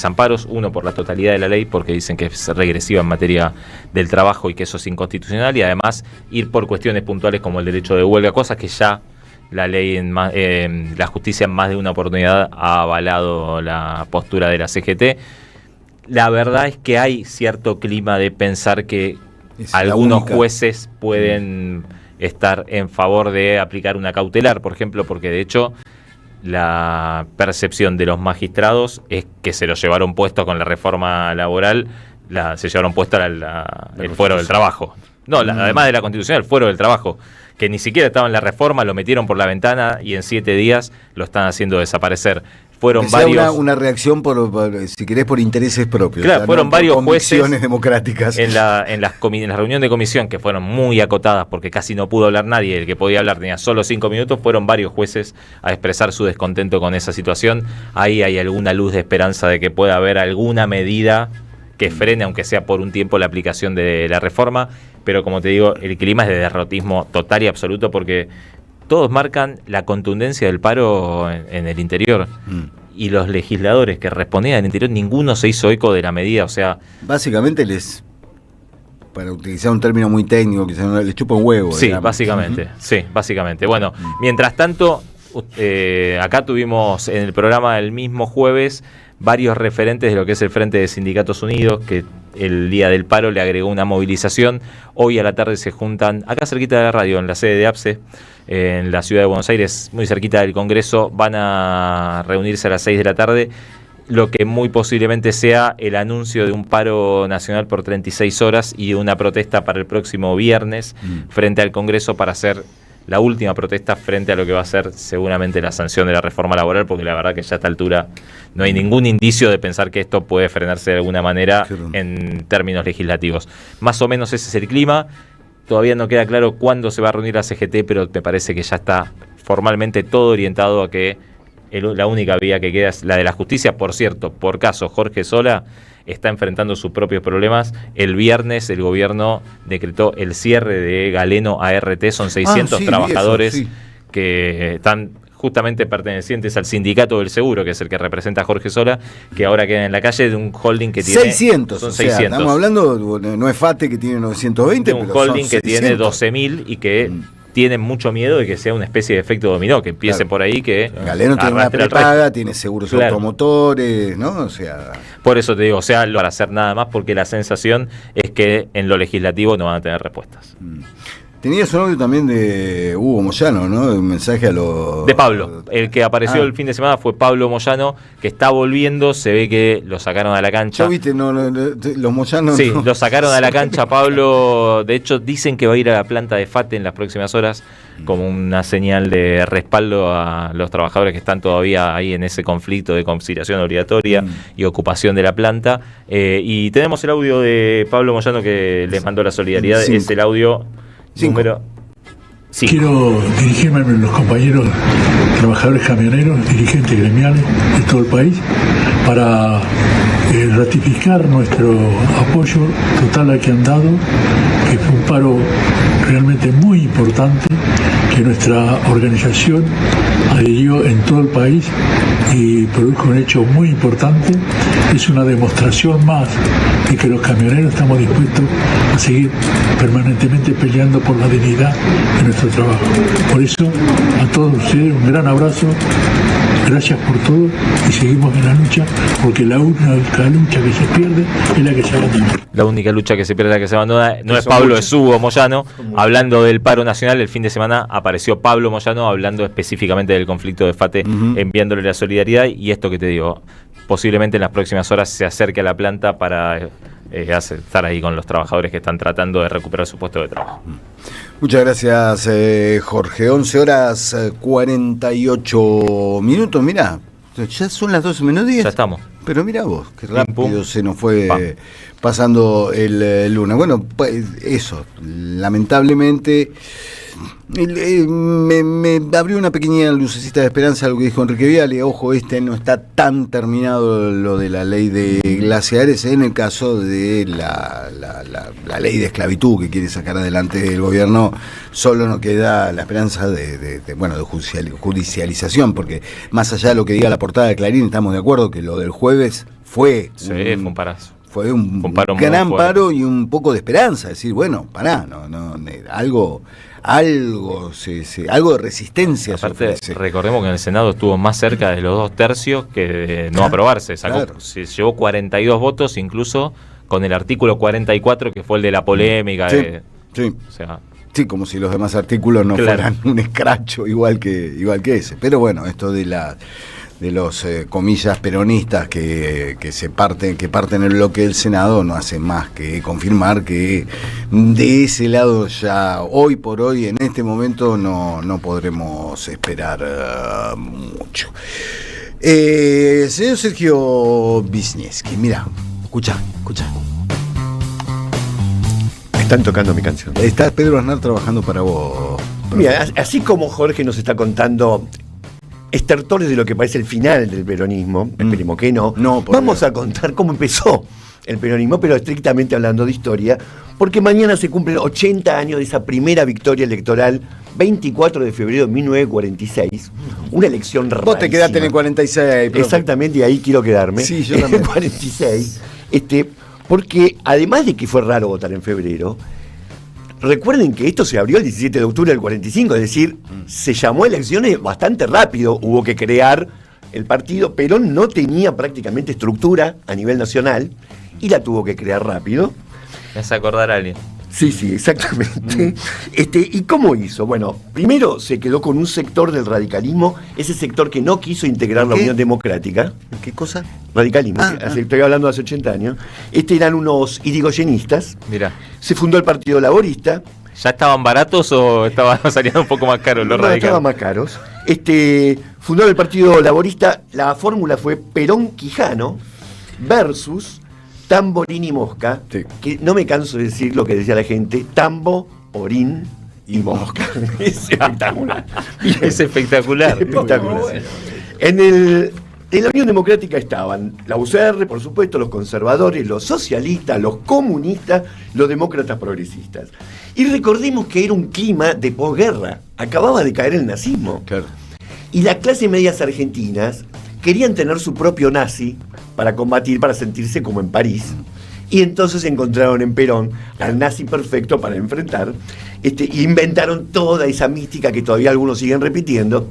Speaker 3: amparos, uno por la totalidad de la ley, porque dicen que es regresiva en materia del trabajo y que eso es inconstitucional, y además ir por cuestiones puntuales como el derecho de huelga, cosas que ya la ley, la justicia en más de una oportunidad ha avalado la postura de la CGT. La verdad es que hay cierto clima de pensar que algunos jueces pueden estar en favor de aplicar una cautelar, por ejemplo, porque de hecho la percepción de los magistrados es que se lo llevaron puesto con la reforma laboral, se llevaron puesto el fuero del trabajo. No, además de la Constitución, el fuero del trabajo, que ni siquiera estaba en la reforma, lo metieron por la ventana y en 7 días lo están haciendo desaparecer. Fueron varios...
Speaker 2: una reacción por, si querés, por intereses propios.
Speaker 3: Claro, fueron varios jueces
Speaker 2: democráticas.
Speaker 3: En la reunión de comisión, que fueron muy acotadas porque casi no pudo hablar nadie, el que podía hablar tenía solo 5 minutos, fueron varios jueces a expresar su descontento con esa situación. Ahí hay alguna luz de esperanza de que pueda haber alguna medida que frene, aunque sea por un tiempo, la aplicación de la reforma, pero como te digo, el clima es de derrotismo total y absoluto porque todos marcan la contundencia del paro en el interior. Y los legisladores que respondían en el interior, ninguno se hizo eco de la medida. O sea,
Speaker 2: básicamente para utilizar un término muy técnico, que les chupa un huevo.
Speaker 3: Sí,
Speaker 2: digamos.
Speaker 3: Básicamente. Bueno, mientras tanto, acá tuvimos en el programa del mismo jueves varios referentes de lo que es el Frente de Sindicatos Unidos, que el día del paro le agregó una movilización. Hoy a la tarde se juntan, acá cerquita de la radio, en la sede de APSE, en la ciudad de Buenos Aires, muy cerquita del Congreso. Van a reunirse a las 6 de la tarde, lo que muy posiblemente sea el anuncio de un paro nacional por 36 horas y una protesta para el próximo viernes frente al Congreso para hacer la última protesta frente a lo que va a ser seguramente la sanción de la reforma laboral, porque la verdad que ya a esta altura no hay ningún indicio de pensar que esto puede frenarse de alguna manera en términos legislativos. Más o menos ese es el clima. Todavía no queda claro cuándo se va a reunir la CGT, pero me parece que ya está formalmente todo orientado a que la única vía que queda es la de la justicia. Por cierto, por caso, Jorge Sola está enfrentando sus propios problemas. El viernes el gobierno decretó el cierre de Galeno ART, son 600 trabajadores que están justamente pertenecientes al sindicato del seguro, que es el que representa a Jorge Sola, que ahora queda en la calle de un holding que tiene...
Speaker 2: 600,
Speaker 3: son
Speaker 2: 600. Estamos hablando, no es FATE que tiene 920,
Speaker 3: de un holding que tiene 12.000 y que tienen mucho miedo de que sea una especie de efecto dominó, que empiece por ahí, que
Speaker 2: Galeno tiene una
Speaker 3: arrastre al
Speaker 2: prepaga,
Speaker 3: resto.
Speaker 2: tiene seguros
Speaker 3: Claro.
Speaker 2: automotores, ¿no? O sea,
Speaker 3: Por eso te digo, o sea, no para hacer nada más, porque la sensación es que en lo legislativo no van a tener respuestas.
Speaker 2: tenías un audio también de Hugo Moyano, ¿no? Un mensaje a los...
Speaker 3: De Pablo, el que apareció
Speaker 2: Ah.
Speaker 3: el fin de semana fue Pablo Moyano, que está volviendo, se ve que lo sacaron a la cancha.
Speaker 2: ¿Ya viste? Los Moyanos...
Speaker 3: Sí,
Speaker 2: no.
Speaker 3: lo sacaron a la cancha Pablo. De hecho, dicen que va a ir a la planta de FATE en las próximas horas como una señal de respaldo a los trabajadores que están todavía ahí en ese conflicto de conciliación obligatoria y ocupación de la planta. Y tenemos el audio de Pablo Moyano que les mandó la solidaridad.
Speaker 6: Cinco.
Speaker 3: Es el audio número...
Speaker 6: Quiero dirigirme a los compañeros trabajadores camioneros, dirigentes gremiales de todo el país, para ratificar nuestro apoyo total al que han dado, que fue un paro realmente muy importante, que nuestra organización adhirió en todo el país y produjo un hecho muy importante. Es una demostración más de que los camioneros estamos dispuestos a seguir permanentemente peleando por la dignidad de nuestro trabajo. Por eso, a todos ustedes un gran abrazo, gracias por todo y seguimos en la lucha, porque la única lucha que se pierde es la que se abandona.
Speaker 3: La única lucha que se pierde es la que se abandona. No es
Speaker 6: Son
Speaker 3: Pablo,
Speaker 6: muchos.
Speaker 3: es Hugo Moyano. Hablando del paro nacional, el fin de semana apareció Pablo Moyano hablando específicamente del conflicto de FATE, enviándole la solidaridad. Y esto que te digo, posiblemente en las próximas horas se acerque a la planta para estar ahí con los trabajadores que están tratando de recuperar su puesto de trabajo.
Speaker 2: Muchas gracias, Jorge. 11 horas 48 minutos. Mirá, ya son las 12 menos 10.
Speaker 3: Ya estamos.
Speaker 2: Pero mira vos, qué rápido se nos fue pasando el lunes. Bueno, pues eso, lamentablemente me abrió una pequeña lucecita de esperanza algo que dijo Enrique Viale. Ojo, no está tan terminado lo de la ley de glaciares en el caso de la ley de esclavitud que quiere sacar adelante el gobierno. Solo nos queda la esperanza de judicialización, porque más allá de lo que diga la portada de Clarín, estamos de acuerdo que lo del jueves fue
Speaker 3: un parazo.
Speaker 2: Fue un
Speaker 3: paro muy
Speaker 2: gran
Speaker 3: fuerte.
Speaker 2: paro y un poco de esperanza, decir, bueno, pará, algo de resistencia.
Speaker 3: Aparte, recordemos que en el Senado estuvo más cerca de los 2 tercios que de no aprobarse. Se llevó 42 votos, incluso con el artículo 44, que fue el de la polémica.
Speaker 2: Sí.
Speaker 3: O sea,
Speaker 2: sí, como si los demás artículos no
Speaker 3: Claro.
Speaker 2: fueran un escracho igual que ese. Pero bueno, esto de los comillas peronistas que parten el bloque del Senado no hace más que confirmar que de ese lado ya hoy por hoy en este momento no podremos esperar mucho. Señor Sergio Wisniewski, mira, escucha.
Speaker 4: Están tocando mi canción.
Speaker 2: Está Pedro Aznar trabajando para vos.
Speaker 4: Mira, así como Jorge nos está contando estertores de lo que parece el final del peronismo, esperemos que no, vamos a contar cómo empezó el peronismo, pero estrictamente hablando de historia, porque mañana se cumplen 80 años de esa primera victoria electoral, 24 de febrero de 1946, una elección rarísima.
Speaker 2: Vos te quedaste en el 46, profe.
Speaker 4: Exactamente, y ahí quiero quedarme.
Speaker 2: Sí, yo también.
Speaker 4: En el 46, porque además de que fue raro votar en febrero, recuerden que esto se abrió el 17 de octubre del 45, es decir, se llamó a elecciones bastante rápido, hubo que crear el partido, Perón no tenía prácticamente estructura a nivel nacional y la tuvo que crear rápido.
Speaker 3: me hace acordar a alguien.
Speaker 4: Sí, exactamente. ¿Y cómo hizo? Bueno, primero se quedó con un sector del radicalismo, ese sector que no quiso integrar la Unión Democrática.
Speaker 2: ¿Qué cosa?
Speaker 4: Radicalismo, estoy hablando de hace 80 años. Eran unos irigoyenistas.
Speaker 3: Mirá.
Speaker 4: Se fundó el Partido Laborista.
Speaker 3: ¿Ya estaban baratos o estaban saliendo un poco más caros los radicales?
Speaker 4: Estaban más caros. Fundó el Partido Laborista. La fórmula fue Perón-Quijano versus Tamborín y Mosca, que no me canso de decir lo que decía la gente, Tambo, Orín y Mosca. Es espectacular.
Speaker 3: Es espectacular.
Speaker 4: En la Unión Democrática estaban la UCR, por supuesto, los conservadores, los socialistas, los comunistas, los demócratas progresistas. Y recordemos que era un clima de posguerra, acababa de caer el nazismo.
Speaker 2: Claro.
Speaker 4: Y las clases medias argentinas querían tener su propio nazi para combatir, para sentirse como en París. Y entonces encontraron en Perón al nazi perfecto para enfrentar, inventaron toda esa mística que todavía algunos siguen repitiendo,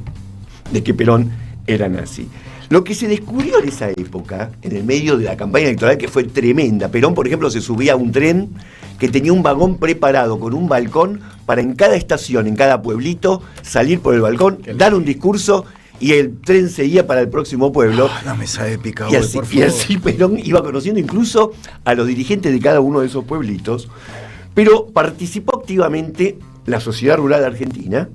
Speaker 4: de que Perón era nazi. Lo que se descubrió en esa época, en el medio de la campaña electoral, que fue tremenda. Perón, por ejemplo, se subía a un tren que tenía un vagón preparado con un balcón para en cada estación, en cada pueblito, salir por el balcón, dar un discurso y el tren seguía para el próximo pueblo.
Speaker 2: No me sabe picado,
Speaker 4: y así,
Speaker 2: por favor.
Speaker 4: y así Perón iba conociendo incluso a los dirigentes de cada uno de esos pueblitos. Pero participó activamente la sociedad rural argentina.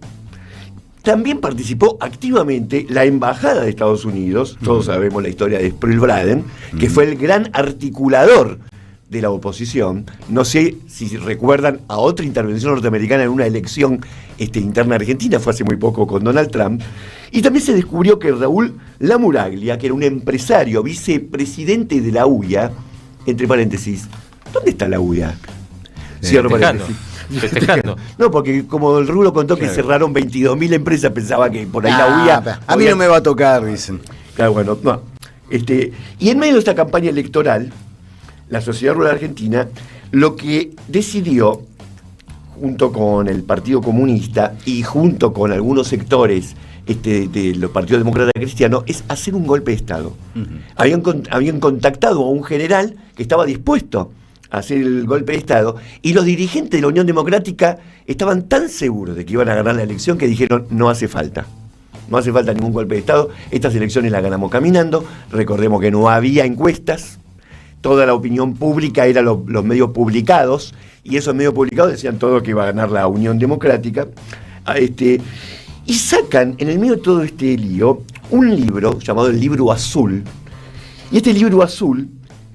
Speaker 4: También participó activamente la Embajada de Estados Unidos. Todos sabemos la historia de Sproul-Braden, que fue el gran articulador de la oposición. No sé si recuerdan a otra intervención norteamericana en una elección interna argentina, fue hace muy poco con Donald Trump. Y también se descubrió que Raúl Lamuraglia, que era un empresario, vicepresidente de la UIA, entre paréntesis, ¿dónde está la UIA? Cierro paréntesis.
Speaker 3: Festejando.
Speaker 4: No, porque como el Rulo contó que cerraron 22.000 empresas, pensaba que por ahí la UIA...
Speaker 2: A mí no me va a tocar, dicen.
Speaker 4: Claro, bueno, no. Y en medio de esta campaña electoral, la Sociedad Rural Argentina lo que decidió, junto con el Partido Comunista y junto con algunos sectores de los partidos demócratas cristianos, es hacer un golpe de Estado. Habían contactado a un general que estaba dispuesto a hacer el golpe de Estado, y los dirigentes de la Unión Democrática estaban tan seguros de que iban a ganar la elección que dijeron: no hace falta. No hace falta ningún golpe de Estado, estas elecciones las ganamos caminando. Recordemos que no había encuestas, toda la opinión pública eran los medios publicados, y esos medios publicados decían todo que iba a ganar la Unión Democrática. Y sacan, en el medio de todo este lío, un libro llamado el Libro Azul, y este Libro Azul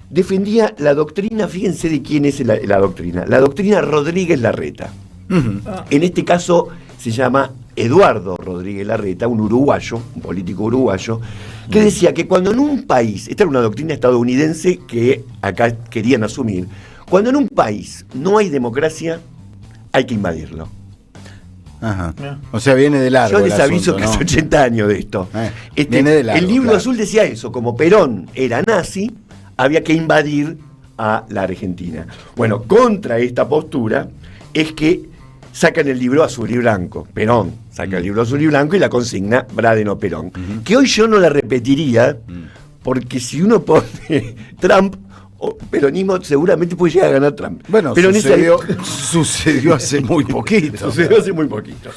Speaker 4: defendía la doctrina, fíjense de quién es la doctrina Rodríguez Larreta. En este caso se llama Eduardo Rodríguez Larreta, un uruguayo, un político uruguayo, que decía que cuando en un país, esta era una doctrina estadounidense que acá querían asumir, cuando en un país no hay democracia, hay que invadirlo.
Speaker 2: Ajá. O sea, viene de largo.
Speaker 4: Yo les
Speaker 2: el
Speaker 4: aviso
Speaker 2: asunto,
Speaker 4: que
Speaker 2: ¿no?
Speaker 4: hace 80 años de esto.
Speaker 2: Viene de largo,
Speaker 4: el Libro
Speaker 2: claro.
Speaker 4: Azul decía eso: como Perón era nazi, había que invadir a la Argentina. Bueno, contra esta postura es que sacan el Libro Azul y Blanco. Perón saca el Libro Azul y Blanco y la consigna Braden o Perón. Que hoy yo no la repetiría, porque si uno pone Trump o peronismo, seguramente puede llegar a ganar Trump.
Speaker 2: Bueno,
Speaker 4: pero
Speaker 2: sucedió hace muy poquito.
Speaker 4: Sucedió hace muy poquito.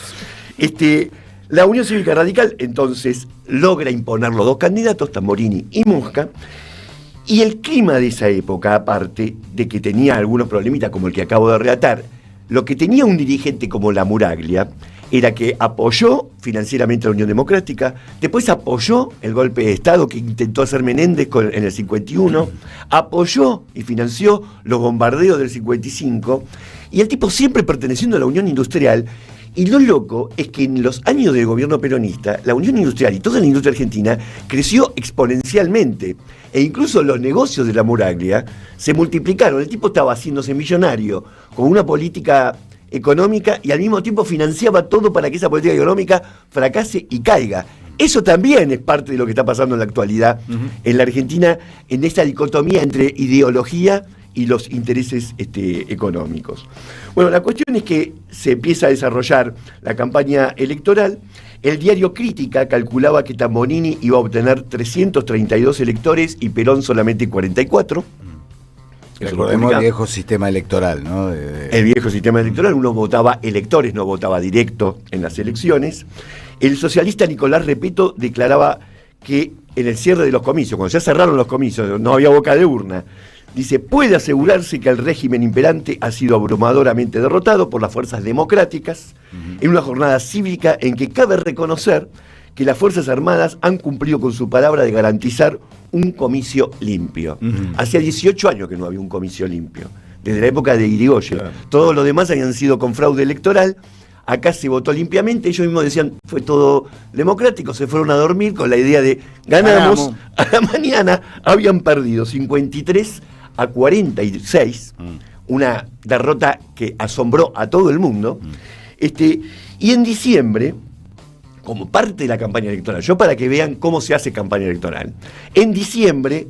Speaker 4: La Unión Cívica Radical entonces logra imponer los dos candidatos, Tamborini y Mosca. Y el clima de esa época, aparte de que tenía algunos problemitas como el que acabo de relatar, lo que tenía un dirigente como Lamuraglia era que apoyó financieramente a la Unión Democrática, después apoyó el golpe de Estado que intentó hacer Menéndez en el 51, apoyó y financió los bombardeos del 55, y el tipo siempre perteneciendo a la Unión Industrial. Y lo loco es que en los años del gobierno peronista, la Unión Industrial y toda la industria argentina creció exponencialmente. E incluso los negocios de Lamuraglia se multiplicaron. El tipo estaba haciéndose millonario con una política económica y al mismo tiempo financiaba todo para que esa política económica fracase y caiga. Eso también es parte de lo que está pasando en la actualidad en la Argentina, en esta dicotomía entre ideología y los intereses económicos. Bueno, la cuestión es que se empieza a desarrollar la campaña electoral. El diario Crítica calculaba que Tamborini iba a obtener 332 electores y Perón solamente 44.
Speaker 2: Recordemos el viejo sistema electoral, ¿no?
Speaker 4: El viejo sistema electoral, uno votaba electores, no votaba directo en las elecciones. El socialista Nicolás Repetto declaraba que en el cierre de los comicios, cuando ya cerraron los comicios, no había boca de urna, dice: puede asegurarse que el régimen imperante ha sido abrumadoramente derrotado por las fuerzas democráticas en una jornada cívica en que cabe reconocer que las Fuerzas Armadas han cumplido con su palabra de garantizar un comicio limpio. Hacía 18 años que no había un comicio limpio, desde la época de Irigoyen. Claro. Todos los demás habían sido con fraude electoral. Acá se votó limpiamente, ellos mismos decían, fue todo democrático, se fueron a dormir con la idea de ganamos. A la mañana habían perdido 53-46, una derrota que asombró a todo el mundo. Y en diciembre, como parte de la campaña electoral, yo para que vean cómo se hace campaña electoral, en diciembre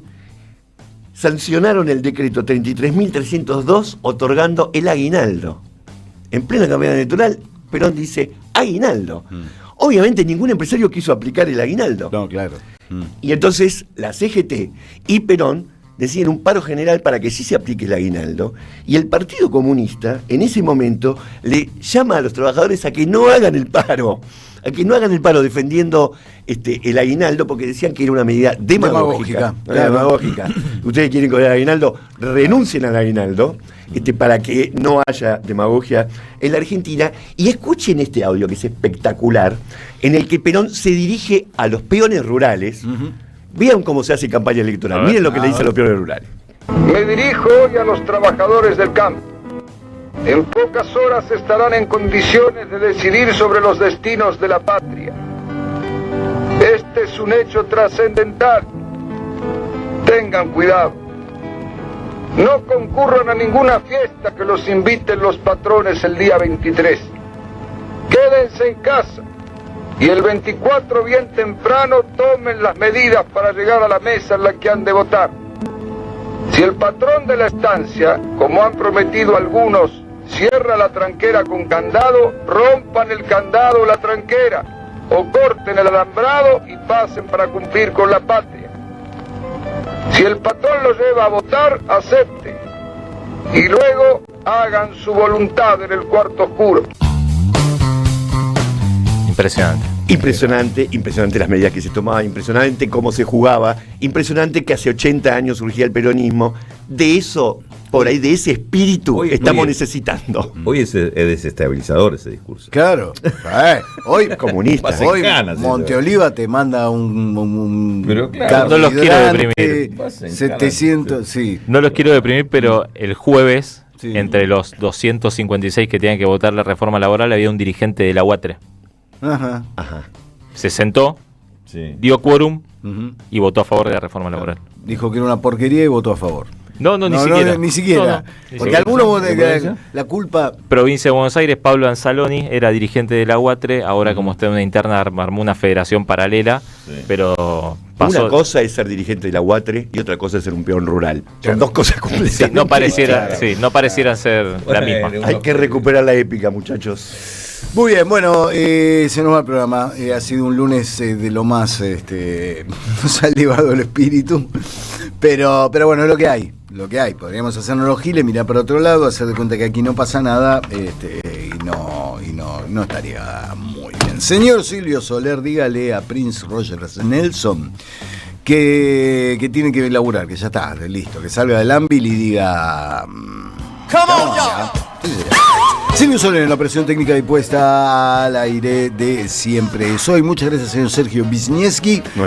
Speaker 4: sancionaron el decreto 33.302 otorgando el aguinaldo. En plena campaña electoral, Perón dice aguinaldo. Obviamente ningún empresario quiso aplicar el aguinaldo.
Speaker 2: No, claro.
Speaker 4: Y entonces la CGT y Perón deciden un paro general para que sí se aplique el aguinaldo. Y el Partido Comunista, en ese momento, le llama a los trabajadores a que no hagan el paro. A que no hagan el paro defendiendo el aguinaldo, porque decían que era una medida demagógica. Demagógica. Ustedes quieren cobrar el aguinaldo, renuncien al aguinaldo, para que no haya demagogia en la Argentina. Y escuchen este audio que es espectacular, en el que Perón se dirige a los peones rurales. Vean cómo se hace campaña electoral. Miren lo que le dice a los peones rurales.
Speaker 12: Me dirijo hoy a los trabajadores del campo. En pocas horas estarán en condiciones de decidir sobre los destinos de la patria. Este es un hecho trascendental. Tengan cuidado. No concurran a ninguna fiesta que los inviten los patrones el día 23. Quédense en casa y el 24 bien temprano tomen las medidas para llegar a la mesa en la que han de votar. Si el patrón de la estancia, como han prometido algunos, cierra la tranquera con candado, rompan el candado o la tranquera, o corten el alambrado y pasen para cumplir con la patria. Si el patrón lo lleva a votar, acepten, y luego hagan su voluntad en el cuarto oscuro.
Speaker 4: Impresionante las medidas que se tomaban, impresionante cómo se jugaba, impresionante que hace 80 años surgía el peronismo. De eso, por ahí, de ese espíritu estamos necesitando.
Speaker 1: Hoy es desestabilizador ese discurso.
Speaker 2: Claro. Hoy
Speaker 4: comunista.
Speaker 2: Hoy Monteoliva te manda un
Speaker 3: pero claro, no los quiero deprimir.
Speaker 2: 700, sí.
Speaker 3: No los quiero deprimir, pero el jueves, entre los 256 que tenían que votar la reforma laboral, había un dirigente de la UATRE.
Speaker 2: Ajá.
Speaker 3: Se sentó, dio quórum y votó a favor de la reforma laboral.
Speaker 2: Dijo que era una porquería y votó a favor.
Speaker 3: Ni siquiera.
Speaker 2: Ni siquiera. Porque algunos la culpa.
Speaker 3: Provincia de Buenos Aires, Pablo Anzaloni era dirigente de la UATRE, ahora como está en una interna armó una federación paralela, pero pasó.
Speaker 4: Una cosa es ser dirigente de la UATRE y otra cosa es ser un peón rural. Son dos cosas completamente
Speaker 3: no parecieran ser la misma.
Speaker 4: Hay que recuperar la épica, muchachos.
Speaker 2: Muy bien, bueno, se nos va el programa. Ha sido un lunes de lo más nos ha elevado el espíritu. Pero bueno, es lo que hay. Podríamos hacernos los giles, mirar para otro lado, hacer de cuenta que aquí no pasa nada, y no estaría muy bien. Señor Silvio Soler, dígale a Prince Rogers Nelson que tiene que laburar, que ya está, listo, que salga del ámbito y diga...
Speaker 9: Come on, y'all.
Speaker 2: Silvio Soler en la operación técnica dispuesta al aire de Siempre Soy. Muchas gracias, señor Sergio Wisniewski.
Speaker 4: Nos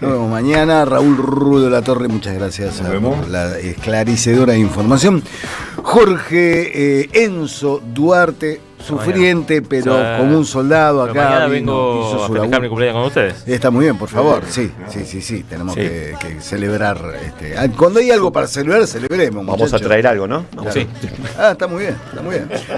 Speaker 4: vemos
Speaker 2: mañana. Raúl Rudo de la Torre, muchas gracias por la esclarecedora información. Jorge Enzo Duarte, sufriente, pero como un soldado acá.
Speaker 3: Mañana vengo a festejar mi cumpleaños con ustedes.
Speaker 2: Está muy bien, por favor. Sí. Tenemos que celebrar. Cuando hay algo para celebrar, celebremos.
Speaker 4: Vamos
Speaker 2: muchachos.
Speaker 4: a traer algo, ¿no?
Speaker 2: Claro. Sí. Está muy bien.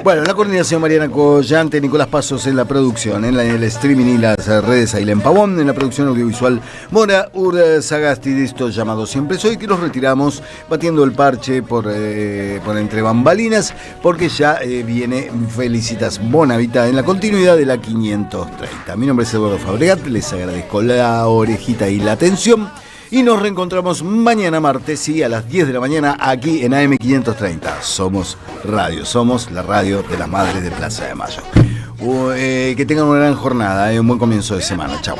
Speaker 2: Bueno, en la coordinación Mariana Collante, Nicolás Pasos en la producción, en el streaming y las redes Ailén Pavón, en la producción audiovisual Mora Urzagasti de esto llamado Siempre Soy, que los retiramos batiendo el parche por entre bambalinas, porque ya viene Felicitas Bonavita en la continuidad de la 530. Mi nombre es Eduardo Fabregat, les agradezco la orejita y la atención. Y nos reencontramos mañana martes, a las 10 de la mañana, aquí en AM 530. Somos radio, somos la radio de las Madres de Plaza de Mayo. Que tengan una gran jornada, un buen comienzo de semana. Chao.